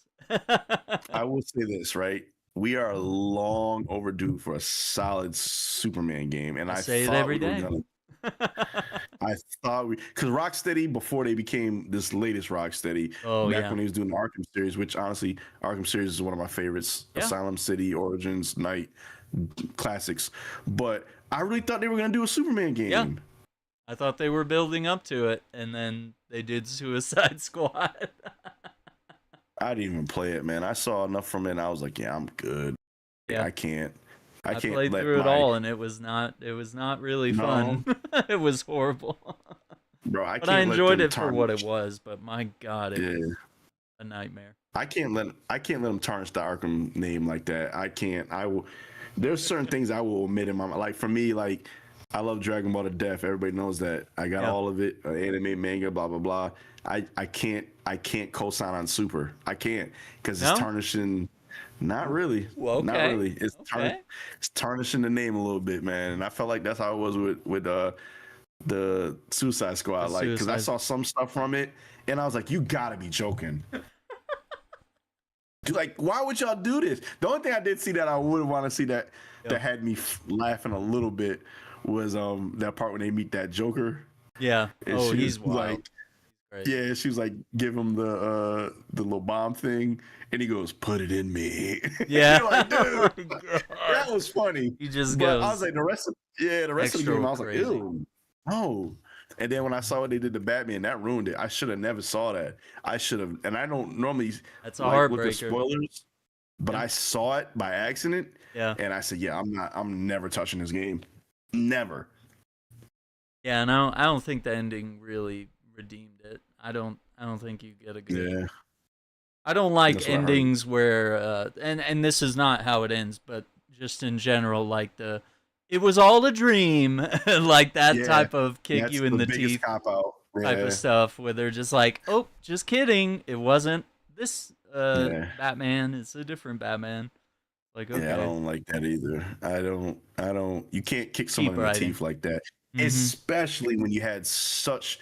I will say this, right? We are long overdue for a solid Superman game, and I I say it thought every we were day. gonna. I thought because Rocksteady before they became this latest Rocksteady, Oh back yeah. when he was doing the Arkham series, which honestly, Arkham series is one of my favorites. Yeah. Asylum City, Origins, Night, classics. But I really thought they were gonna do a Superman Yeah. game. I thought they were building up to it, and then they did Suicide Squad. I didn't even play it, man. I saw enough from it, and I was like, yeah, I'm good. Yeah. I can't. I I can't played let through it my all, and it was not really no, fun. It was horrible. bro. I But I can't let enjoyed them it for what it tarnish. was. But my God, it Yeah. was a nightmare. I can't let them tarnish the Arkham name like that. I can't. I will. There's certain things I will omit in my like. For me, like I love Dragon Ball to death. Everybody knows that. I got Yeah. all of it. Anime, manga, blah blah blah. I can't co-sign on Super. I can't because it's No? tarnishing. Not really. Well, Not okay. really. Okay. It's tarnishing the name a little bit, man. And I felt like that's how it was with the Suicide Squad. The Like, because I Suicide. saw some stuff from it, and I was like, you gotta be joking. Like, why would y'all do this? The only thing I did see that I would want to see that Yeah. that had me laughing a little bit was that part when they meet that Joker. Yeah. And Oh, she he's was wild. like, Right. yeah, she was like, give him the little bomb thing, and he goes, put it in me. Yeah. You're like, dude, Oh my God. that was funny. He just But I was goes like, the rest of the extra game, I was like, crazy. ew, no. And then when I saw what they did to Batman, that ruined it. I should have never saw that. I should have, and I don't normally That's a like look at heartbreaker. spoilers, but Yeah. I saw it by accident, Yeah. and I said, yeah, I'm never touching this game, never. Yeah, and I don't think the ending really redeemed it. I don't think you get a good. Yeah, I don't like that's what I heard. endings where and this is not how it ends, but just in general, like it was all a dream, like that Yeah, type of kick that's you in the the biggest teeth cop out. type of Yeah, stuff, where they're just like, oh, just kidding, it wasn't this yeah, Batman, it's a different Batman. Like, yeah. I okay, don't like that either. I don't. You can't kick someone keep in the writing. teeth like that, Mm-hmm. especially when you had such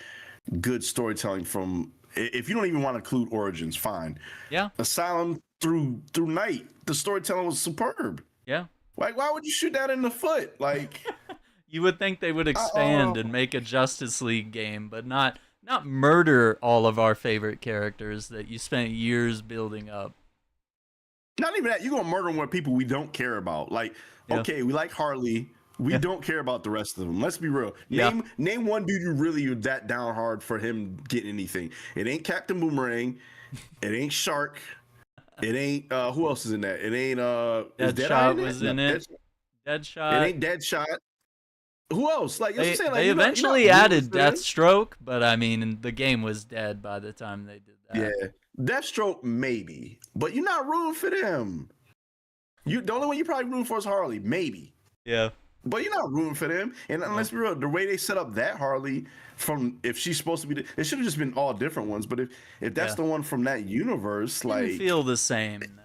good storytelling from. If you don't even want to include origins, fine. Yeah, Asylum through night, the storytelling was superb. yeah. Like, why would you shoot that in the foot? Like, You would think they would expand uh, and make a Justice League game, but not murder all of our favorite characters that you spent years building up. not even that. You're gonna murder more people we don't care about. Like, Yeah, okay, we like Harley. We yeah, don't care about the rest of them. Let's be real. yeah. Name one dude you really are that down hard for him getting anything. It ain't Captain Boomerang. It ain't Shark. It ain't who else is in that? It ain't is Deadeye Deadshot in it? was No, in it. it Deadshot. ain't Deadshot. Who else? Like, that's what I'm saying. Like, They you're not eventually rooting added for them. Deathstroke, but I mean the game was dead by the time they did that. Yeah, Deathstroke maybe, but you're not rooting for them. The only one you probably rooting for is Harley, maybe. Yeah. But you're not rooting for them. And let's be real, the way they set up that Harley, from if she's supposed to be, it should have just been all different ones. But if that's Yeah. the one from that universe, Didn't like, feel the same, no.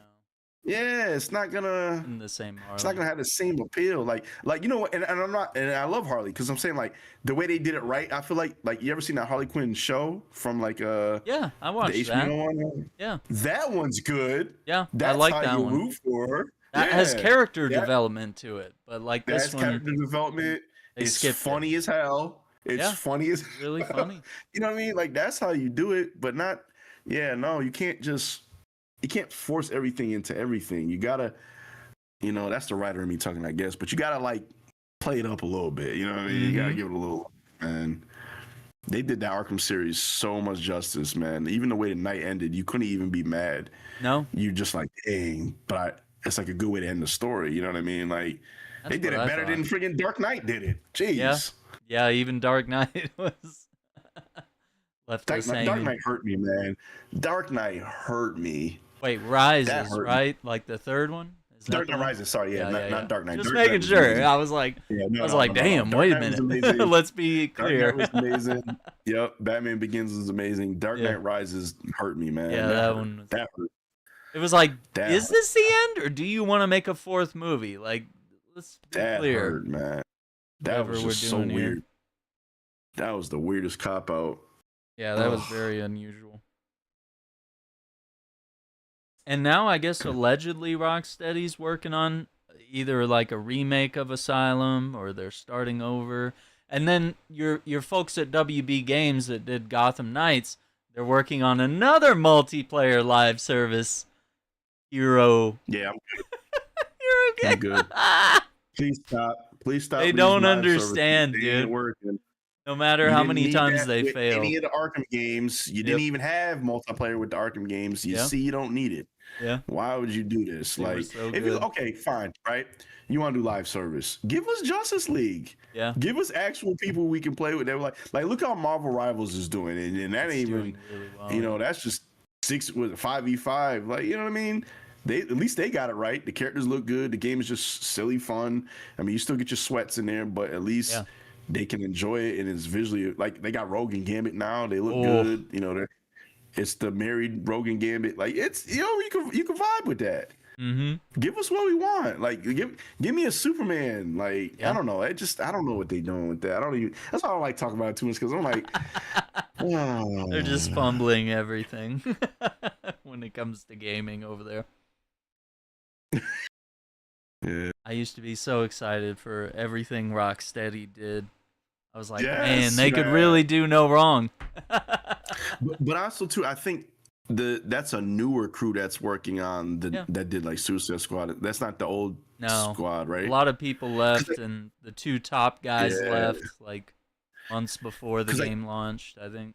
yeah, it's not gonna. In the same Harley. It's not gonna have the same appeal. Like you know what? And I'm not. And I love Harley because I'm saying like the way they did it right. I feel like you ever seen that Harley Quinn show from like Yeah, I watched the that. HBO one? Yeah. That one's good. Yeah, That's I like how that you one. root for her. That has Yeah. character That- development to it, but like That's this one, character development. they It's skipped funny as hell. It's Yeah. funny as really funny. You know what I mean? Like that's how you do it, but not. Yeah, no, you can't force everything into everything. You gotta, that's the writer in me talking, I guess. But you gotta like play it up a little bit. You know what I mean? You gotta give it a little. And they did that Arkham series so much justice, man. Even the way the night ended, you couldn't even be mad. No, You just like, dang. But it's like a good way to end the story. You know what I mean? Like that's they did it what I better thought. than friggin' Dark Knight did it. Jeez. Yeah. Yeah, even Dark Knight was left Dark, us hanging. Dark Knight hurt me, man. Dark Knight hurt me. Wait, Rises, hurt me. right? Like the third one? Is that Dark the Knight one? Rises. Sorry, not Dark Knight. Just Dark making Knight was sure. amazing. I was like, Yeah, no, damn, Dark wait a Knight was minute. amazing. Let's be Dark clear. Knight was amazing. Yep, Batman Begins was amazing. Dark Yeah. Knight Rises hurt me, man. Yeah, that one was- That hurt. It was like, That is hurt. this the end, or do you want to make a fourth movie? Like, let's be That clear. hurt, man. That Whatever was we're just so doing here. weird. That was the weirdest cop out. Yeah, that was Ugh. very unusual. And now I guess allegedly Rocksteady's working on either like a remake of Asylum or they're starting over. And then your folks at WB Games that did Gotham Knights, they're working on another multiplayer live service. Hero. Yeah, Hero I'm good. Please stop. Please stop. They with these don't live understand, services. They ain't dude. working. No matter You how didn't many need times that they with fail. Any of the Arkham games, you didn't even have multiplayer with the Arkham games. You Yeah. see, you don't need it. Yeah. Why would you do this? They were Like, so if you good. okay, fine, right? You want to do live service? Give us Justice League. Yeah. Give us actual people we can play with. They were like, look how Marvel Rivals is doing, and that It's ain't doing even, really well. that's just 5v5. Like, you know what I mean? At least they got it right. The characters look good. The game is just silly fun. I mean, you still get your sweats in there, but at least Yeah. they can enjoy it, and it's visually like they got Rogue and Gambit now. They look Oh. good. It's the married Rogue and Gambit. Like it's you can vibe with that. Mm-hmm. Give us what we want. Like give me a Superman. Like Yeah. I don't know. I don't know what they doing with that. I don't even. That's why I don't like talking about it too much because I'm like, oh. They're just fumbling everything when it comes to gaming over there. Yeah. I used to be so excited for everything Rocksteady did. I was like, Yes, man, they could man. really do no wrong. But also too, I think that's a newer crew that's working on that did like Suicide Squad. That's not the old No. squad, right? A lot of people left, and the two top guys Yeah. left like months before the 'Cause, like- game launched, I think.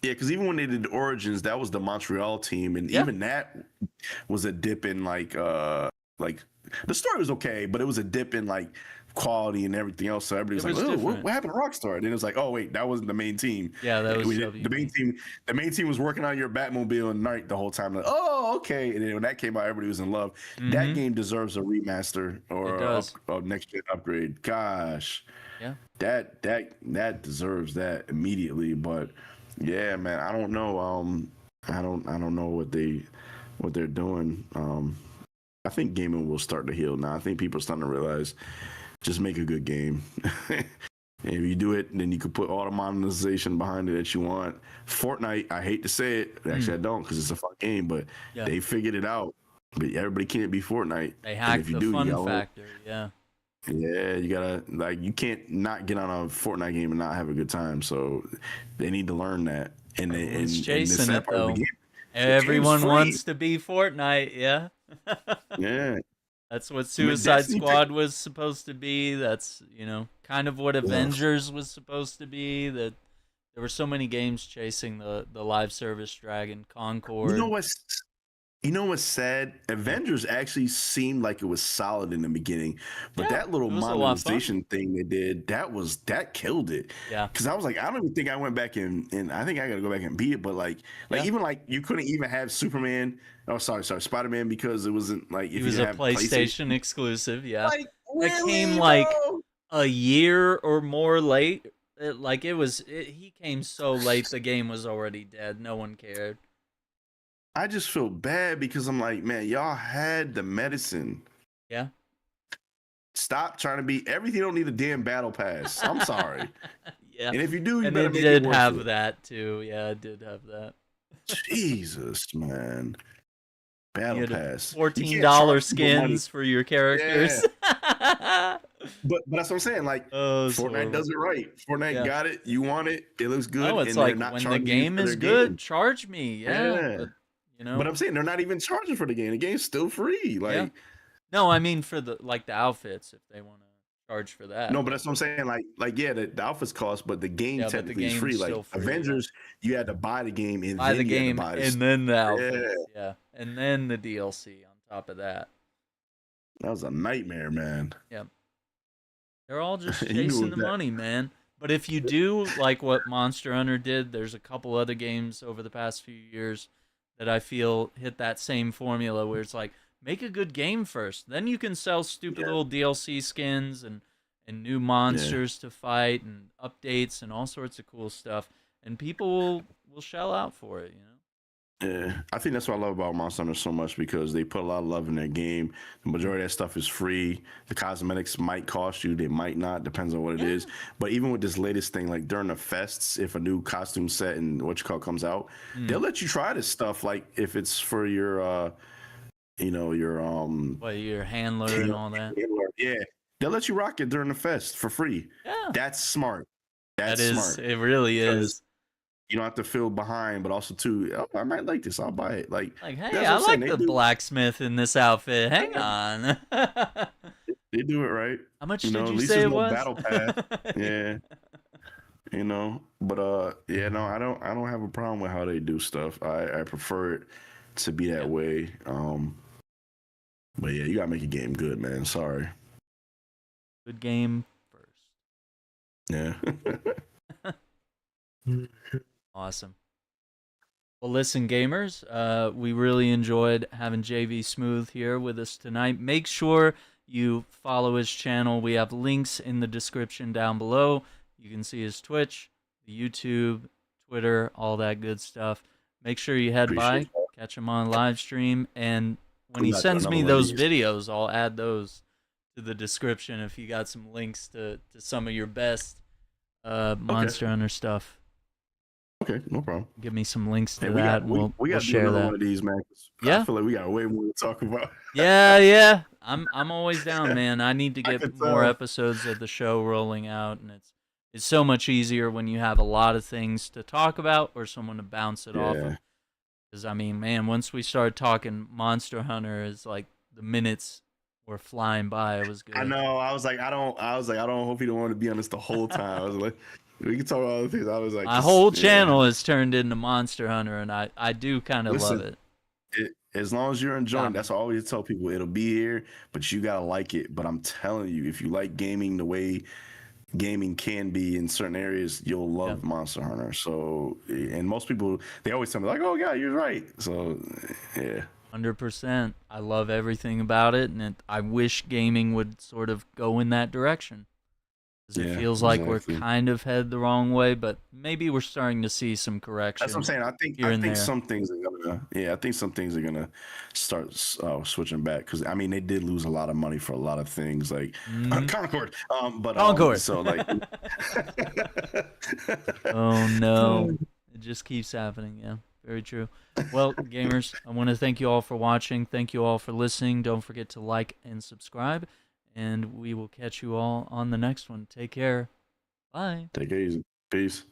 Yeah, because even when they did Origins, that was the Montreal team, and Yeah. even that was a dip in like the story was okay, but it was a dip in like quality and everything else. So everybody was It like, was "Oh, different. what happened to Rockstar?" And then it was like, "Oh wait, that wasn't the main team. Yeah, that was The main WB. team. The main team was working on your Batmobile and night the whole time." Like, oh, okay. And then when that came out, everybody was in love. That game deserves a remaster or It does. a next gen upgrade. Gosh, Yeah. that deserves that immediately. But yeah, man, I don't know. I don't know what they're doing. I think gaming will start to heal now. I think people are starting to realize just make a good game. And if you do it, then you can put all the monetization behind it that you want. Fortnite, I hate to say it. Actually, I don't because it's a fun game, but they figured it out. But everybody can't be Fortnite. They hacked the fun you factor. Yeah. Yeah, you gotta you can't not get on a Fortnite game and not have a good time. So they need to learn that. And Everyone's and chasing the it part of the though. game, Everyone free. wants to be Fortnite. Yeah. Yeah. That's what I mean, Suicide Squad was supposed to be. That's, kind of what Avengers was supposed to be. That there were so many games chasing the live service dragon, Concord. You know what's sad? Avengers actually seemed like it was solid in the beginning, but that little monetization thing they did, that killed it. Yeah. Because I was like, I don't even think I went back and I think I gotta go back and beat it. But even like you couldn't even have Superman. Oh, sorry, Spider-Man, because it wasn't like if it was you a have PlayStation exclusive. Yeah, like, really, it came like a year or more late. He came so late the game was already dead. No one cared. I just feel bad because I'm like, man, y'all had the medicine. Yeah. Stop trying to be everything. Don't need a damn battle pass. I'm sorry. Yeah. And if you do, you and better it make did it worth have it. that too. Yeah, it did have that. Jesus, man. Battle pass. $14 skins for your characters. Yeah. But that's what I'm saying. Like, Fortnite does it right. Fortnite got it. You want it. It looks good. Oh, it's and like they're not when the game is good, charge me. Yeah. But I'm saying they're not even charging for the game. The game's still free. Like, no, I mean for the outfits if they want to charge for that. No, but that's what I'm saying. The outfits cost, but the game technically is free. Like free, Avengers, you had to buy the game and buy then the game and then the outfits. Yeah, and then the DLC on top of that. That was a nightmare, man. Yep. They're all just chasing the money, man. But if you do like what Monster Hunter did, there's a couple other games over the past few years that I feel hit that same formula where it's like, make a good game first. Then you can sell stupid little DLC skins and new monsters to fight and updates and all sorts of cool stuff. And people will shell out for it, Yeah, I think that's what I love about Monster Hunter so much because they put a lot of love in their game. The majority of that stuff is free. The cosmetics might cost you, they might not, depends on what it is. But even with this latest thing, like during the fests, if a new costume set and comes out, they'll let you try this stuff. Like if it's for your, your handler and all that. Yeah, they'll let you rock it during the fest for free. Yeah, that's smart. That's smart. It really is. You don't have to feel behind, but also too, I might like this. I'll buy it. Like hey, I like the blacksmith in this outfit. Hang on. They do it right. How much did you say it was? Battle pass. Yeah. But I don't have a problem with how they do stuff. I prefer it to be that way. But yeah, you gotta make a game good, man. Sorry. Good game first. Yeah. Awesome. Well, listen, gamers, we really enjoyed having J.V.Smooth here with us tonight. Make sure you follow his channel. We have links in the description down below. You can see his Twitch, the YouTube, Twitter, all that good stuff. Make sure you head by, catch him on live stream, and when he sends me those videos, I'll add those to the description if you got some links to some of your best Monster Hunter stuff. Okay, no problem. Give me some links to that. We'll share that. One of these, man. Yeah, I feel like we got way more to talk about. Yeah. I'm always down, man. I need to get more episodes of the show rolling out, and it's so much easier when you have a lot of things to talk about or someone to bounce it off of. Because I mean, man, once we started talking Monster Hunter, it's like the minutes were flying by. It was good. I know. I was like, I don't hope you don't want to be on this the whole time. I was like, we can talk about other things. I was like, my whole channel is turned into Monster Hunter, and I do kind of love it. As long as you're enjoying, Yeah. that's what I always tell people. It'll be here, but you gotta like it. But I'm telling you, if you like gaming the way gaming can be in certain areas, you'll Yeah. love Monster Hunter. So, and most people, they always tell me like, "Oh, yeah, you're right." So, yeah, 100%. I love everything about it, and I wish gaming would sort of go in that direction. Because it yeah, feels like we're exactly. kind of head the wrong way, but maybe we're starting to see some That's what I'm correction saying. here I and think there. some things are gonna, yeah, I think some things are gonna start switching back because I mean they did lose a lot of money for a lot of things like Hmm. Concord, but Concord. so like, Oh no. It just keeps happening. Yeah, very true. Well, gamers, I want to thank you all for watching. Thank you all for listening. Don't forget to like and subscribe. And we will catch you all on the next one. Take care. Bye. take it easy, peace.